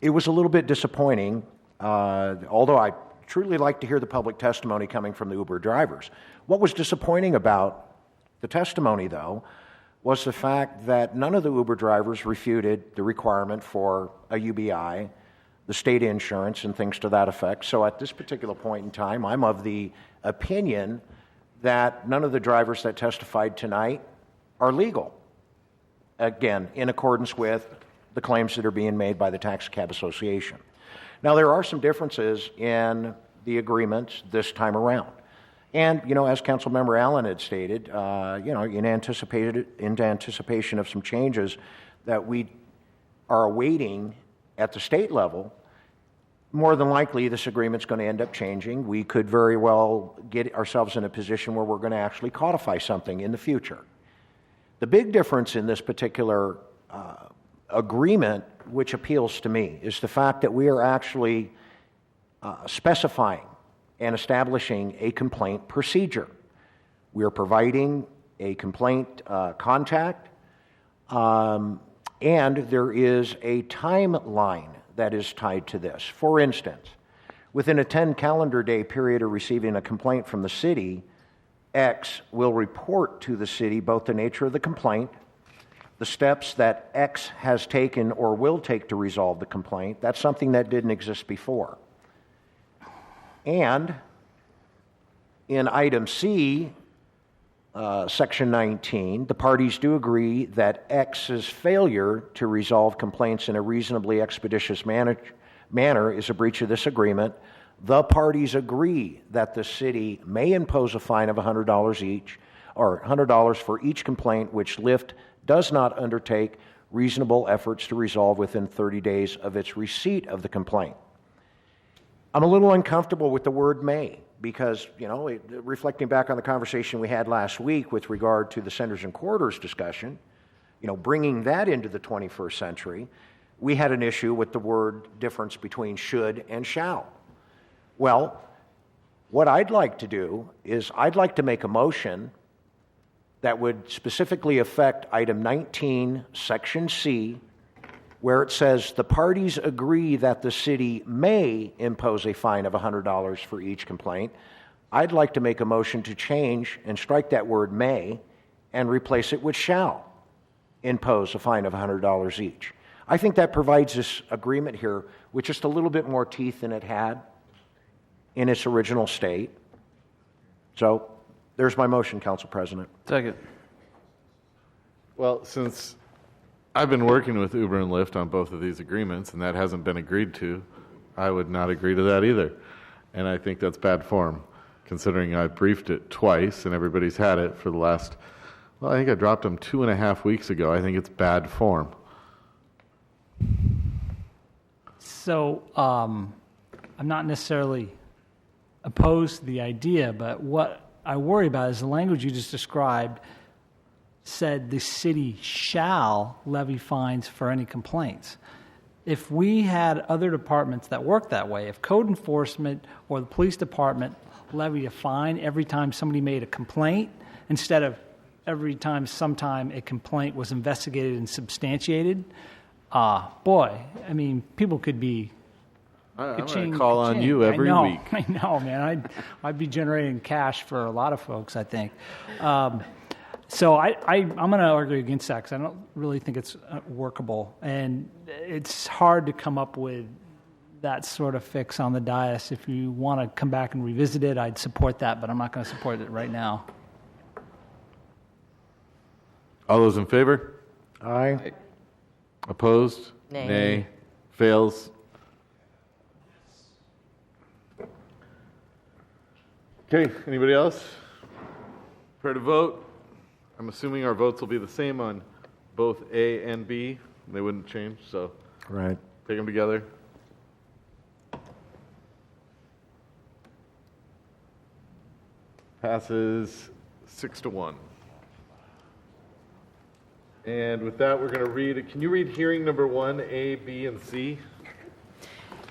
It was a little bit disappointing, although I truly like to hear the public testimony coming from the Uber drivers. What was disappointing about the testimony, though, was the fact that none of the Uber drivers refuted the requirement for a UBI, the state insurance, and things to that effect. So at this particular point in time, I'm of the opinion that none of the drivers that testified tonight are legal, again, in accordance with the claims that are being made by the Taxi Cab Association. Now, there are some differences in the agreements this time around. And, you know, as Councilmember Allen had stated, in anticipation of some changes that we are awaiting at the state level, more than likely this agreement's going to end up changing. We could very well get ourselves in a position where we're going to actually codify something in the future. The big difference in this particular agreement, which appeals to me, is the fact that we are actually specifying and establishing a complaint procedure. We are providing a complaint contact, and there is a timeline that is tied to this. For instance, within a 10 calendar day period of receiving a complaint from the city, X will report to the city both the nature of the complaint, the steps that X has taken or will take to resolve the complaint. That's something that didn't exist before. And in item C, section 19, the parties do agree that X's failure to resolve complaints in a reasonably expeditious manner is a breach of this agreement. The parties agree that the city may impose a fine of $100 each, or $100 for each complaint which Lyft does not undertake reasonable efforts to resolve within 30 days of its receipt of the complaint. I'm a little uncomfortable with the word may, because, reflecting back on the conversation we had last week with regard to the centers and corridors discussion, bringing that into the 21st century, we had an issue with the word difference between should and shall. Well, what I'd like to do is I'd like to make a motion that would specifically affect item 19, section C, where it says the parties agree that the city may impose a fine of $100 for each complaint. I'd like to make a motion to change and strike that word may and replace it with shall impose a fine of $100 each. I think that provides this agreement here with just a little bit more teeth than it had in its original state. So there's my motion, Council President.
Second.
Well, since I've been working with Uber and Lyft on both of these agreements, and that hasn't been agreed to, I would not agree to that either. And I think that's bad form, considering I briefed it twice and everybody's had it for the last, I think I dropped them 2.5 weeks ago. I think it's bad form.
So I'm not necessarily opposed to the idea, but what I worry about is the language you just described said the city shall levy fines for any complaints. If we had other departments that work that way, if code enforcement or the police department levied a fine every time somebody made a complaint, instead of every time sometime a complaint was investigated and substantiated, boy, I mean, people could be...
I'm going to call on you every week.
I know, man. I'd be generating cash for a lot of folks, I think. So I'm going to argue against that because I don't really think it's workable. And it's hard to come up with that sort of fix on the dais. If you want to come back and revisit it, I'd support that, but I'm not going to support it right now.
All those in favor?
Aye.
Opposed?
Nay.
Fails. Okay, anybody else? Prepare to vote? I'm assuming our votes will be the same on both A and B. They wouldn't change, so
Right.
take them together. Passes 6-1. And with that, we're going to read, can you read hearing number 1, A, B, and C?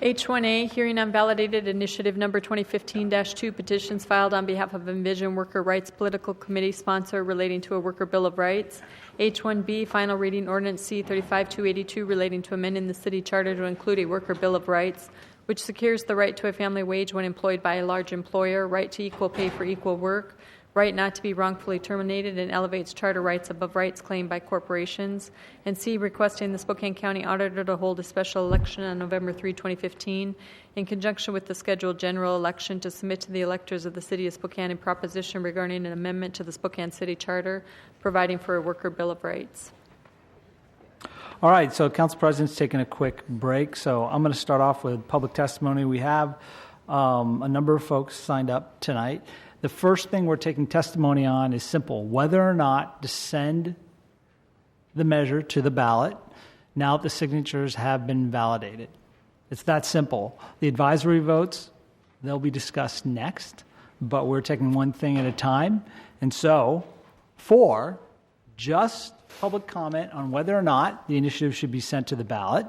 H1A, hearing on validated initiative number 2015-2, petitions filed on behalf of Envision Worker Rights Political Committee sponsor relating to a Worker Bill of Rights. H1B, final reading ordinance C-35-282 relating to amending the city charter to include a Worker Bill of Rights, which secures the right to a family wage when employed by a large employer, right to equal pay for equal work, right not to be wrongfully terminated, and elevates charter rights above rights claimed by corporations. And C, requesting the Spokane County Auditor to hold a special election on November 3, 2015, in conjunction with the scheduled general election to submit to the electors of the City of Spokane a proposition regarding an amendment to the Spokane City Charter, providing for a Worker Bill of Rights.
All right, so Council President's taking a quick break, so I'm going to start off with public testimony. We have a number of folks signed up tonight. The first thing we're taking testimony on is simple: whether or not to send the measure to the ballot now that the signatures have been validated. It's that simple. The advisory votes, they'll be discussed next, but we're taking one thing at a time. And so, for just public comment on whether or not the initiative should be sent to the ballot,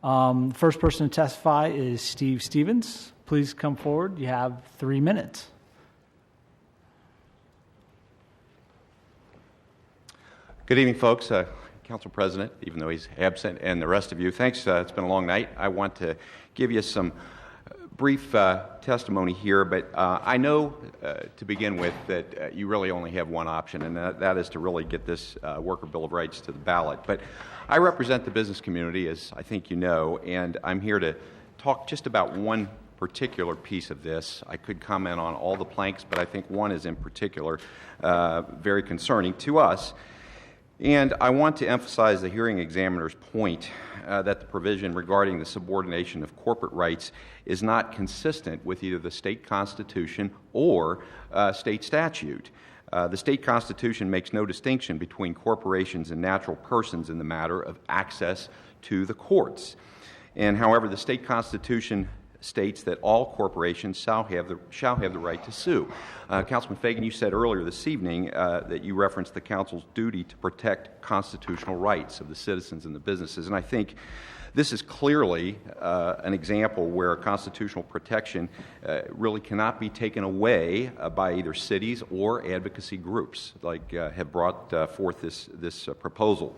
the first person to testify is Steve Stevens. Please come forward. You have 3 minutes.
Good evening, folks. Council President, even though he's absent, and the rest of you, thanks. It's been a long night. I want to give you some brief testimony here, but I know to begin with that you really only have one option, and that is to really get this Worker Bill of Rights to the ballot. But I represent the business community, as I think you know, and I'm here to talk just about one particular piece of this. I could comment on all the planks, but I think one is in particular very concerning to us. And I want to emphasize the hearing examiner's point that the provision regarding the subordination of corporate rights is not consistent with either the state constitution or state statute. The state constitution makes no distinction between corporations and natural persons in the matter of access to the courts. And however, the state constitution states that all corporations shall have the right to sue. Councilman Fagan, you said earlier this evening that you referenced the council's duty to protect constitutional rights of the citizens and the businesses, and I think this is clearly an example where constitutional protection really cannot be taken away by either cities or advocacy groups like have brought forth this proposal.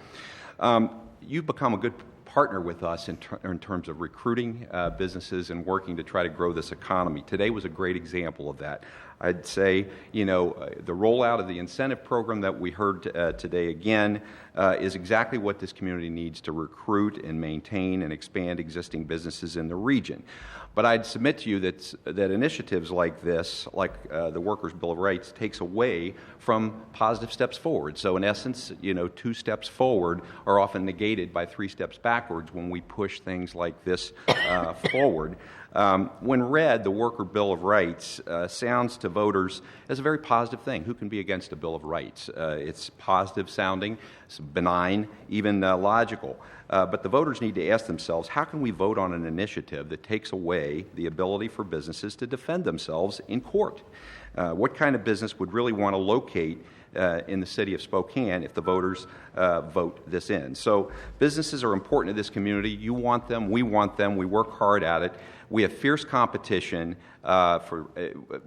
You've become a good partner with us in terms of recruiting businesses and working to try to grow this economy. Today was a great example of that. I'd say, the rollout of the incentive program that we heard today again is exactly what this community needs to recruit and maintain and expand existing businesses in the region. But I'd submit to you that initiatives like this, like the Workers' Bill of Rights, takes away from positive steps forward. So in essence, 2 steps forward are often negated by 3 steps backwards when we push things like this forward. When read, the Worker Bill of Rights sounds to voters as a very positive thing. Who can be against a Bill of Rights? It's positive sounding, it's benign, even logical. But the voters need to ask themselves, how can we vote on an initiative that takes away the ability for businesses to defend themselves in court? What kind of business would really want to locate in the city of Spokane if the voters vote this in. So businesses are important to this community. You want them. We want them. We work hard at it. We have fierce competition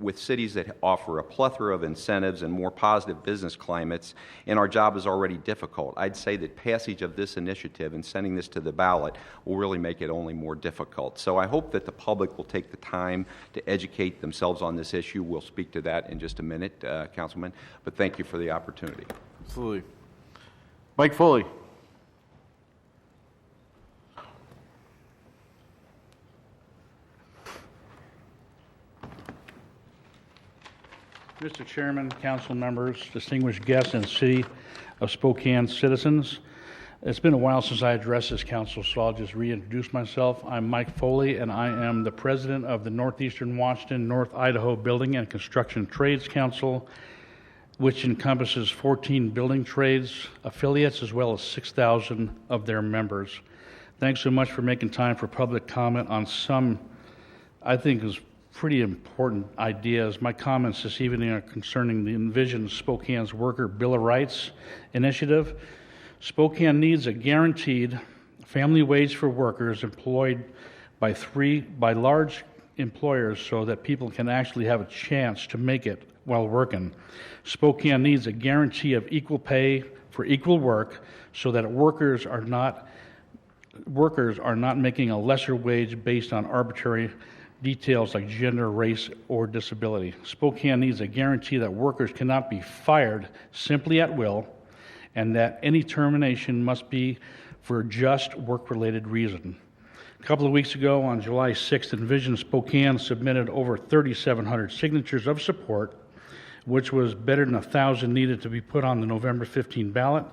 with cities that offer a plethora of incentives and more positive business climates, and our job is already difficult. I'd say that passage of this initiative and sending this to the ballot will really make it only more difficult. So I hope that the public will take the time to educate themselves on this issue. We'll speak to that in just a minute, Councilman, but thank you for the opportunity.
Absolutely. Mike Foley.
Mr. Chairman, council members, distinguished guests, and City of Spokane citizens, it's been a while since I addressed this council, so I'll just reintroduce myself. I'm Mike Foley, and I am the president of the Northeastern Washington North Idaho Building and Construction Trades Council, which encompasses 14 building trades affiliates as well as 6,000 of their members. Thanks so much for making time for public comment on some, I think, is pretty important ideas. My comments this evening are concerning the Envision Spokane's Worker Bill of Rights initiative. Spokane needs a guaranteed family wage for workers employed by large employers so that people can actually have a chance to make it while working. Spokane needs a guarantee of equal pay for equal work so that workers are not making a lesser wage based on arbitrary details like gender, race, or disability. Spokane needs a guarantee that workers cannot be fired simply at will, and that any termination must be for just work-related reason. A couple of weeks ago, on July 6th, Envision Spokane submitted over 3,700 signatures of support, which was better than 1,000 needed to be put on the November 15 ballot.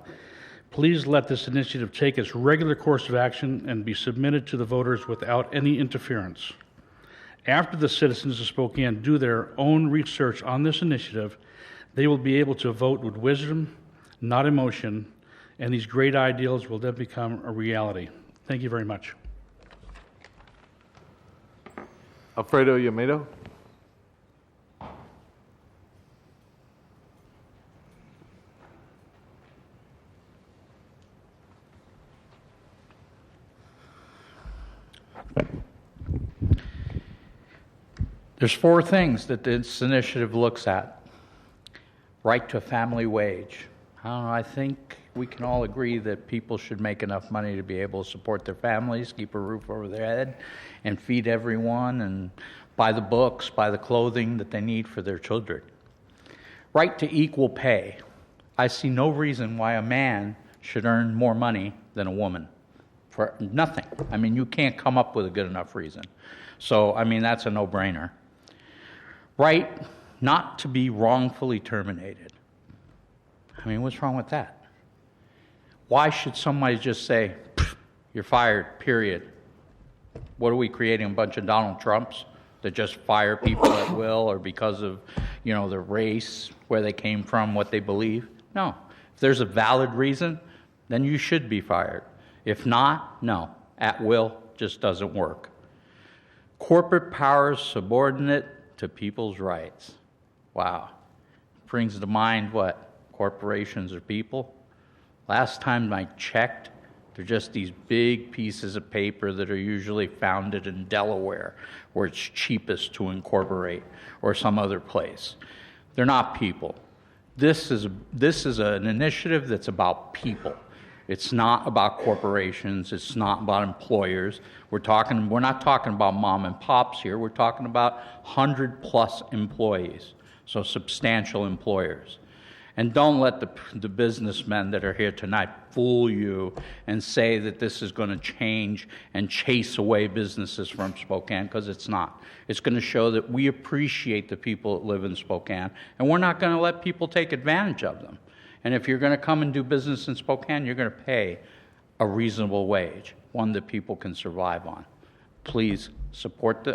Please let this initiative take its regular course of action and be submitted to the voters without any interference. After the citizens of Spokane do their own research on this initiative, they will be able to vote with wisdom, not emotion, and these great ideals will then become a reality. Thank you very much.
Alfredo Yamato.
There's four things that this initiative looks at. Right to a family wage. I don't know, I think we can all agree that people should make enough money to be able to support their families, keep a roof over their head, and feed everyone, and buy the books, buy the clothing that they need for their children. Right to equal pay. I see no reason why a man should earn more money than a woman. For nothing. I mean, you can't come up with a good enough reason. So, I mean, that's a no-brainer. Right not to be wrongfully terminated. I mean, what's wrong with that? Why should somebody just say, you're fired, period? What are we creating, a bunch of Donald Trumps that just fire people at will or because of, their race, where they came from, what they believe? No. If there's a valid reason, then you should be fired. If not, no. At will just doesn't work. Corporate power is subordinate to people's rights. Wow. Brings to mind what? Corporations are people? Last time I checked, they're just these big pieces of paper that are usually founded in Delaware, where it's cheapest to incorporate, or some other place. They're not people. This is an initiative that's about people. It's not about corporations. It's not about employers. We're not talking about mom and pops here. We're talking about 100+ employees, so substantial employers. And don't let the businessmen that are here tonight fool you and say that this is going to change and chase away businesses from Spokane, because it's not. It's going to show that we appreciate the people that live in Spokane, and we're not going to let people take advantage of them. And if you're going to come and do business in Spokane, you're going to pay a reasonable wage, one that people can survive on. Please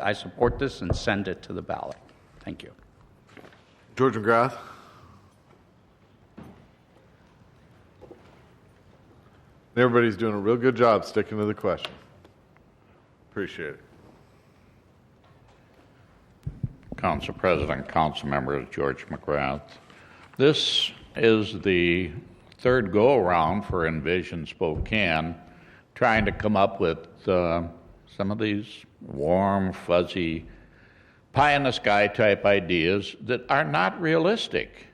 I support this and send it to the ballot. Thank you.
George McGrath. Everybody's doing a real good job sticking to the question. Appreciate it.
Council President, council members, George McGrath. This is the third go-around for Envision Spokane, trying to come up with some of these warm, fuzzy, pie-in-the-sky type ideas that are not realistic.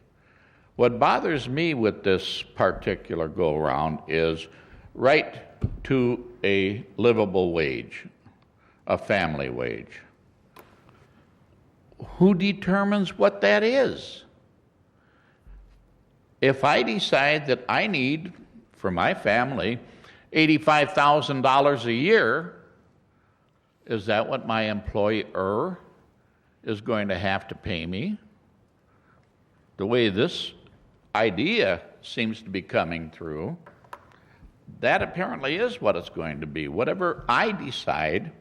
What bothers me with this particular go-around is right to a livable wage, a family wage. Who determines what that is? If I decide that I need, for my family, $85,000 a year, is that what my employer is going to have to pay me? The way this idea seems to be coming through, that apparently is what it's going to be. Whatever I decide,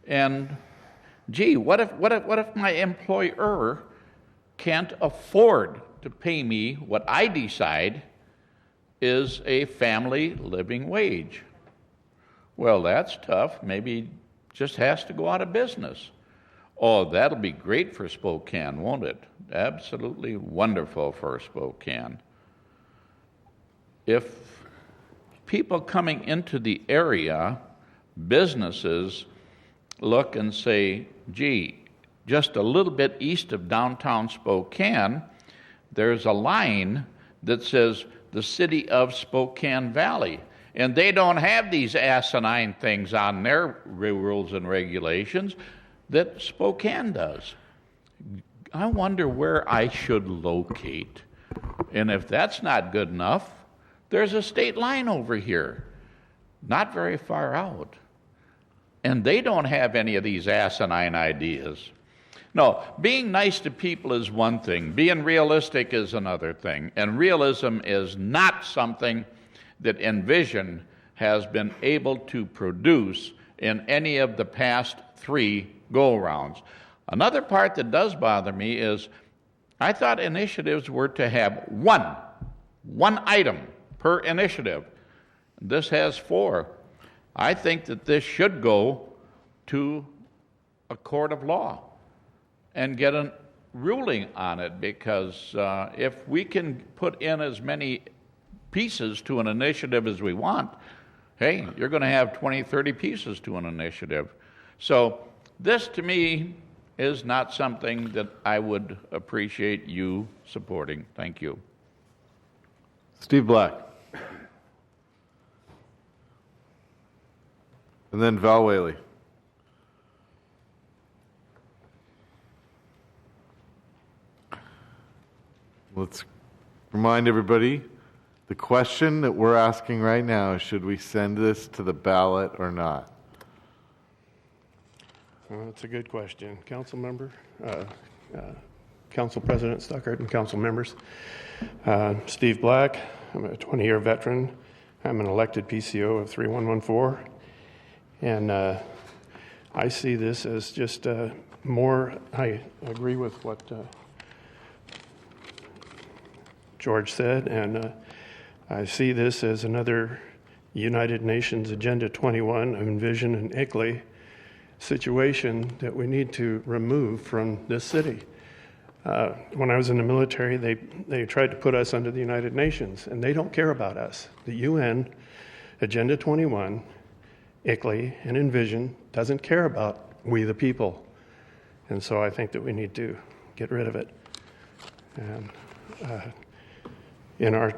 and gee, what if my employer can't afford to pay me what I decide is a family living wage? Well, that's tough. Maybe just has to go out of business. Oh, that'll be great for Spokane, won't it? Absolutely wonderful for Spokane. If people coming into the area, businesses, look and say, gee, just a little bit east of downtown Spokane, there's a line that says the city of Spokane Valley. And they don't have these asinine things on their rules and regulations that Spokane does. I wonder where I should locate. And if that's not good enough, there's a state line over here, not very far out. And they don't have any of these asinine ideas. No, being nice to people is one thing. Being realistic is another thing. And realism is not something that Envision has been able to produce in any of the past 3 go-arounds. Another part that does bother me is I thought initiatives were to have one item per initiative. This has 4. I think that this should go to a court of law and get a ruling on it, because if we can put in as many pieces to an initiative as we want, hey, you're going to have 20, 30 pieces to an initiative. So this, to me, is not something that I would appreciate you supporting. Thank you.
Steve Black. And then Val Whaley. Let's remind everybody, the question that we're asking right now is, should we send this to the ballot or not?
Well, that's a good question. Council member, Council President Stuckert and council members. Steve Black, I'm a 20-year veteran. I'm an elected PCO of 3114. And I see this as just more, I agree with what George said, and I see this as another United Nations Agenda 21 of Envision and ICLEI situation that we need to remove from this city. When I was in the military, they tried to put us under the United Nations, and they don't care about us. The UN, Agenda 21, ICLEI, and Envision doesn't care about we the people. And so I think that we need to get rid of it. And in our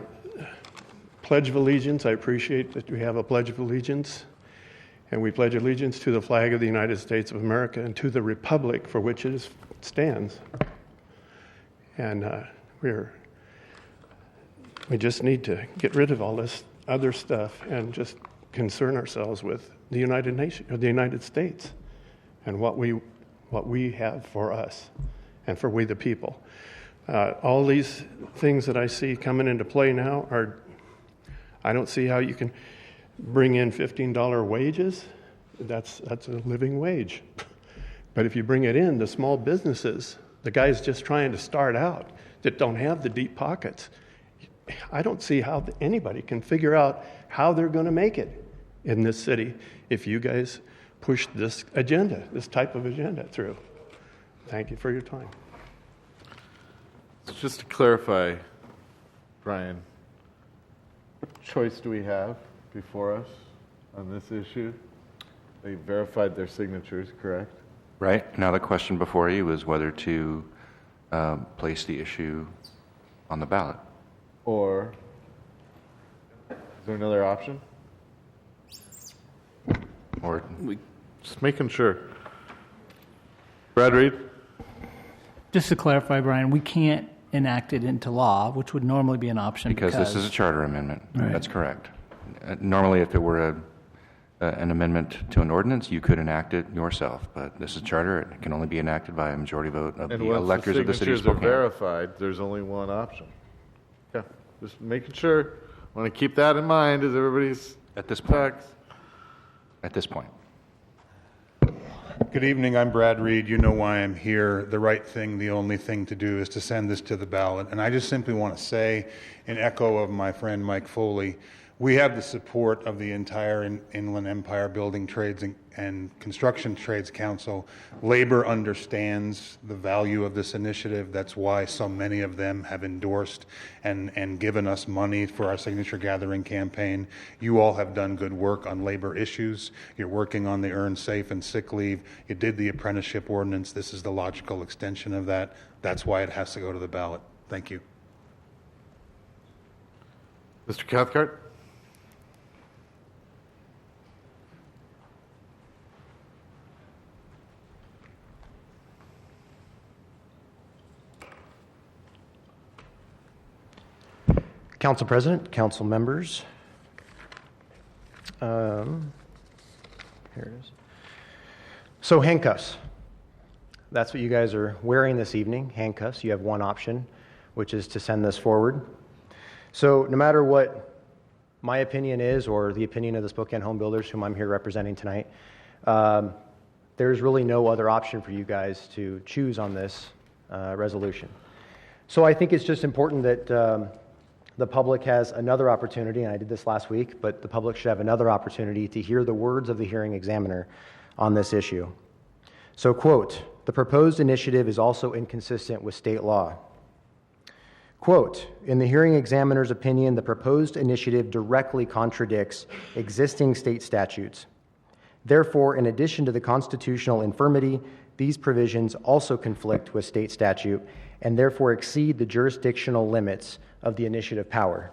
Pledge of Allegiance, I appreciate that we have a Pledge of Allegiance, and we pledge allegiance to the flag of the United States of America and to the republic for which it stands. And we just need to get rid of all this other stuff and just concern ourselves with the United Nations, or the United States, and what we have for us and for we the people. All these things that I see coming into play now are, I don't see how you can bring in $15 wages. That's a living wage. But if you bring it in, the small businesses, the guys just trying to start out that don't have the deep pockets, I don't see how anybody can figure out how they're going to make it in this city if you guys push this agenda, this type of agenda through. Thank you for your time.
Just to clarify, Brian, what choice do we have before us on this issue? They verified their signatures, correct?
Right. Now the question before you is whether to place the issue on the ballot.
Or is there another option?
Or
just making sure. Brad Reed?
Just to clarify, Brian, we can't enact it into law, which would normally be an option.
Because this is a charter amendment.
Right.
That's correct. Normally, if it were an amendment to an ordinance, you could enact it yourself. But this is charter. It can only be enacted by a majority vote of the electors of the city of
signatures are
Spokane.
verified, there's only one option. Yeah, just making sure. Want to keep that in mind as everybody's
at this point.
talks.
At this point.
Good evening, I'm Brad Reed. You know why I'm here. The right thing, the only thing to do is to send this to the ballot. And I just simply want to say, in echo of my friend Mike Foley, we have the support of the entire Inland Empire Building Trades and Construction Trades Council. Labor understands the value of this initiative. That's why so many of them have endorsed and given us money for our signature gathering campaign. You all have done good work on labor issues. You're working on the earned safe and sick leave. You did the apprenticeship ordinance. This is the logical extension of that. That's why it has to go to the ballot. Thank you.
Mr. Cathcart?
Council President, council members. Here it is. So handcuffs. That's what you guys are wearing this evening, handcuffs. You have one option, which is to send this forward. So no matter what my opinion is or the opinion of the Spokane Home Builders, whom I'm here representing tonight, there's really no other option for you guys to choose on this resolution. So I think it's just important that the public has another opportunity, and I did this last week, but the public should have another opportunity to hear the words of the hearing examiner on this issue. So, quote, "The proposed initiative is also inconsistent with state law." Quote, "In the hearing examiner's opinion, the proposed initiative directly contradicts existing state statutes. Therefore, in addition to the constitutional infirmity, these provisions also conflict with state statute and therefore exceed the jurisdictional limits of the initiative power."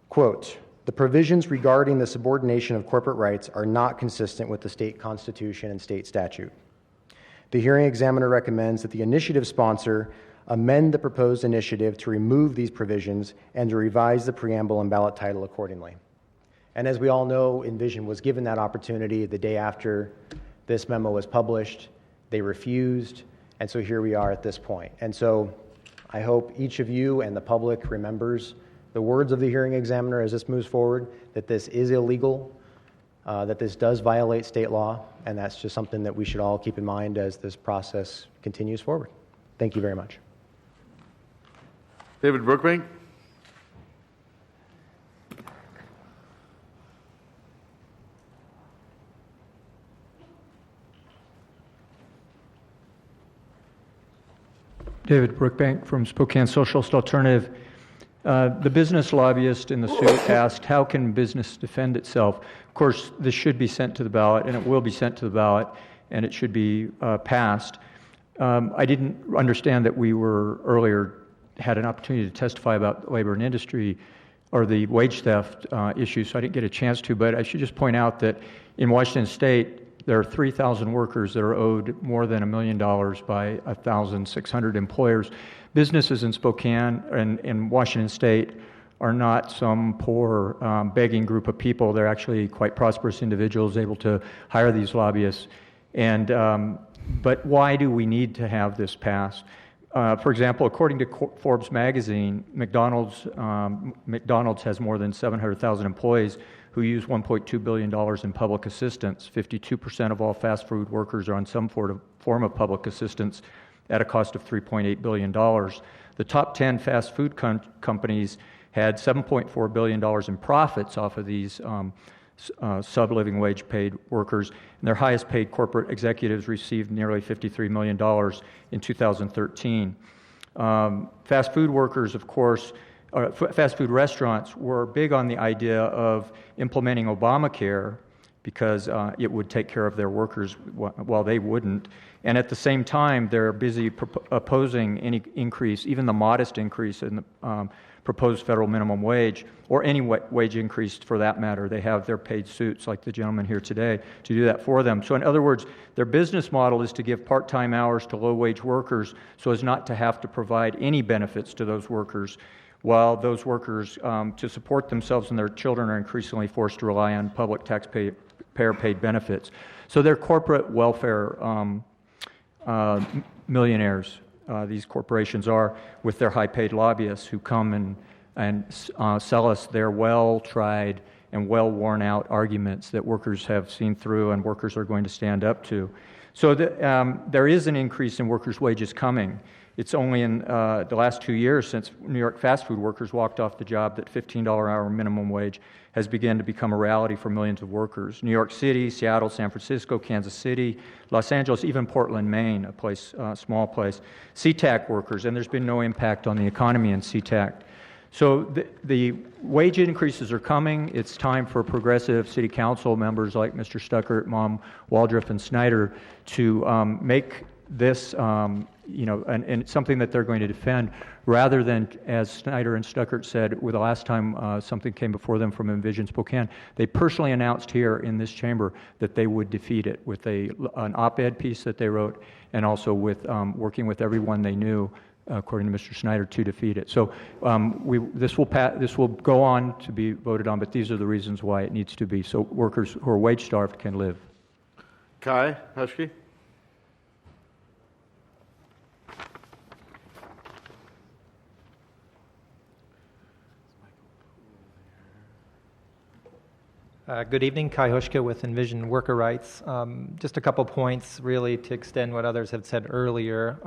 Quote, "The provisions regarding the subordination of corporate rights are not consistent with the state constitution and state statute. The hearing examiner recommends that the initiative sponsor amend the proposed initiative to remove these provisions and to revise the preamble and ballot title accordingly." And as we all know, Envision was given that opportunity the day after this memo was published. They refused, and so here we are at this point. And so I hope each of you and the public remembers the words of the hearing examiner as this moves forward, that this is illegal, that this does violate state law, and that's just something that we should all keep in mind as this process continues forward. Thank you very much.
David Brookbank?
David Brookbank from Spokane Socialist Alternative. The business lobbyist in the suit asked, how can business defend itself? Of course, this should be sent to the ballot, and it will be sent to the ballot, and it should be passed. I didn't understand that we were earlier had an opportunity to testify about labor and industry or the wage theft issue, so I didn't get a chance to, but I should just point out that in Washington State, there are 3,000 workers that are owed more than $1 million by 1,600 employers. Businesses in Spokane and in Washington State are not some poor begging group of people. They're actually quite prosperous individuals able to hire these lobbyists. And but why do we need to have this passed? For example, according to Forbes magazine, McDonald's has more than 700,000 employees who use $1.2 billion in public assistance. 52% of all fast food workers are on some form of public assistance at a cost of $3.8 billion. The top 10 fast food companies had $7.4 billion in profits off of these sub-living wage paid workers, and their highest paid corporate executives received nearly $53 million in 2013. Fast food workers, of course, fast food restaurants were big on the idea of implementing Obamacare because it would take care of their workers while they wouldn't. And at the same time, they're busy opposing any increase, even the modest increase in the proposed federal minimum wage, or any wage increase for that matter. They have their paid suits, like the gentleman here today, to do that for them. So in other words, their business model is to give part-time hours to low-wage workers so as not to have to provide any benefits to those workers, while those workers, to support themselves and their children, are increasingly forced to rely on public taxpayer-paid benefits. So they're corporate welfare millionaires. These corporations are, with their high-paid lobbyists who come and sell us their well-tried and well-worn-out arguments that workers have seen through and workers are going to stand up to. So there is an increase in workers' wages coming. It's only in the last 2 years since New York fast food workers walked off the job that $15 an hour minimum wage has begun to become a reality for millions of workers. New York City, Seattle, San Francisco, Kansas City, Los Angeles, even Portland, Maine, a place, small place. SeaTac workers, and there's been no impact on the economy in SeaTac. So the wage increases are coming. It's time for progressive city council members like Mr. Stuckert, Mom, Waldrop, and Snyder to make this, and it's something that they're going to defend, rather than, as Snyder and Stuckert said, with the last time something came before them from Envision Spokane, they personally announced here in this chamber that they would defeat it with an op-ed piece that they wrote, and also with working with everyone they knew, according to Mr. Snyder, to defeat it. So this will go on to be voted on, but these are the reasons why it needs to be, so workers who are wage-starved can live.
Kai Huschke?
Good evening, Kai Huschke with Envision Worker Rights. Just a couple points really to extend what others have said earlier.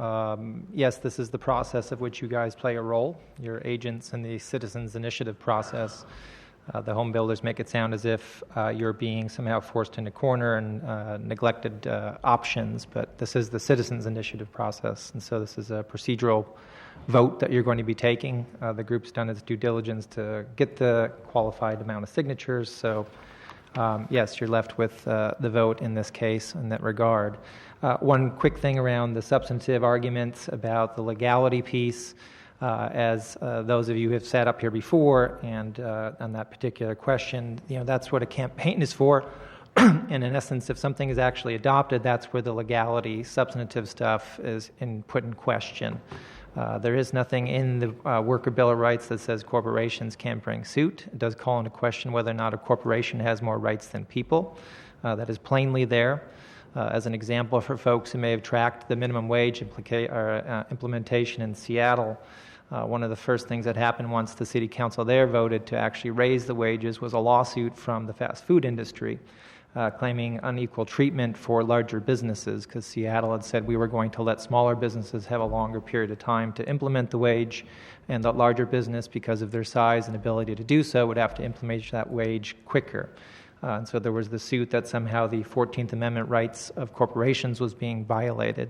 Yes, this is the process of which you guys play a role. You're agents in the citizens initiative process. The home builders make it sound as if you're being somehow forced in a corner and neglected options, but this is the citizens initiative process, and so this is a procedural vote that you're going to be taking. The group's done its due diligence to get the qualified amount of signatures, so yes, you're left with the vote in this case in that regard. One quick thing around the substantive arguments about the legality piece. As those of you who have sat up here before and on that particular question, that's what a campaign is for. And in essence, if something is actually adopted, that's where the legality, substantive stuff is put in question. There is nothing in the Worker Bill of Rights that says corporations can't bring suit. It does call into question whether or not a corporation has more rights than people. That is plainly there. As an example for folks who may have tracked the minimum wage implementation in Seattle, one of the first things that happened once the city council there voted to actually raise the wages was a lawsuit from the fast food industry claiming unequal treatment for larger businesses, because Seattle had said we were going to let smaller businesses have a longer period of time to implement the wage, and that larger business, because of their size and ability to do so, would have to implement that wage quicker. And so there was the suit that somehow the 14th Amendment rights of corporations was being violated.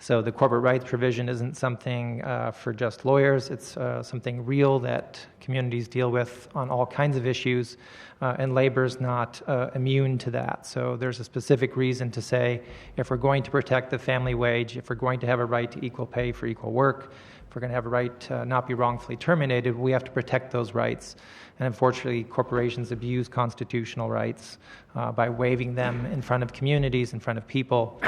So the corporate rights provision isn't something for just lawyers. It's something real that communities deal with on all kinds of issues, and labor's not immune to that. So there's a specific reason to say if we're going to protect the family wage, if we're going to have a right to equal pay for equal work, if we're going to have a right to not be wrongfully terminated, we have to protect those rights. And unfortunately, corporations abuse constitutional rights by waiving them in front of communities, in front of people,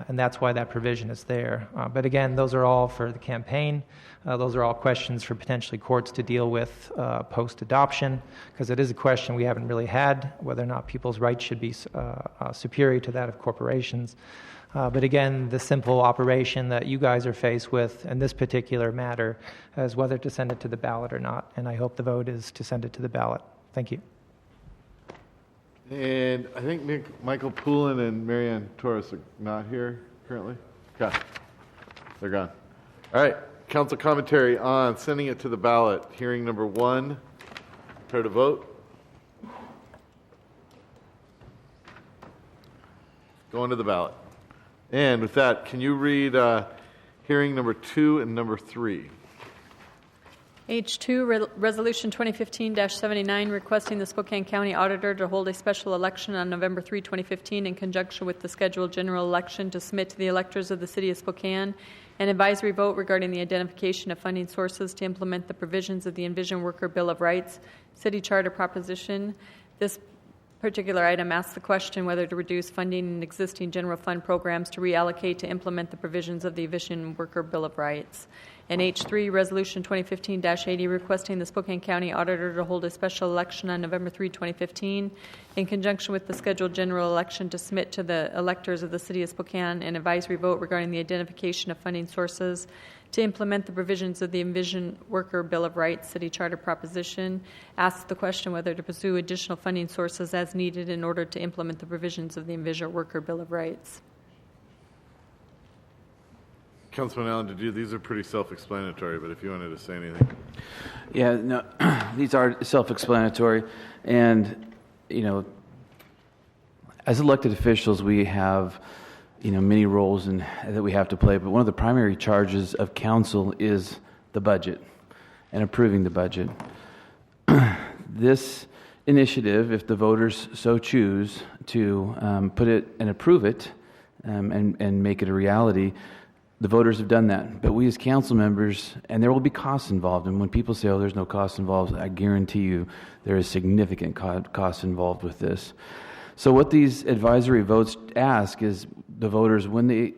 and that's why that provision is there. But again, those are all for the campaign. Those are all questions for potentially courts to deal with post-adoption, because it is a question we haven't really had, whether or not people's rights should be superior to that of corporations. But again, the simple operation that you guys are faced with in this particular matter is whether to send it to the ballot or not. And I hope the vote is to send it to the ballot. Thank you.
And I think Michael Poulin and Marianne Torres are not here currently. Okay. They're gone. All right. Council commentary on sending it to the ballot. Hearing number 1. Prepare to vote. Going to the ballot. And with that, can you read Hearing number 2 and number 3.
H2, Resolution 2015-79, requesting the Spokane County Auditor to hold a special election on November 3, 2015, in conjunction with the scheduled general election to submit to the electors of the City of Spokane an advisory vote regarding the identification of funding sources to implement the provisions of the Envision Worker Bill of Rights City Charter proposition. This particular item asks the question whether to reduce funding in existing general fund programs to reallocate to implement the provisions of the Envision Worker Bill of Rights. And H3, Resolution 2015-80, requesting the Spokane County Auditor to hold a special election on November 3, 2015, in conjunction with the scheduled general election to submit to the electors of the City of Spokane an advisory vote regarding the identification of funding sources to implement the provisions of the Envision Worker Bill of Rights City Charter proposition, asks the question whether to pursue additional funding sources as needed in order to implement the provisions of the Envision Worker Bill of Rights.
Councilman Allen, these are pretty self-explanatory, but if you wanted to say anything.
Yeah, no, these are self-explanatory. And, as elected officials, we have, many roles that we have to play. But one of the primary charges of council is the budget and approving the budget. This initiative, if the voters so choose to put it and approve it and make it a reality, the voters have done that. But we as council members, and there will be costs involved, and when people say, oh, there's no cost involved, I guarantee you there is significant cost involved with this. So what these advisory votes ask is the voters,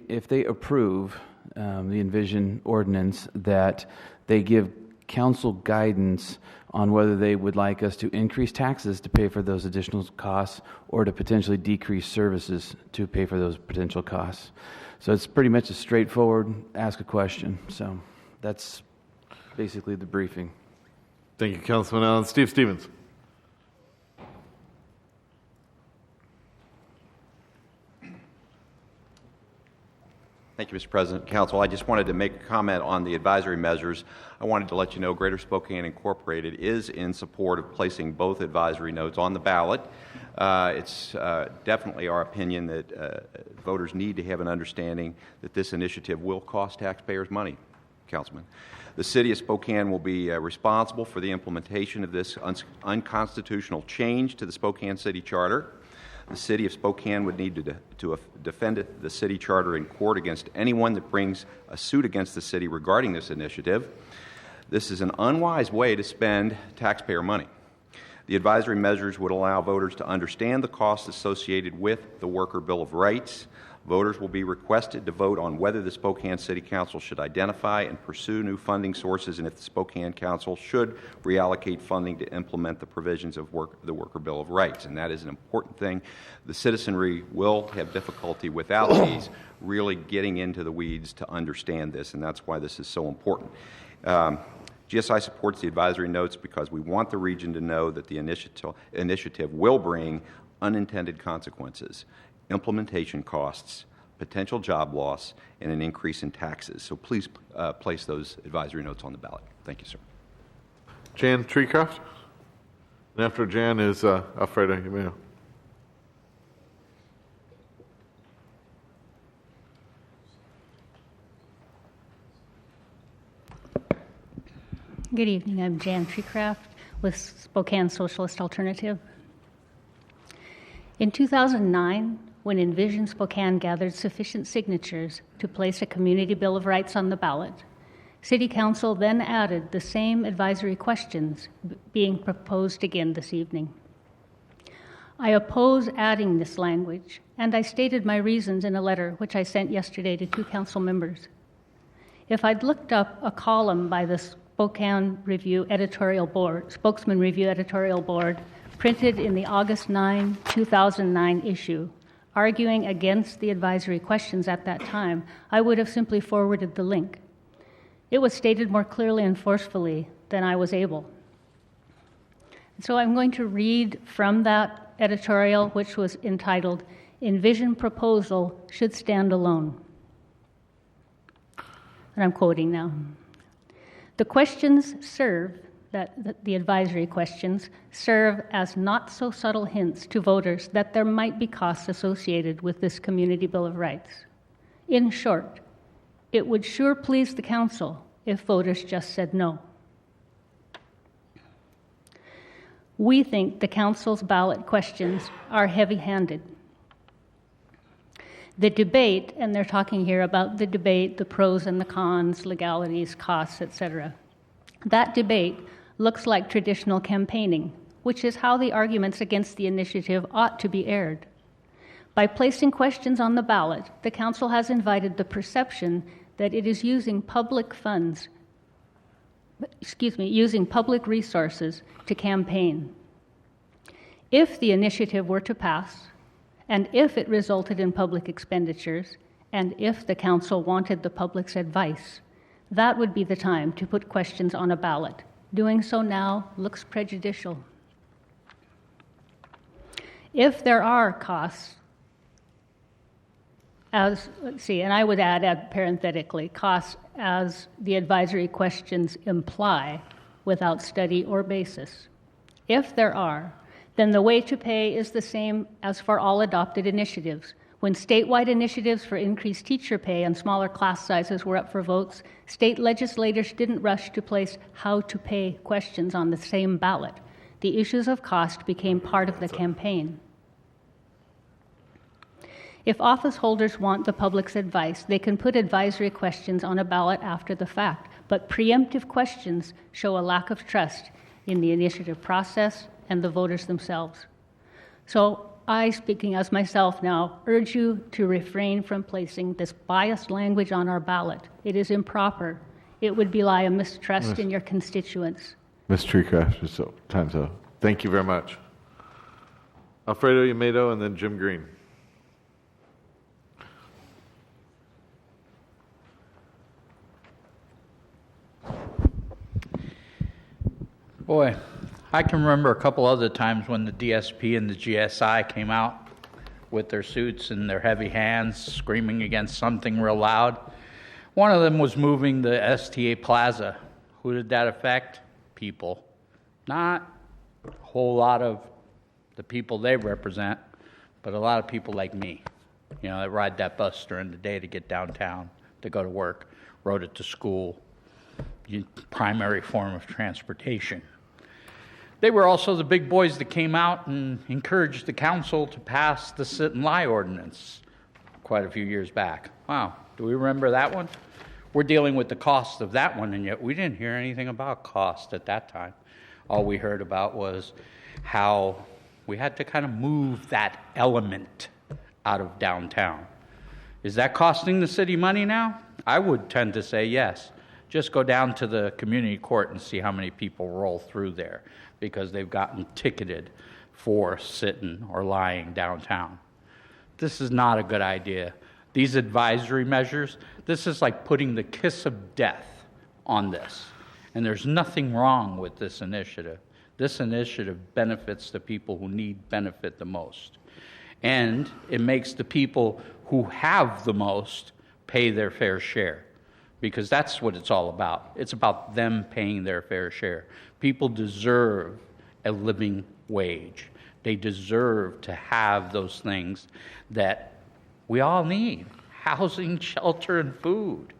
if they approve the Envision ordinance, that they give council guidance on whether they would like us to increase taxes to pay for those additional costs or to potentially decrease services to pay for those potential costs. So it's pretty much a straightforward ask a question. So that's basically the briefing.
Thank you, Councilman Allen. Steve Stevens.
Thank you, Mr. President. Council, I just wanted to make a comment on the advisory measures. I wanted to let you know Greater Spokane Incorporated is in support of placing both advisory notes on the ballot. It's definitely our opinion that voters need to have an understanding that this initiative will cost taxpayers money, Councilman. The City of Spokane will be responsible for the implementation of this unconstitutional change to the Spokane City Charter. The City of Spokane would need to defend the city charter in court against anyone that brings a suit against the city regarding this initiative. This is an unwise way to spend taxpayer money. The advisory measures would allow voters to understand the costs associated with the Worker Bill of Rights. Voters will be requested to vote on whether the Spokane City Council should identify and pursue new funding sources and if the Spokane Council should reallocate funding to implement the provisions of the Worker Bill of Rights. And that is an important thing. The citizenry will have difficulty without these really getting into the weeds to understand this, and that's why this is so important. GSI supports the advisory notes because we want the region to know that the initiative will bring unintended consequences, implementation costs, potential job loss, and an increase in taxes. So please place those advisory notes on the ballot. Thank you, sir.
Jan Treecraft. And after Jan is Alfredo Jimenez.
Good evening. I'm Jan Treecraft with Spokane Socialist Alternative. In 2009, when Envision Spokane gathered sufficient signatures to place a Community Bill of Rights on the ballot, City Council then added the same advisory questions being proposed again this evening. I oppose adding this language, and I stated my reasons in a letter which I sent yesterday to 2 council members. If I'd looked up a column by the Spokane Review Editorial Board, Spokesman Review Editorial Board, printed in the August 9, 2009 issue, arguing against the advisory questions at that time, I would have simply forwarded the link. It was stated more clearly and forcefully than I was able. So I'm going to read from that editorial, which was entitled, "Envision Proposal Should Stand Alone." And I'm quoting now. The questions the advisory questions serve as not so subtle hints to voters that there might be costs associated with this Community Bill of Rights. In short, It would sure please the council if voters just said no. We think the council's ballot questions are heavy-handed. The debate, and they're talking here about the debate, the pros and the cons, legalities, costs, etc. That debate looks like traditional campaigning, which is how the arguments against the initiative ought to be aired. By placing questions on the ballot, the council has invited the perception that it is using public funds, using public resources to campaign. If the initiative were to pass, and if it resulted in public expenditures, and if the council wanted the public's advice, that would be the time to put questions on a ballot. Doing so now looks prejudicial. If there are costs, and I would add parenthetically, costs as the advisory questions imply without study or basis. If there are, then the way to pay is the same as for all adopted initiatives. When statewide initiatives for increased teacher pay and smaller class sizes were up for votes, state legislators didn't rush to place how to pay questions on the same ballot. The issues of cost became part of the campaign. If office holders want the public's advice, they can put advisory questions on a ballot after the fact, but preemptive questions show a lack of trust in the initiative process and the voters themselves. So I, speaking as myself now, urge you to refrain from placing this biased language on our ballot. It is improper. It would belie a mistrust in your constituents.
Ms. Treecraft, time's up. Thank you very much. Alfredo Yamedo and then Jim Green.
Boy, I can remember a couple other times when the DSP and the GSI came out with their suits and their heavy hands screaming against something real loud. One of them was moving the STA Plaza. Who did that affect? People. Not a whole lot of the people they represent, but a lot of people like me, that ride that bus during the day to get downtown, to go to work, rode it to school, primary form of transportation. They were also the big boys that came out and encouraged the council to pass the sit and lie ordinance quite a few years back. Wow, do we remember that one? We're dealing with the cost of that one, and yet we didn't hear anything about cost at that time. All we heard about was how we had to kind of move that element out of downtown. Is that costing the city money now? I would tend to say yes. Just go down to the community court and see how many people roll through there because they've gotten ticketed for sitting or lying downtown. This is not a good idea. These advisory measures, this is like putting the kiss of death on this. And there's nothing wrong with this initiative. This initiative benefits the people who need benefit the most. And it makes the people who have the most pay their fair share. Because that's what it's all about. It's about them paying their fair share. People deserve a living wage. They deserve to have those things that we all need: housing, shelter, and food.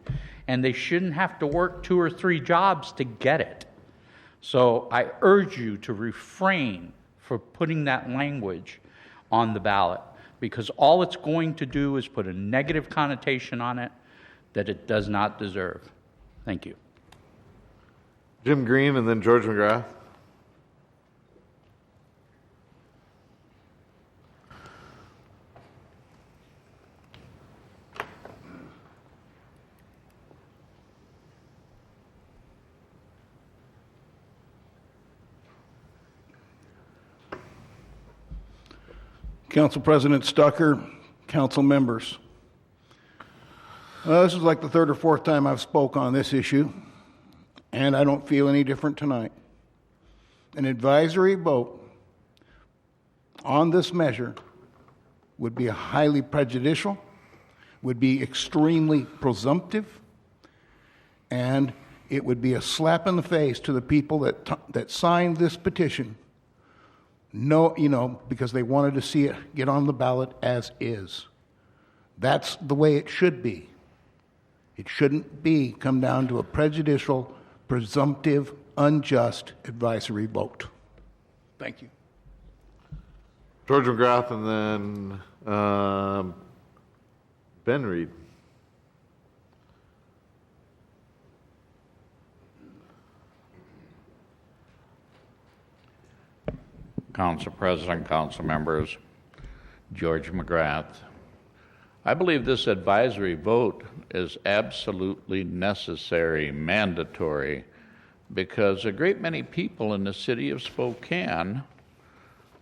And they shouldn't have to work 2 or 3 jobs to get it. So I urge you to refrain from putting that language on the ballot, because all it's going to do is put a negative connotation on it that it does not deserve. Thank you.
Jim Green and then George McGrath.
Council President Stucker, council members. This is like the 3rd or 4th time I've spoke on this issue, and I don't feel any different tonight. An advisory vote on this measure would be highly prejudicial, would be extremely presumptive, and it would be a slap in the face to the people that signed this petition. No, because they wanted to see it get on the ballot as is. That's the way it should be. It shouldn't come down to a prejudicial, presumptive, unjust advisory vote. Thank you.
George McGrath and then Ben Reed.
Council President, council members, George McGrath. I believe this advisory vote is absolutely necessary, mandatory, because a great many people in the city of Spokane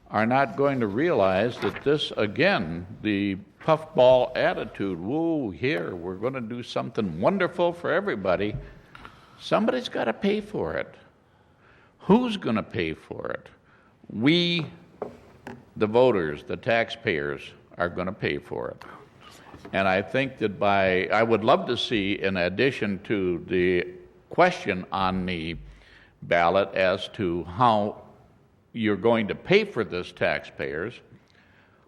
are not going to realize that this, again, the puffball attitude, whoa, here, we're going to do something wonderful for everybody. Somebody's got to pay for it. Who's going to pay for it? We, the voters, the taxpayers, are going to pay for it. And I think that I would love to see, in addition to the question on the ballot as to how you're going to pay for this, taxpayers,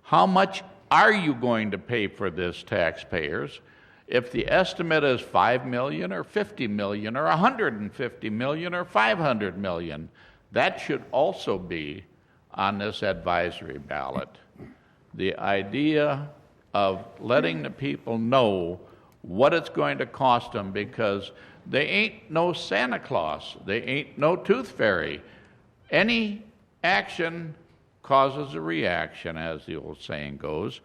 how much are you going to pay for this, taxpayers? If the estimate is $5 million or $50 million or $150 million or $500 million, that should also be on this advisory ballot. The idea of letting the people know what it's going to cost them, because they ain't no Santa Claus, they ain't no tooth fairy. Any action causes a reaction, as the old saying goes.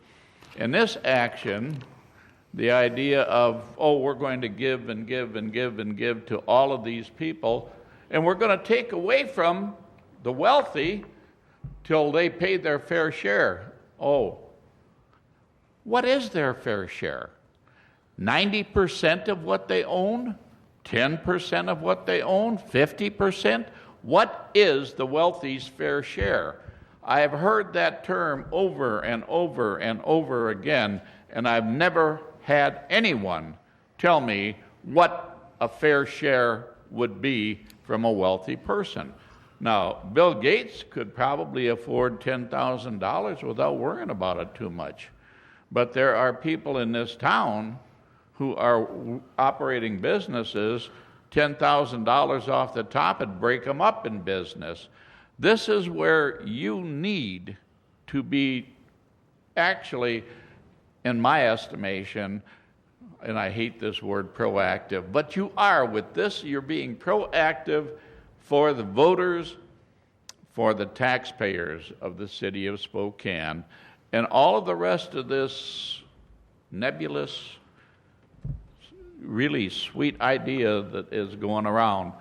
In this action, the idea of, oh, we're going to give and give and give and give to all of these people, and we're going to take away from the wealthy till they pay their fair share. Oh, what is their fair share? 90% of what they own? 10% of what they own? 50%? What is the wealthy's fair share? I have heard that term over and over and over again, and I've never had anyone tell me what a fair share would be from a wealthy person. Now, Bill Gates could probably afford $10,000 without worrying about it too much. But there are people in this town who are operating businesses, $10,000 off the top and break them up in business. This is where you need to be actually, in my estimation, and I hate this word proactive, but you are with this, you're being proactive for the voters, for the taxpayers of the city of Spokane, and all of the rest of this nebulous, really sweet idea that is going around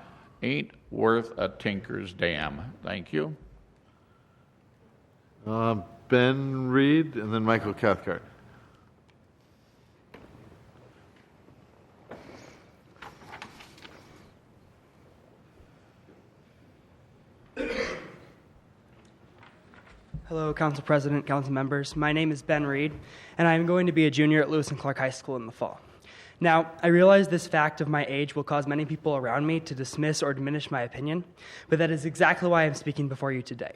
ain't worth a tinker's damn. Thank you.
Ben Reed and then Michael Cathcart.
Hello, Council President, Council members. My name is Ben Reed, and I'm going to be a junior at Lewis and Clark High School in the fall. Now, I realize this fact of my age will cause many people around me to dismiss or diminish my opinion, but that is exactly why I'm speaking before you today.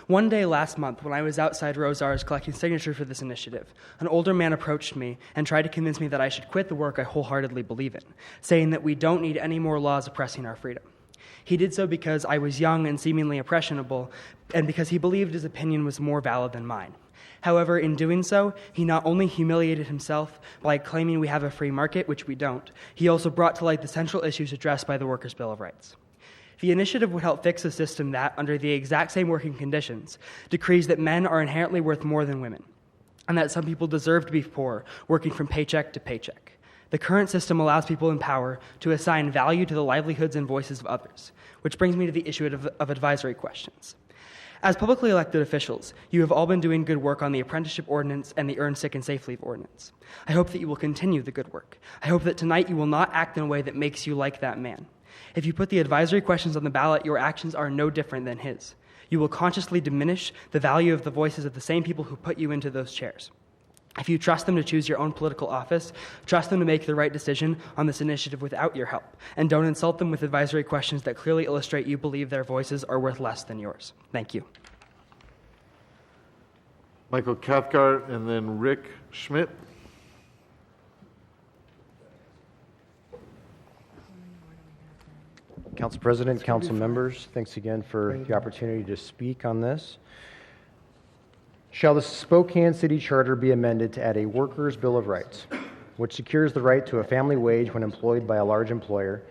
One day last month, when I was outside Rosar's collecting signatures for this initiative, an older man approached me and tried to convince me that I should quit the work I wholeheartedly believe in, saying that we don't need any more laws oppressing our freedom. He did so because I was young and seemingly impressionable, and because he believed his opinion was more valid than mine. However, in doing so, he not only humiliated himself by claiming we have a free market, which we don't, he also brought to light the central issues addressed by the Workers' Bill of Rights. The initiative would help fix a system that, under the exact same working conditions, decrees that men are inherently worth more than women, and that some people deserve to be poor, working from paycheck to paycheck. The current system allows people in power to assign value to the livelihoods and voices of others, which brings me to the issue of advisory questions. As publicly elected officials, you have all been doing good work on the apprenticeship ordinance and the earned sick and safe leave ordinance. I hope that you will continue the good work. I hope that tonight you will not act in a way that makes you like that man. If you put the advisory questions on the ballot, your actions are no different than his. You will consciously diminish the value of the voices of the same people who put you into those chairs. If you trust them to choose your own political office, trust them to make the right decision on this initiative without your help, and don't insult them with advisory questions that clearly illustrate you believe their voices are worth less than yours. Thank you.
Michael Cathcart and then Rick Schmidt.
Council President, council members, thanks again for the opportunity to speak on this. Shall the Spokane City Charter be amended to add a Workers' Bill of Rights, which secures the right to a family wage when employed by a large employer,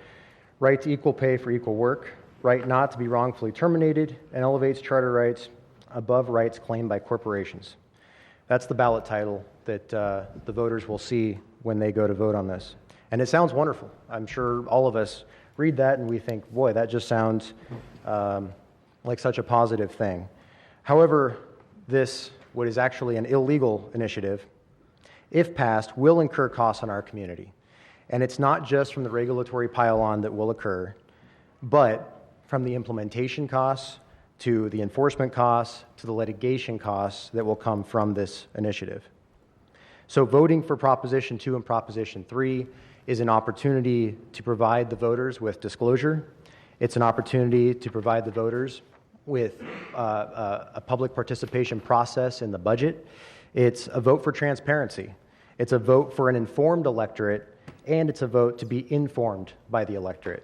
right to equal pay for equal work, right not to be wrongfully terminated, and elevates charter rights above rights claimed by corporations? That's the ballot title that the voters will see when they go to vote on this. And it sounds wonderful. I'm sure all of us read that and we think, boy, that just sounds like such a positive thing. However, this, what is actually an illegal initiative, if passed, will incur costs on our community. And it's not just from the regulatory pile-on that will occur, but from the implementation costs to the enforcement costs to the litigation costs that will come from this initiative. So voting for Proposition 2 and Proposition 3 is an opportunity to provide the voters with disclosure. It's an opportunity to provide the voters with a public participation process in the budget. It's a vote for transparency. It's a vote for an informed electorate, and it's a vote to be informed by the electorate.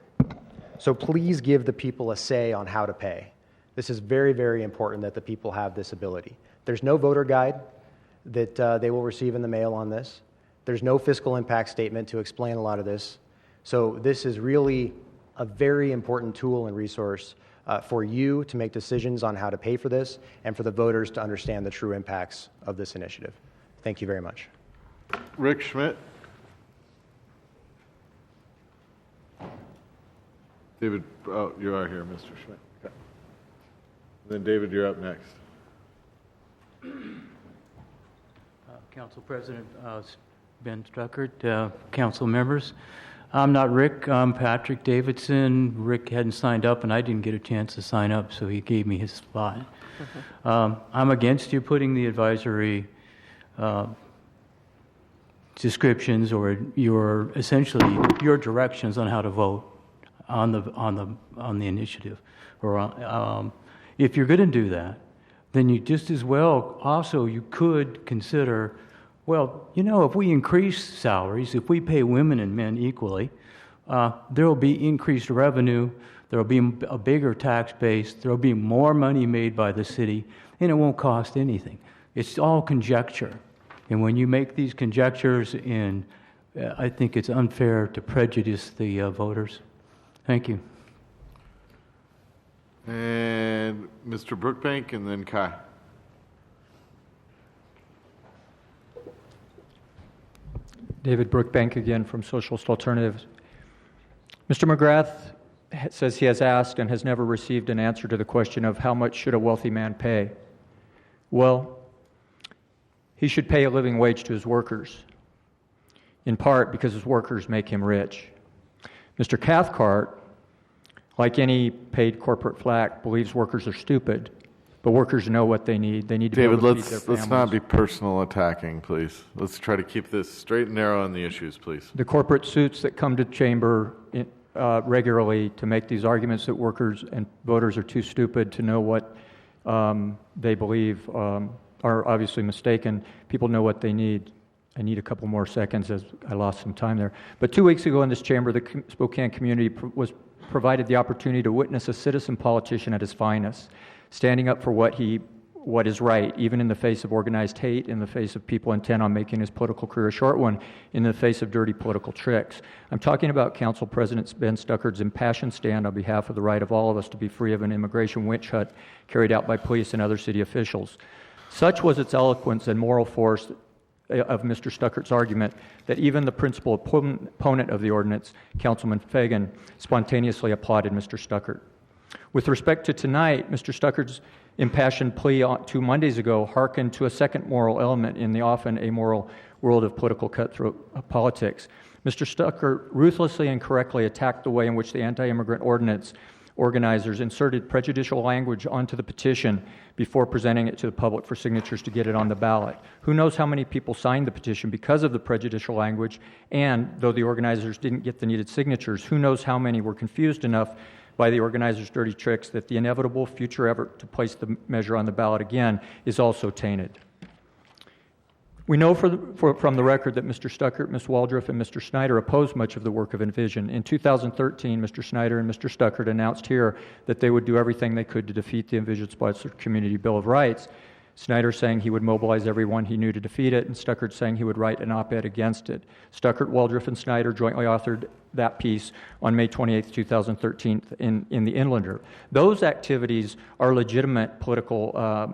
So please give the people a say on how to pay. This is very, very important that the people have this ability. There's no voter guide that they will receive in the mail on this. There's no fiscal impact statement to explain a lot of this. So this is really a very important tool and resource for you to make decisions on how to pay for this and for the voters to understand the true impacts of this initiative. Thank you very much.
Rick Schmidt. David, oh, you are here, Mr. Schmidt. Okay. Then David, you're up next.
Council President Ben Stuckert, council members. I'm not Rick, I'm Patrick Davidson. Rick hadn't signed up and I didn't get a chance to sign up, so he gave me his spot. I'm against you putting the advisory descriptions or your essentially your directions on how to vote on the initiative. Or if you're going to do that, then you just as well also you could consider, well, you know, if we increase salaries, if we pay women and men equally, there will be increased revenue, there will be a bigger tax base, there will be more money made by the city, and it won't cost anything. It's all conjecture. And when you make these conjectures, I think it's unfair to prejudice the voters. Thank you.
And Mr. Brookbank, and then Kai.
David Brookbank again from Socialist Alternatives. Mr. McGrath says he has asked and has never received an answer to the question of how much should a wealthy man pay. Well, he should pay a living wage to his workers, in part because his workers make him rich. Mr. Cathcart, like any paid corporate flack, believes workers are stupid, but workers know what they need. They need to
David,
be able to feed their families.
let's not be personal attacking, please. Let's try to keep this straight and narrow on the issues, please.
The corporate suits that come to chamber regularly to make these arguments that workers and voters are too stupid to know what they believe are obviously mistaken. People know what they need. I need a couple more seconds as I lost some time there. But 2 weeks ago in this chamber, the Spokane community was provided the opportunity to witness a citizen politician at his finest, standing up for what is right, even in the face of organized hate, in the face of people intent on making his political career a short one, in the face of dirty political tricks. I'm talking about Council President Ben Stuckert's impassioned stand on behalf of the right of all of us to be free of an immigration witch hunt carried out by police and other city officials. Such was its eloquence and moral force of Mr. Stuckert's argument that even the principal opponent of the ordinance, Councilman Fagan, spontaneously applauded Mr. Stuckert. With respect to tonight, Mr. Stuckert's impassioned plea 2 Mondays ago hearkened to a second moral element in the often amoral world of political cutthroat politics. Mr. Stuckert ruthlessly and correctly attacked the way in which the anti-immigrant ordinance organizers inserted prejudicial language onto the petition before presenting it to the public for signatures to get it on the ballot. Who knows how many people signed the petition because of the prejudicial language, and though the organizers didn't get the needed signatures, who knows how many were confused enough by the organizers' dirty tricks that the inevitable future effort to place the measure on the ballot again is also tainted. We know from the record that Mr. Stuckert, Ms. Waldrop, and Mr. Snyder opposed much of the work of Envision. In 2013, Mr. Snyder and Mr. Stuckert announced here that they would do everything they could to defeat the Envision-sponsored Community Bill of Rights. Snyder saying he would mobilize everyone he knew to defeat it, and Stuckert saying he would write an op-ed against it. Stuckert, Waldrop, and Snyder jointly authored that piece on May 28, 2013 in the Inlander. Those activities are legitimate political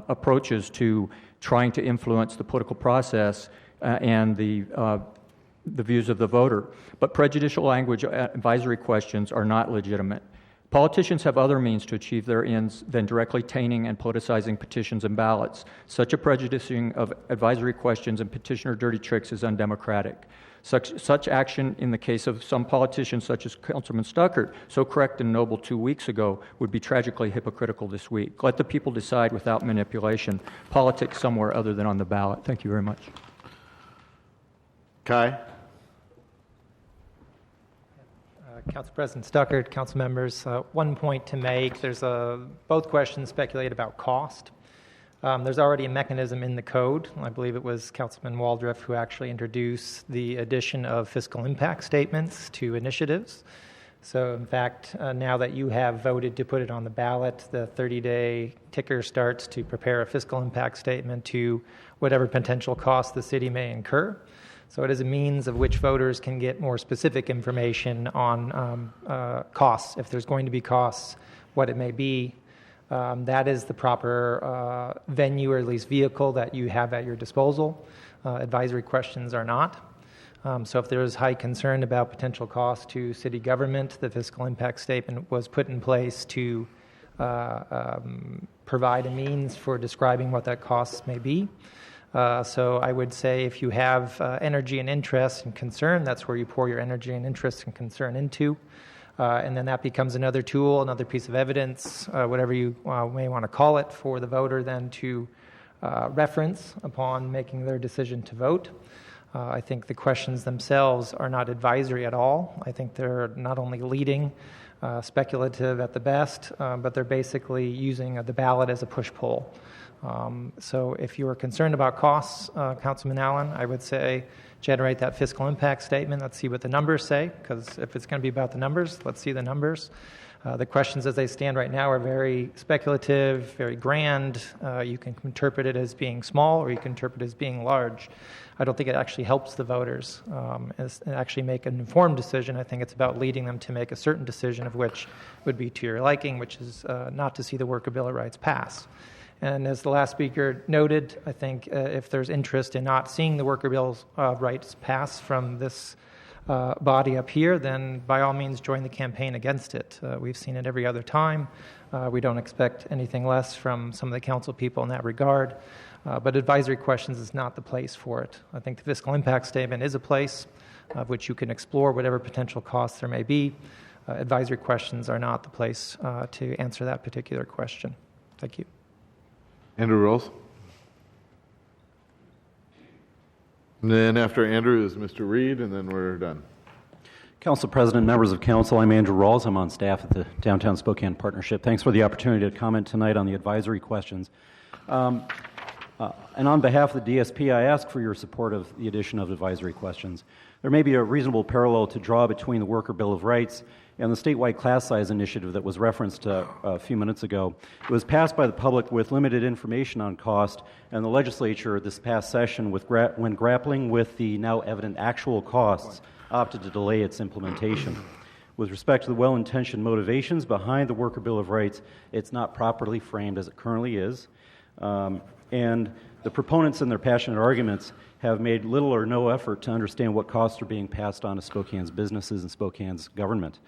approaches to trying to influence the political process and the views of the voter. But prejudicial language advisory questions are not legitimate. Politicians have other means to achieve their ends than directly tainting and politicizing petitions and ballots. Such a prejudicing of advisory questions and petitioner dirty tricks is undemocratic. Such action in the case of some politicians such as Councilman Stuckert, so correct and noble 2 weeks ago, would be tragically hypocritical this week. Let the people decide without manipulation. Politics somewhere other than on the ballot. Thank you very much.
Kai?
Council President Stuckert, council members, one point to make. There's both questions speculate about cost. There's already a mechanism in the code. I believe it was Councilman Waldrop who actually introduced the addition of fiscal impact statements to initiatives. So, in fact, now that you have voted to put it on the ballot, the 30-day ticker starts to prepare a fiscal impact statement to whatever potential cost the city may incur. So it is a means of which voters can get more specific information on costs, if there's going to be costs, what it may be. That is the proper venue or at least vehicle that you have at your disposal. Advisory questions are not. So if there is high concern about potential costs to city government, the fiscal impact statement was put in place to provide a means for describing what that cost may be. So I would say if you have energy and interest and concern, that's where you pour your energy and interest and concern into. And then that becomes another tool, another piece of evidence, whatever you may want to call it, for the voter then to reference upon making their decision to vote. I think the questions themselves are not advisory at all. I think they're not only leading, speculative at the best, but they're basically using the ballot as a push-pull. So if you are concerned about costs, Councilman Allen, I would say generate that fiscal impact statement. Let's see what the numbers say, because if it's going to be about the numbers, let's see the numbers. The questions as they stand right now are very speculative, very grand. You can interpret it as being small or you can interpret it as being large. I don't think it actually helps the voters actually make an informed decision. I think it's about leading them to make a certain decision of which would be to your liking, which is not to see the Worker Bill of Rights pass. And as the last speaker noted, I think if there's interest in not seeing the Worker Bill of Rights pass from this body up here, then by all means join the campaign against it. We've seen it every other time. We don't expect anything less from some of the council people in that regard. But advisory questions is not the place for it. I think the fiscal impact statement is a place of which you can explore whatever potential costs there may be. Advisory questions are not the place to answer that particular question. Thank you.
Andrew Rolls. And then after Andrew is Mr. Reed, and then we're done.
Council President, members of council, I'm Andrew Rawls. I'm on staff at the Downtown Spokane Partnership. Thanks for the opportunity to comment tonight on the advisory questions. And on behalf of the DSP, I ask for your support of the addition of advisory questions. There may be a reasonable parallel to draw between the Worker Bill of Rights and the statewide class size initiative that was referenced a few minutes ago. It was passed by the public with limited information on cost, and the legislature this past session, when grappling with the now evident actual costs, opted to delay its implementation. With respect to the well-intentioned motivations behind the Worker Bill of Rights, it's not properly framed as it currently is. And the proponents in their passionate arguments have made little or no effort to understand what costs are being passed on to Spokane's businesses and Spokane's government.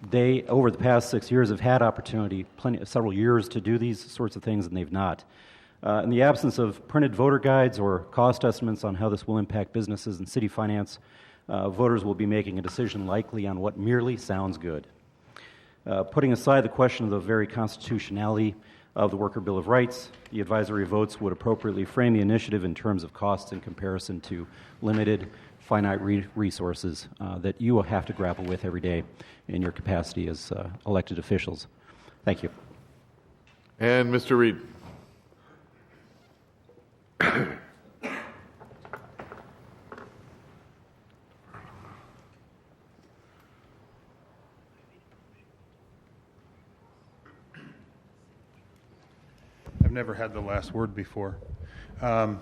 They, over the past 6 years, have had opportunity, several years, to do these sorts of things, and they've not. In the absence of printed voter guides or cost estimates on how this will impact businesses and city finance, voters will be making a decision likely on what merely sounds good. Putting aside the question of the very constitutionality of the Worker Bill of Rights, the advisory votes would appropriately frame the initiative in terms of costs in comparison to limited, finite resources that you will have to grapple with every day in your capacity as elected officials. Thank you.
And Mr. Reed.
I've never had the last word before. In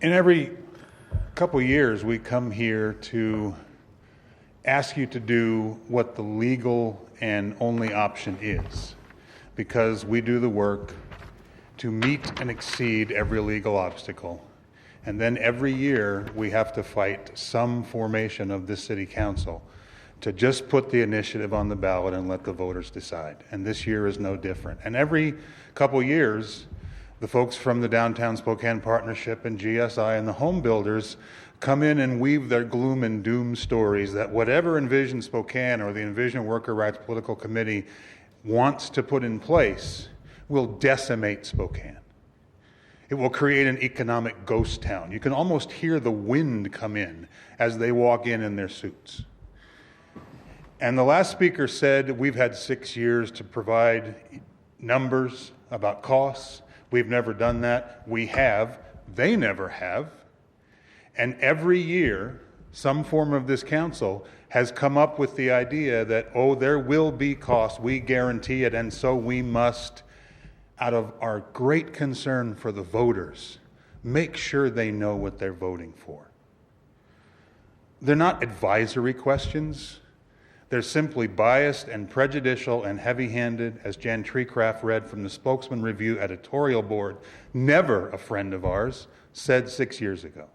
every couple years, we come here to ask you to do what the legal and only option is, because we do the work to meet and exceed every legal obstacle. And then every year, we have to fight some formation of this city council to just put the initiative on the ballot and let the voters decide. And this year is no different. And every couple years, the folks from the Downtown Spokane Partnership and GSI and the home builders come in and weave their gloom and doom stories that whatever Envision Spokane or the Envision Worker Rights Political Committee wants to put in place will decimate Spokane. It will create an economic ghost town. You can almost hear the wind come in as they walk in their suits. And the last speaker said we've had 6 years to provide numbers about costs. We've never done that. We have. They never have. And every year, some form of this council has come up with the idea that, oh, there will be costs. We guarantee it, and so we must, out of our great concern for the voters, make sure they know what they're voting for. They're not advisory questions. They're simply biased and prejudicial and heavy-handed, as Jan Treecraft read from the Spokesman Review editorial board, never a friend of ours, said 6 years ago.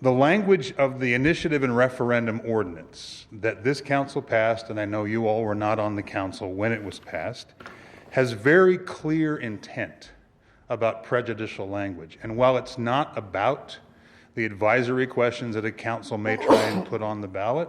The language of the initiative and referendum ordinance that this council passed, and I know you all were not on the council when it was passed, has very clear intent about prejudicial language. And while it's not about the advisory questions that a council may try and put on the ballot,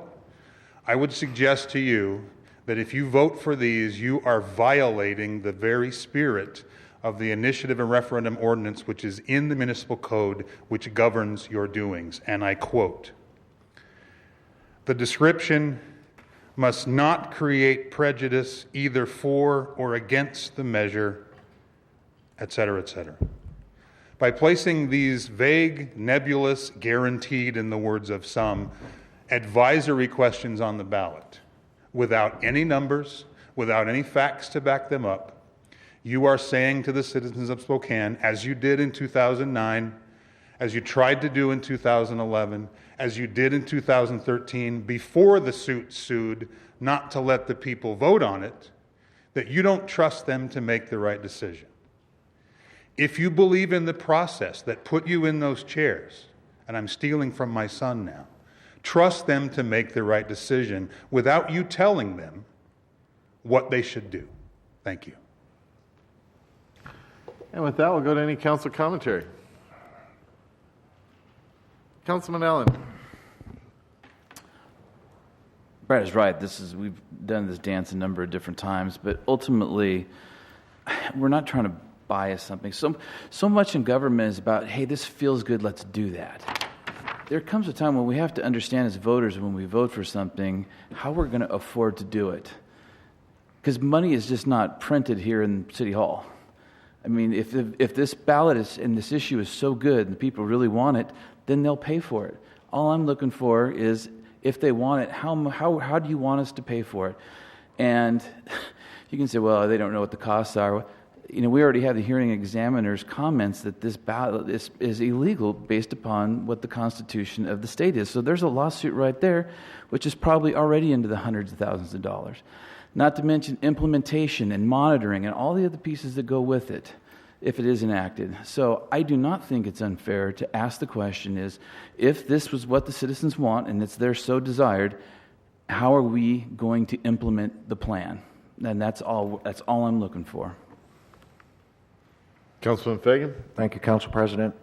I would suggest to you that if you vote for these, you are violating the very spirit of the initiative and referendum ordinance, which is in the municipal code, which governs your doings. And I quote, "The description must not create prejudice either for or against the measure," etc., etc. By placing these vague, nebulous, guaranteed, in the words of some, advisory questions on the ballot, without any numbers, without any facts to back them up, you are saying to the citizens of Spokane, as you did in 2009, as you tried to do in 2011, as you did in 2013, before the suit sued, not to let the people vote on it, that you don't trust them to make the right decision. If you believe in the process that put you in those chairs, and I'm stealing from my son now, trust them to make the right decision without you telling them what they should do. Thank you.
And with that, we'll go to any council commentary. Councilman Allen.
Brad is right. We've done this dance a number of different times, but ultimately, we're not trying to bias something. So much in government is about, hey, this feels good, let's do that. There comes a time when we have to understand as voters, when we vote for something, how we're going to afford to do it. Because money is just not printed here in City Hall. I mean, if this ballot and this issue is so good and people really want it, then they'll pay for it. All I'm looking for is, if they want it, how do you want us to pay for it? And you can say, well, they don't know what the costs are. You know, we already have the hearing examiner's comments that this ballot is illegal based upon what the Constitution of the state is. So there's a lawsuit right there, which is probably already into the hundreds of thousands of dollars. Not to mention implementation and monitoring and all the other pieces that go with it if it is enacted. So I do not think it's unfair to ask the question is, if this was what the citizens want and it's their so desired, how are we going to implement the plan? And that's all I'm looking for.
Councilman Fagan.
Thank you, Council President.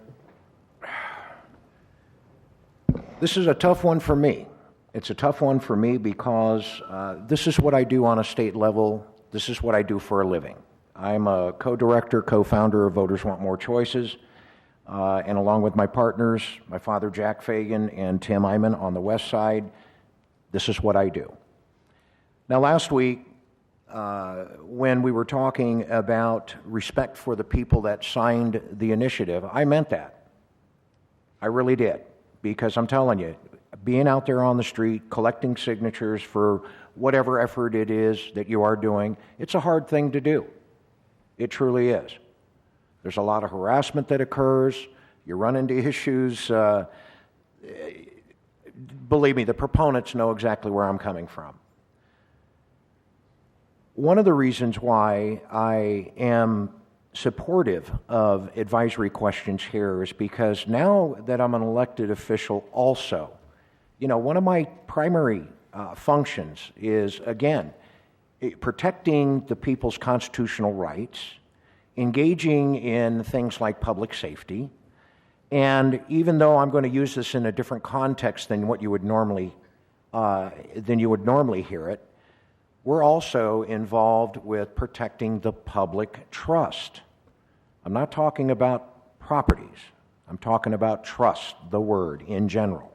This is a tough one for me. It's a tough one for me because this is what I do on a state level. This is what I do for a living. I'm a co-director, co-founder of Voters Want More Choices, and along with my partners, my father Jack Fagan and Tim Eyman on the west side, this is what I do. Now last week, when we were talking about respect for the people that signed the initiative, I meant that. I really did. Because I'm telling you, being out there on the street, collecting signatures for whatever effort it is that you are doing, it's a hard thing to do. It truly is. There's a lot of harassment that occurs. You run into issues. Believe me, the proponents know exactly where I'm coming from. One of the reasons why I am supportive of advisory questions here is because now that I'm an elected official also, one of my primary functions is, again, protecting the people's constitutional rights, engaging in things like public safety, and even though I'm going to use this in a different context than what you would normally hear it, we're also involved with protecting the public trust. I'm not talking about properties. I'm talking about trust, the word, in general.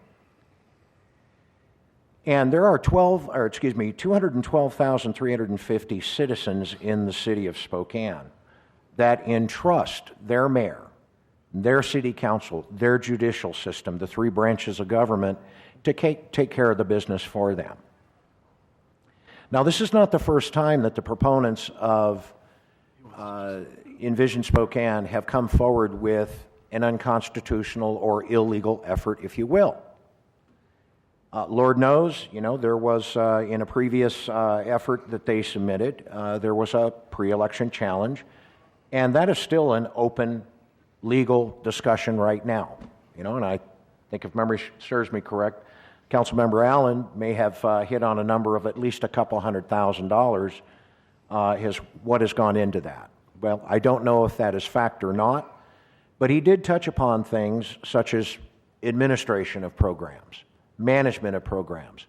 And there are 212,350 citizens in the city of Spokane that entrust their mayor, their city council, their judicial system, the three branches of government, to take care of the business for them. Now, this is not the first time that the proponents of Envision Spokane have come forward with an unconstitutional or illegal effort, if you will. Lord knows, there was, in a previous effort that they submitted, there was a pre-election challenge, and that is still an open legal discussion right now. And I think if memory serves me correct, Councilmember Allen may have hit on a number of at least a couple $100,000 what has gone into that. Well, I don't know if that is fact or not, but he did touch upon things such as administration of programs, management of programs,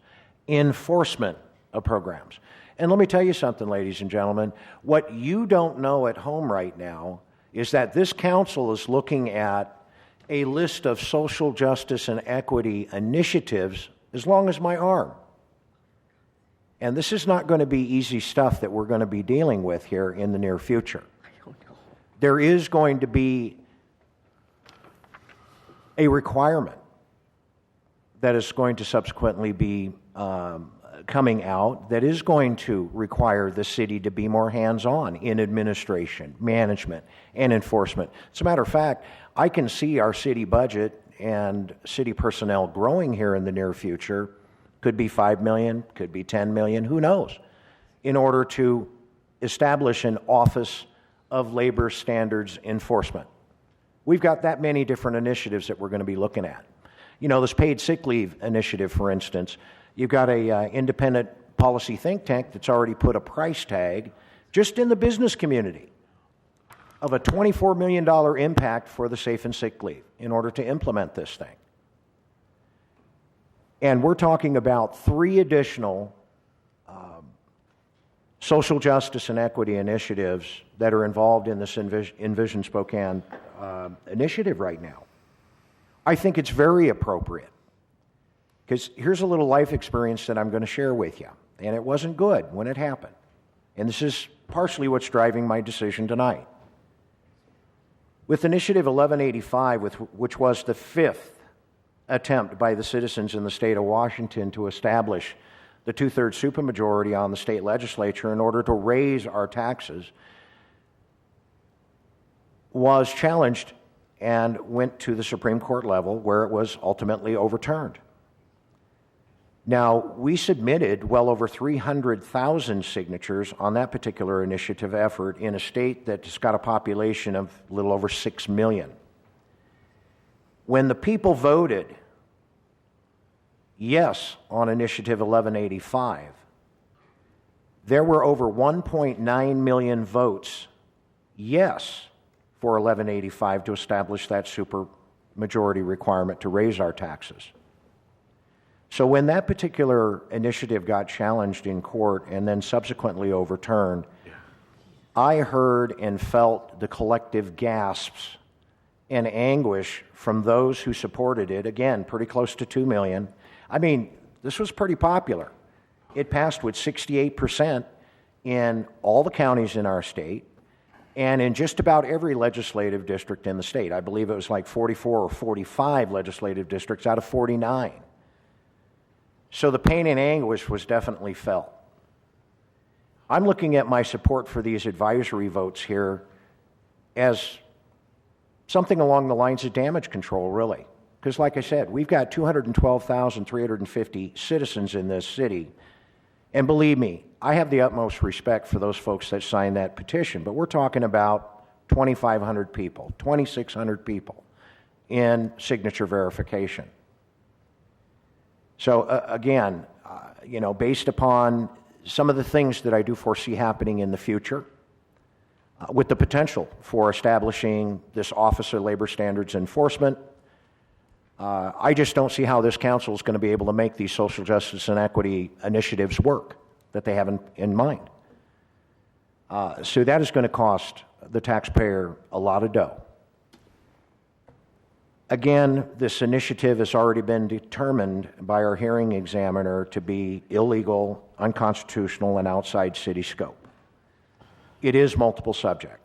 enforcement of programs. And let me tell you something, ladies and gentlemen, what you don't know at home right now is that this council is looking at a list of social justice and equity initiatives as long as my arm. And this is not going to be easy stuff that we're going to be dealing with here in the near future. There is going to be a requirement that is going to subsequently be coming out that is going to require the city to be more hands-on in administration, management, and enforcement. As a matter of fact, I can see our city budget and city personnel growing here in the near future. Could be $5 million, could be $10 million, who knows, in order to establish an Office of Labor Standards Enforcement. We've got that many different initiatives that we're going to be looking at. This paid sick leave initiative, for instance, you've got a independent policy think tank that's already put a price tag just in the business community of a $24 million impact for the safe and sick leave in order to implement this thing. And we're talking about 3 additional social justice and equity initiatives that are involved in this Envision Spokane initiative right now. I think it's very appropriate because here's a little life experience that I'm going to share with you, and it wasn't good when it happened. And this is partially what's driving my decision tonight. With Initiative 1185, which was the 5th attempt by the citizens in the state of Washington to establish the 2/3 supermajority on the state legislature in order to raise our taxes, was challenged and went to the Supreme Court level where it was ultimately overturned. Now, we submitted well over 300,000 signatures on that particular initiative effort in a state that's got a population of a little over 6 million. When the people voted yes on Initiative 1185, there were over 1.9 million votes yes for 1185 to establish that supermajority requirement to raise our taxes. So when that particular initiative got challenged in court and then subsequently overturned, I heard and felt the collective gasps and anguish from those who supported it. Again, pretty close to 2 million. I mean, this was pretty popular. It passed with 68% in all the counties in our state and in just about every legislative district in the state. I believe it was like 44 or 45 legislative districts out of 49. So the pain and anguish was definitely felt. I'm looking at my support for these advisory votes here as something along the lines of damage control, really. Because like I said, we've got 212,350 citizens in this city. And believe me, I have the utmost respect for those folks that signed that petition, but we're talking about 2,500 people, 2,600 people in signature verification. So again, based upon some of the things that I do foresee happening in the future, with the potential for establishing this Office of Labor Standards Enforcement, I just don't see how this council is going to be able to make these social justice and equity initiatives work that they have in mind. So that is going to cost the taxpayer a lot of dough. Again, this initiative has already been determined by our hearing examiner to be illegal, unconstitutional, and outside city scope. It is multiple subject.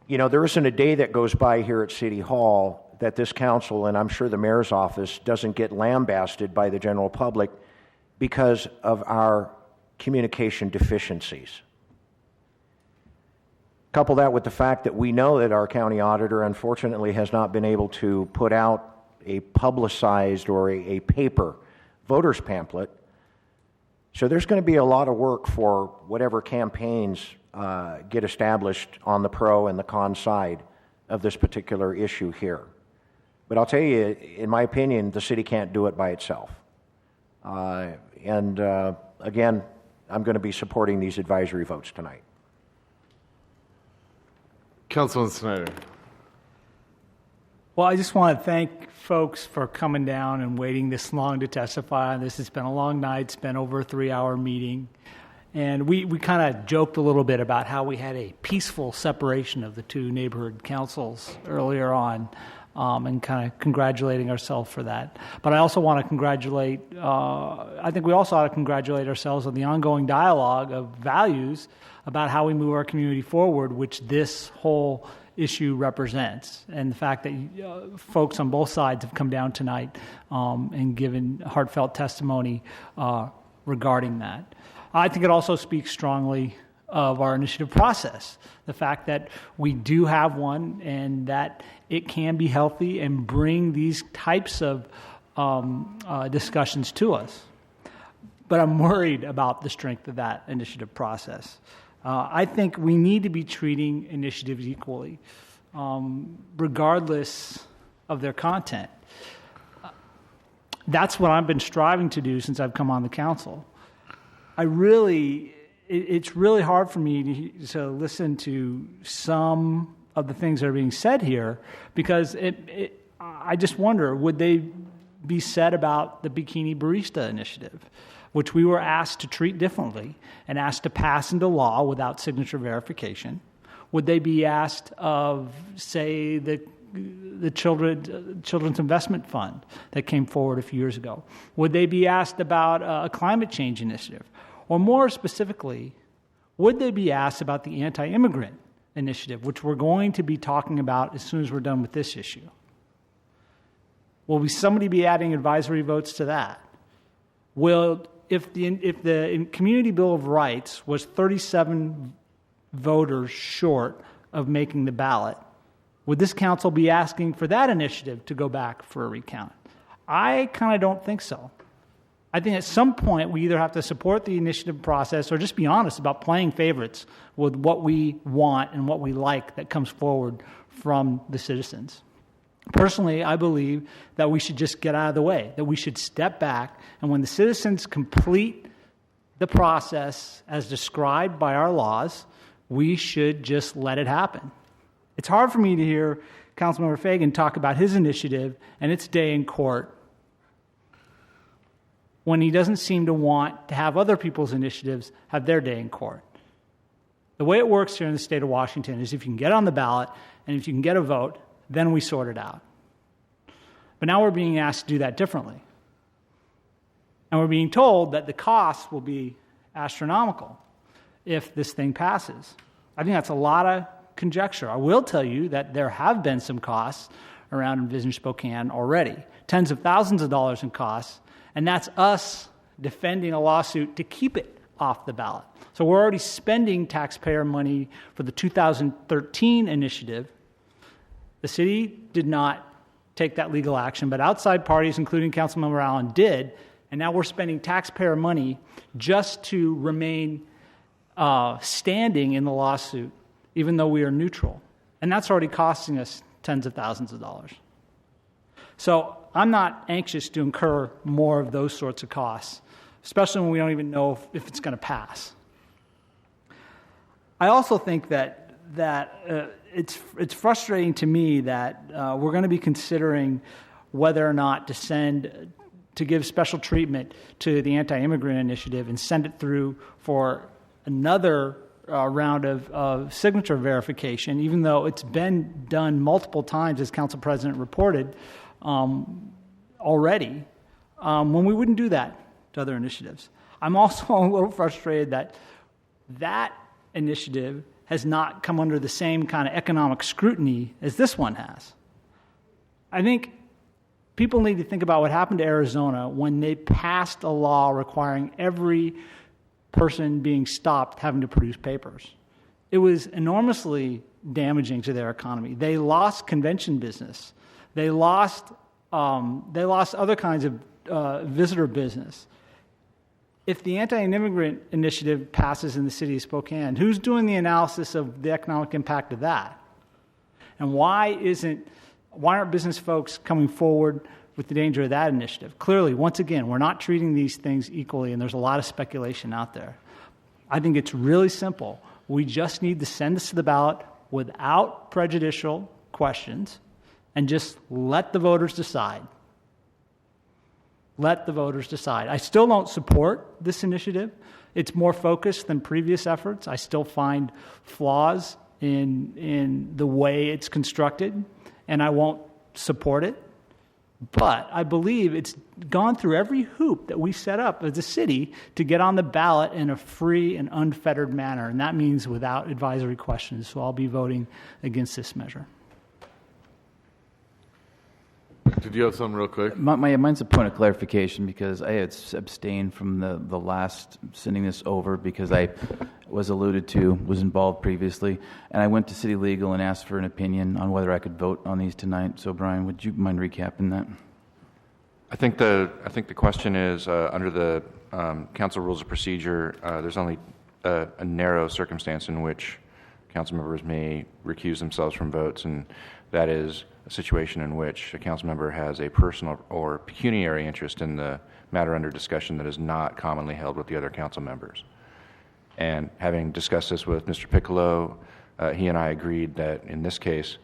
There isn't a day that goes by here at City Hall that this council, and I'm sure the mayor's office, doesn't get lambasted by the general public because of our communication deficiencies. Couple that with the fact that we know that our county auditor, unfortunately, has not been able to put out a publicized or a paper voter's pamphlet. So there's going to be a lot of work for whatever campaigns get established on the pro and the con side of this particular issue here. But I'll tell you, in my opinion, the city can't do it by itself. Again, I'm going to be supporting these advisory votes tonight.
Councilman Snyder.
Well, I just want to thank folks for coming down and waiting this long to testify on this. It's been a long night. It's been over a 3-hour meeting. And we kind of joked a little bit about how we had a peaceful separation of the two neighborhood councils earlier on, and kind of congratulating ourselves for that. But I also want to congratulate, I think we also ought to congratulate ourselves on the ongoing dialogue of values about how we move our community forward, which this whole issue represents, and the fact that folks on both sides have come down tonight and given heartfelt testimony regarding that. I think it also speaks strongly of our initiative process, the fact that we do have one and that it can be healthy and bring these types of discussions to us. But I'm worried about the strength of that initiative process. I think we need to be treating initiatives equally, regardless of their content. That's what I've been striving to do since I've come on the council. It's really hard for me to listen to some of the things that are being said here, because I just wonder, would they be said about the Bikini Barista Initiative, which we were asked to treat differently and asked to pass into law without signature verification? Would they be asked of, say, the Children's Investment Fund that came forward a few years ago? Would they be asked about a climate change initiative? Or more specifically, would they be asked about the anti-immigrant initiative, which we're going to be talking about as soon as we're done with this issue? Will somebody be adding advisory votes to that? If the Community Bill of Rights was 37 voters short of making the ballot, would this council be asking for that initiative to go back for a recount? I kind of don't think so. I think at some point we either have to support the initiative process or just be honest about playing favorites with what we want and what we like that comes forward from the citizens. Personally, I believe that we should just get out of the way, that we should step back, and when the citizens complete the process as described by our laws, we should just let it happen. It's hard for me to hear Councilmember Fagan talk about his initiative and its day in court when he doesn't seem to want to have other people's initiatives have their day in court. The way it works here in the state of Washington is if you can get on the ballot and if you can get a vote, then we sort it out. But now we're being asked to do that differently. And we're being told that the costs will be astronomical if this thing passes. I think that's a lot of conjecture. I will tell you that there have been some costs around Envision Spokane already. Tens of thousands of dollars in costs, and that's us defending a lawsuit to keep it off the ballot. So we're already spending taxpayer money for the 2013 initiative. The city did not take that legal action, but outside parties, including Councilmember Allen, did, and now we're spending taxpayer money just to remain standing in the lawsuit, even though we are neutral. And that's already costing us tens of thousands of dollars. So I'm not anxious to incur more of those sorts of costs, especially when we don't even know if it's going to pass. I also think that it's frustrating to me that we're going to be considering whether or not to give special treatment to the anti-immigrant initiative and send it through for another round of signature verification, even though it's been done multiple times, as Council President reported already, when we wouldn't do that to other initiatives. I'm also a little frustrated that initiative has not come under the same kind of economic scrutiny as this one has. I think people need to think about what happened to Arizona when they passed a law requiring every person being stopped having to produce papers. It was enormously damaging to their economy. They lost convention business. They lost other kinds of visitor business. If the anti-immigrant initiative passes in the city of Spokane, who's doing the analysis of the economic impact of that? And why aren't business folks coming forward with the danger of that initiative? Clearly, once again, we're not treating these things equally, and there's a lot of speculation out there. I think it's really simple. We just need to send this to the ballot without prejudicial questions and just let the voters decide. Let the voters decide. I still don't support this initiative. It's more focused than previous efforts. I still find flaws in the way it's constructed, and I won't support it. But I believe it's gone through every hoop that we set up as a city to get on the ballot in a free and unfettered manner, and that means without advisory questions. So I'll be voting against this measure.
Did you have something real quick?
Mine's a point of clarification because I had abstained from the last sending this over because I was involved previously, and I went to City Legal and asked for an opinion on whether I could vote on these tonight. So, Brian, would you mind recapping that?
I think the question is under the council rules of procedure. There's only a narrow circumstance in which council members may recuse themselves from votes, and that is a situation in which a council member has a personal or pecuniary interest in the matter under discussion that is not commonly held with the other council members. And having discussed this with Mr. Piccolo, he and I agreed that in this case,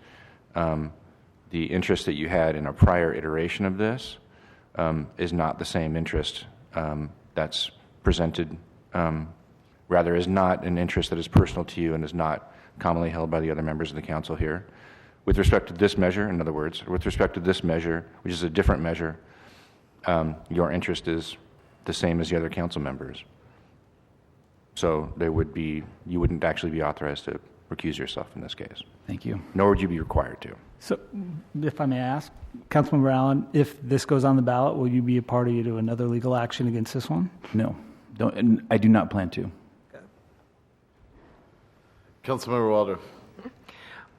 the interest that you had in a prior iteration of this is not the same interest that's presented, rather is not an interest that is personal to you and is not commonly held by the other members of the council here. With respect to this measure, in other words, with respect to this measure, which is a different measure, your interest is the same as the other council members. So you wouldn't actually be authorized to recuse yourself in this case.
Thank you.
Nor would you be required to.
So, if I may ask, Councilmember Allen, if this goes on the ballot, will you be a party to another legal action against this one?
No, I do not plan to.
Councilmember Waldorf.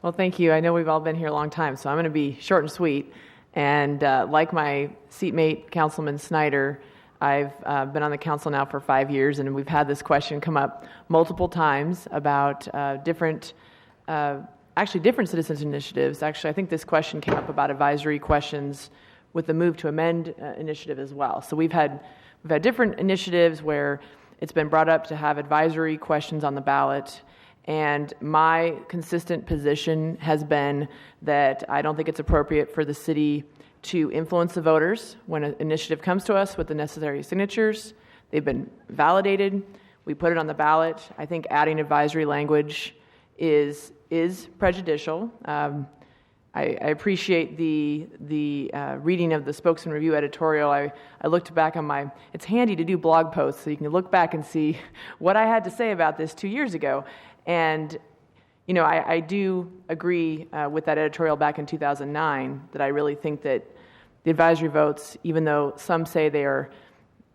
Well, thank you. I know we've all been here a long time, so I'm going to be short and sweet. And like my seatmate, Councilman Snyder, I've been on the council now for 5 years, and we've had this question come up multiple times about different citizens initiatives. Actually, I think this question came up about advisory questions with the move to amend initiative as well. So we've had different initiatives where it's been brought up to have advisory questions on the ballot. And my consistent position has been that I don't think it's appropriate for the city to influence the voters when an initiative comes to us with the necessary signatures. They've been validated. We put it on the ballot. I think adding advisory language is prejudicial. I appreciate the reading of the Spokesman Review editorial. I looked back on it's handy to do blog posts so you can look back and see what I had to say about this 2 years ago. And I do agree with that editorial back in 2009 that I really think that the advisory votes, even though some say they are,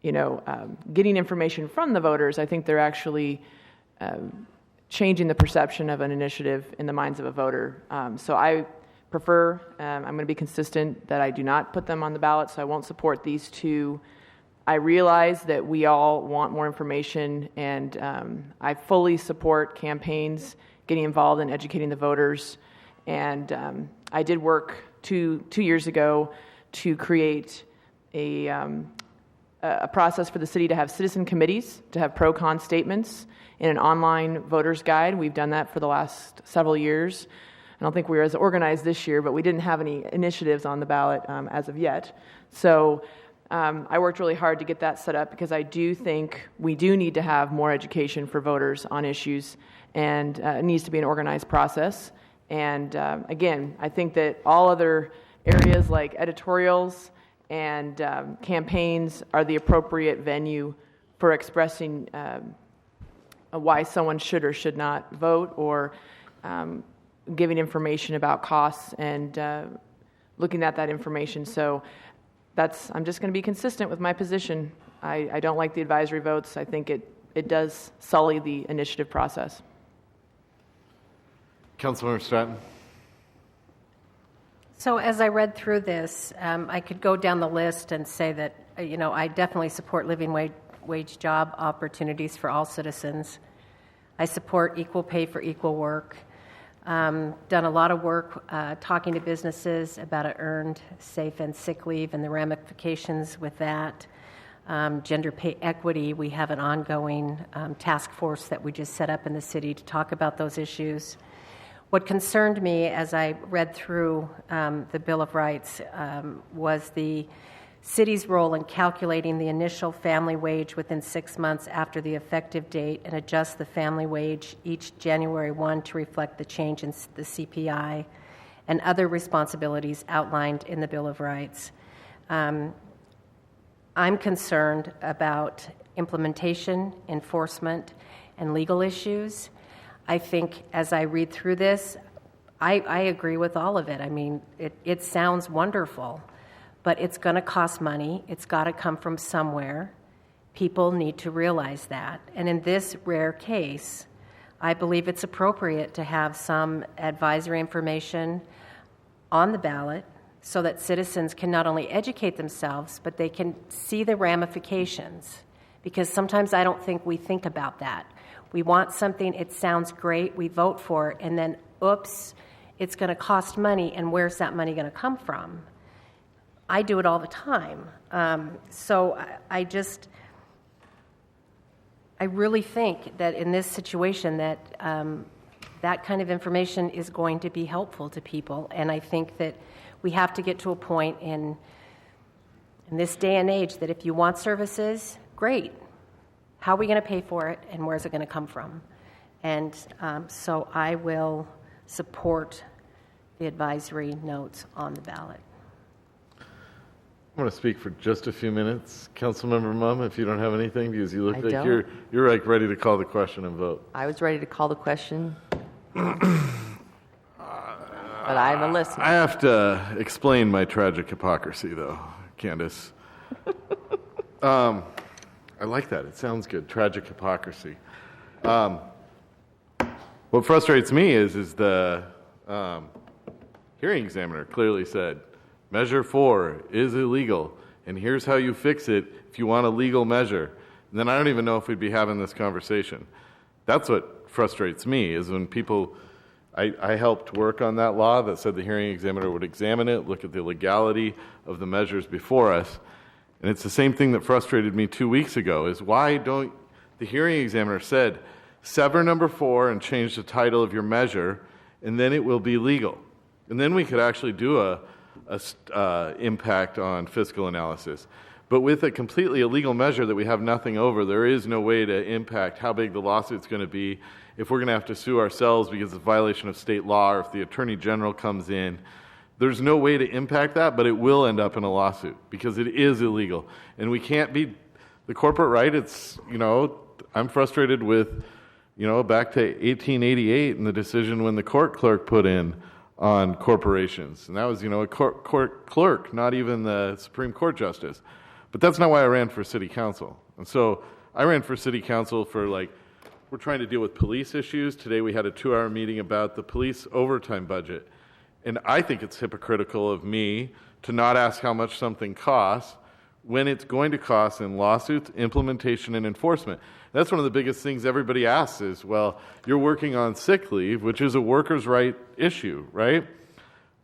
getting information from the voters, I think they're actually changing the perception of an initiative in the minds of a voter. So I prefer, I'm going to be consistent that I do not put them on the ballot, so I won't support these two. I realize that we all want more information, and I fully support campaigns getting involved in educating the voters. And I did work two years ago to create a process for the city to have citizen committees, to have pro-con statements in an online voter's guide. We've done that for the last several years. I don't think we were as organized this year, but we didn't have any initiatives on the ballot as of yet. So I worked really hard to get that set up because I do think we do need to have more education for voters on issues, and it needs to be an organized process. And again, I think that all other areas like editorials and campaigns are the appropriate venue for expressing why someone should or should not vote, or giving information about costs and looking at that information. So I'm just going to be consistent with my position. I don't like the advisory votes. I think it does sully the initiative process.
Councilmember Stratton.
So as I read through this, I could go down the list and say that, I definitely support living wage job opportunities for all citizens. I support equal pay for equal work. Done a lot of work talking to businesses about earned, safe, and sick leave and the ramifications with that. Gender pay equity, we have an ongoing task force that we just set up in the city to talk about those issues. What concerned me as I read through the Bill of Rights was the city's role in calculating the initial family wage within 6 months after the effective date and adjust the family wage each January 1 to reflect the change in the CPI and other responsibilities outlined in the Bill of Rights. I'm concerned about implementation, enforcement, and legal issues. I think as I read through this, I agree with all of it. I mean, it sounds wonderful, but it's going to cost money. It's got to come from somewhere. People need to realize that. And in this rare case, I believe it's appropriate to have some advisory information on the ballot so that citizens can not only educate themselves, but they can see the ramifications. Because sometimes I don't think we think about that. We want something, it sounds great, we vote for it, and then, oops, it's going to cost money, and where's that money going to come from? I do it all the time. So I really think that in this situation that that kind of information is going to be helpful to people. And I think that we have to get to a point in this day and age that if you want services, great. How are we going to pay for it, and where's it going to come from? And so I will support the advisory notes on the ballot.
I want to speak for just a few minutes. Councilmember Mumm, if you don't have anything, because you look like
don't.
you're like ready to call the question and vote.
I was ready to call the question, but I'm a listener.
I have to explain my tragic hypocrisy, though, Candace. I like that. It sounds good. Tragic hypocrisy. What frustrates me is the hearing examiner clearly said, Measure 4 is illegal, and here's how you fix it if you want a legal measure. And then I don't even know if we'd be having this conversation. That's what frustrates me, is when people... I helped work on that law that said the hearing examiner would examine it, look at the legality of the measures before us. And it's the same thing that frustrated me 2 weeks ago, is why don't... The hearing examiner said, sever number 4 and change the title of your measure, and then it will be legal. And then we could actually do a impact on fiscal analysis. But with a completely illegal measure that we have nothing over, there is no way to impact how big the lawsuit's going to be, if we're going to have to sue ourselves because it's a violation of state law, or if the Attorney General comes in. There's no way to impact that, but it will end up in a lawsuit because it is illegal. And we can't be the corporate right. It's, I'm frustrated with back to 1888 and the decision when the court clerk put in on corporations. And that was, a court clerk, not even the Supreme Court justice. But that's not why I ran for city council. And so I ran for city council for we're trying to deal with police issues. Today we had a 2-hour meeting about the police overtime budget. And I think it's hypocritical of me to not ask how much something costs when it's going to cost in lawsuits, implementation, and enforcement. That's one of the biggest things everybody asks is, well, you're working on sick leave, which is a workers' right issue, right?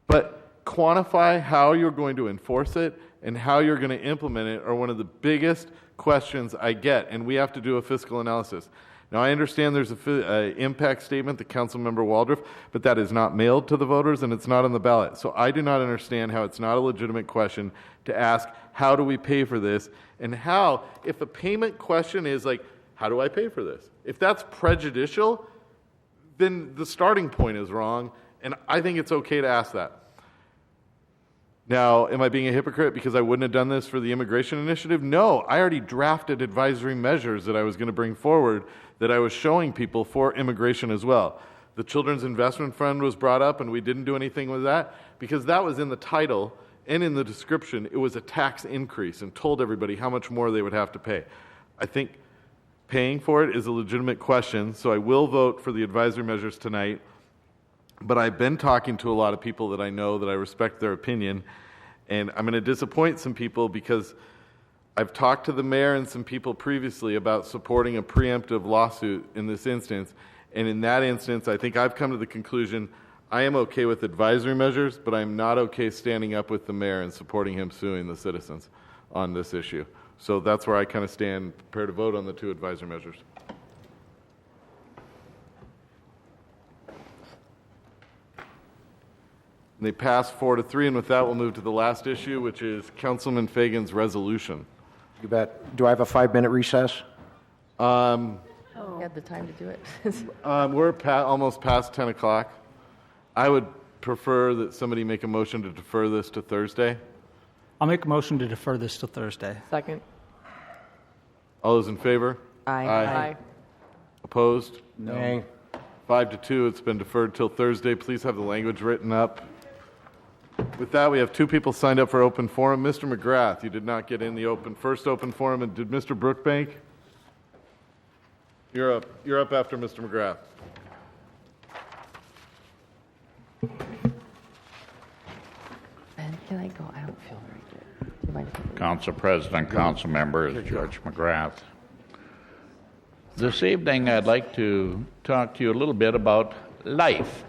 But quantify how you're going to enforce it and how you're going to implement it are one of the biggest questions I get, and we have to do a fiscal analysis. Now, I understand there's an impact statement that Councilmember Waldrop, but that is not mailed to the voters and it's not on the ballot. So I do not understand how it's not a legitimate question to ask, how do we pay for this? And how, if a payment question is how do I pay for this? If that's prejudicial, then the starting point is wrong, and I think it's okay to ask that. Now, am I being a hypocrite because I wouldn't have done this for the immigration initiative? No, I already drafted advisory measures that I was going to bring forward that I was showing people for immigration as well. The Children's Investment Fund was brought up, and we didn't do anything with that because that was in the title and in the description. It was a tax increase and told everybody how much more they would have to pay. I think paying for it is a legitimate question, so I will vote for the advisory measures tonight. But I've been talking to a lot of people that I know that I respect their opinion, and I'm going to disappoint some people because I've talked to the mayor and some people previously about supporting a preemptive lawsuit in this instance, and in that instance, I think I've come to the conclusion I am okay with advisory measures, but I'm not okay standing up with the mayor and supporting him suing the citizens on this issue. So that's where I kind of stand, prepared to vote on the 2 advisory measures. And they pass 4-3, and with that, we'll move to the last issue, which is Councilman Fagan's resolution.
You bet. Do I have a 5-minute recess?
You had the time to do it.
We're almost past 10 o'clock. I would prefer that somebody make a motion to defer this to Thursday.
I'll make a motion to defer this to Thursday.
Second.
All those in favor?
Aye.
Opposed?
No.
5-2, it's been deferred till Thursday. Please have the language written up. With that, we have 2 people signed up for open forum. Mr. McGrath, you did not get in the first open forum, and did Mr. Brookbank? You're up. You're up after Mr. McGrath.
Ben, can I go? I don't feel very good. Do you mind if I leave?
Council President, Council Members, George McGrath. This evening, I'd like to talk to you a little bit about life.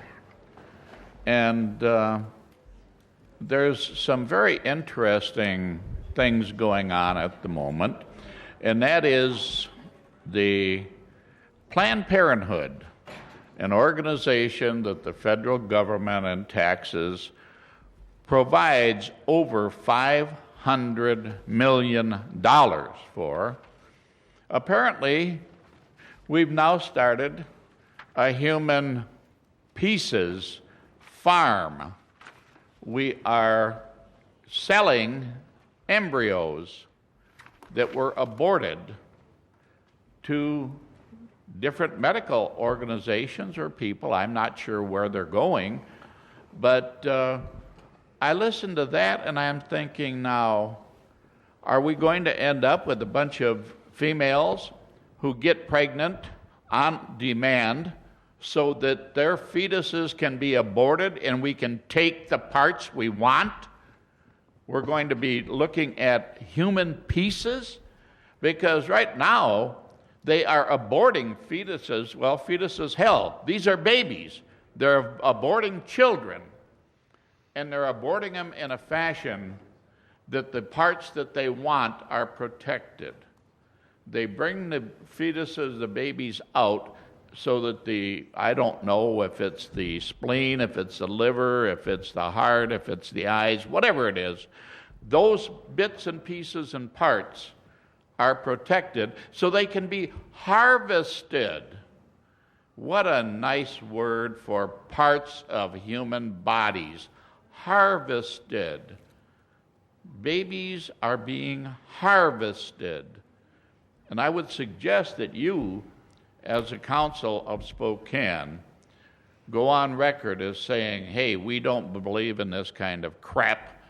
And there's some very interesting things going on at the moment, and that is the Planned Parenthood, an organization that the federal government and taxes provides over $500 million for. Apparently, we've now started a human pieces farm. We are selling embryos that were aborted to different medical organizations or people. I'm not sure where they're going, but I listened to that and I'm thinking now, are we going to end up with a bunch of females who get pregnant on demand so that their fetuses can be aborted and we can take the parts we want? We're going to be looking at human pieces? Because right now, they are aborting fetuses. Well, fetuses, hell, these are babies. They're aborting children. And they're aborting them in a fashion that the parts that they want are protected. They bring the fetuses, the babies, out so that I don't know if it's the spleen, if it's the liver, if it's the heart, if it's the eyes, whatever it is, those bits and pieces and parts are protected so they can be harvested. What a nice word for parts of human bodies. Harvested. Babies are being harvested. And I would suggest that you as a council of Spokane, go on record as saying, hey, we don't believe in this kind of crap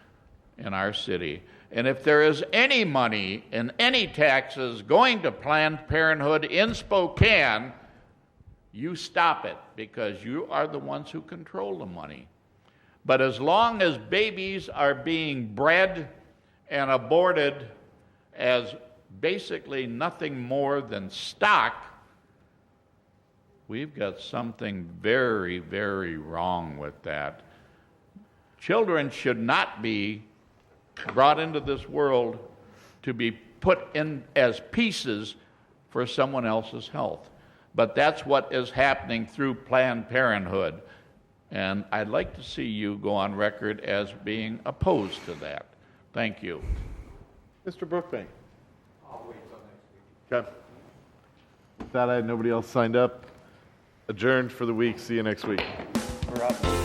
in our city. And if there is any money and any taxes going to Planned Parenthood in Spokane, you stop it, because you are the ones who control the money. But as long as babies are being bred and aborted as basically nothing more than stock, we've got something very, very wrong with that. Children should not be brought into this world to be put in as pieces for someone else's health. But that's what is happening through Planned Parenthood. And I'd like to see you go on record as being opposed to that. Thank you.
Mr. Brookbank. I'll wait till next week. Okay. With that, I had nobody else signed up. Adjourned for the week. See you next week.
We're up.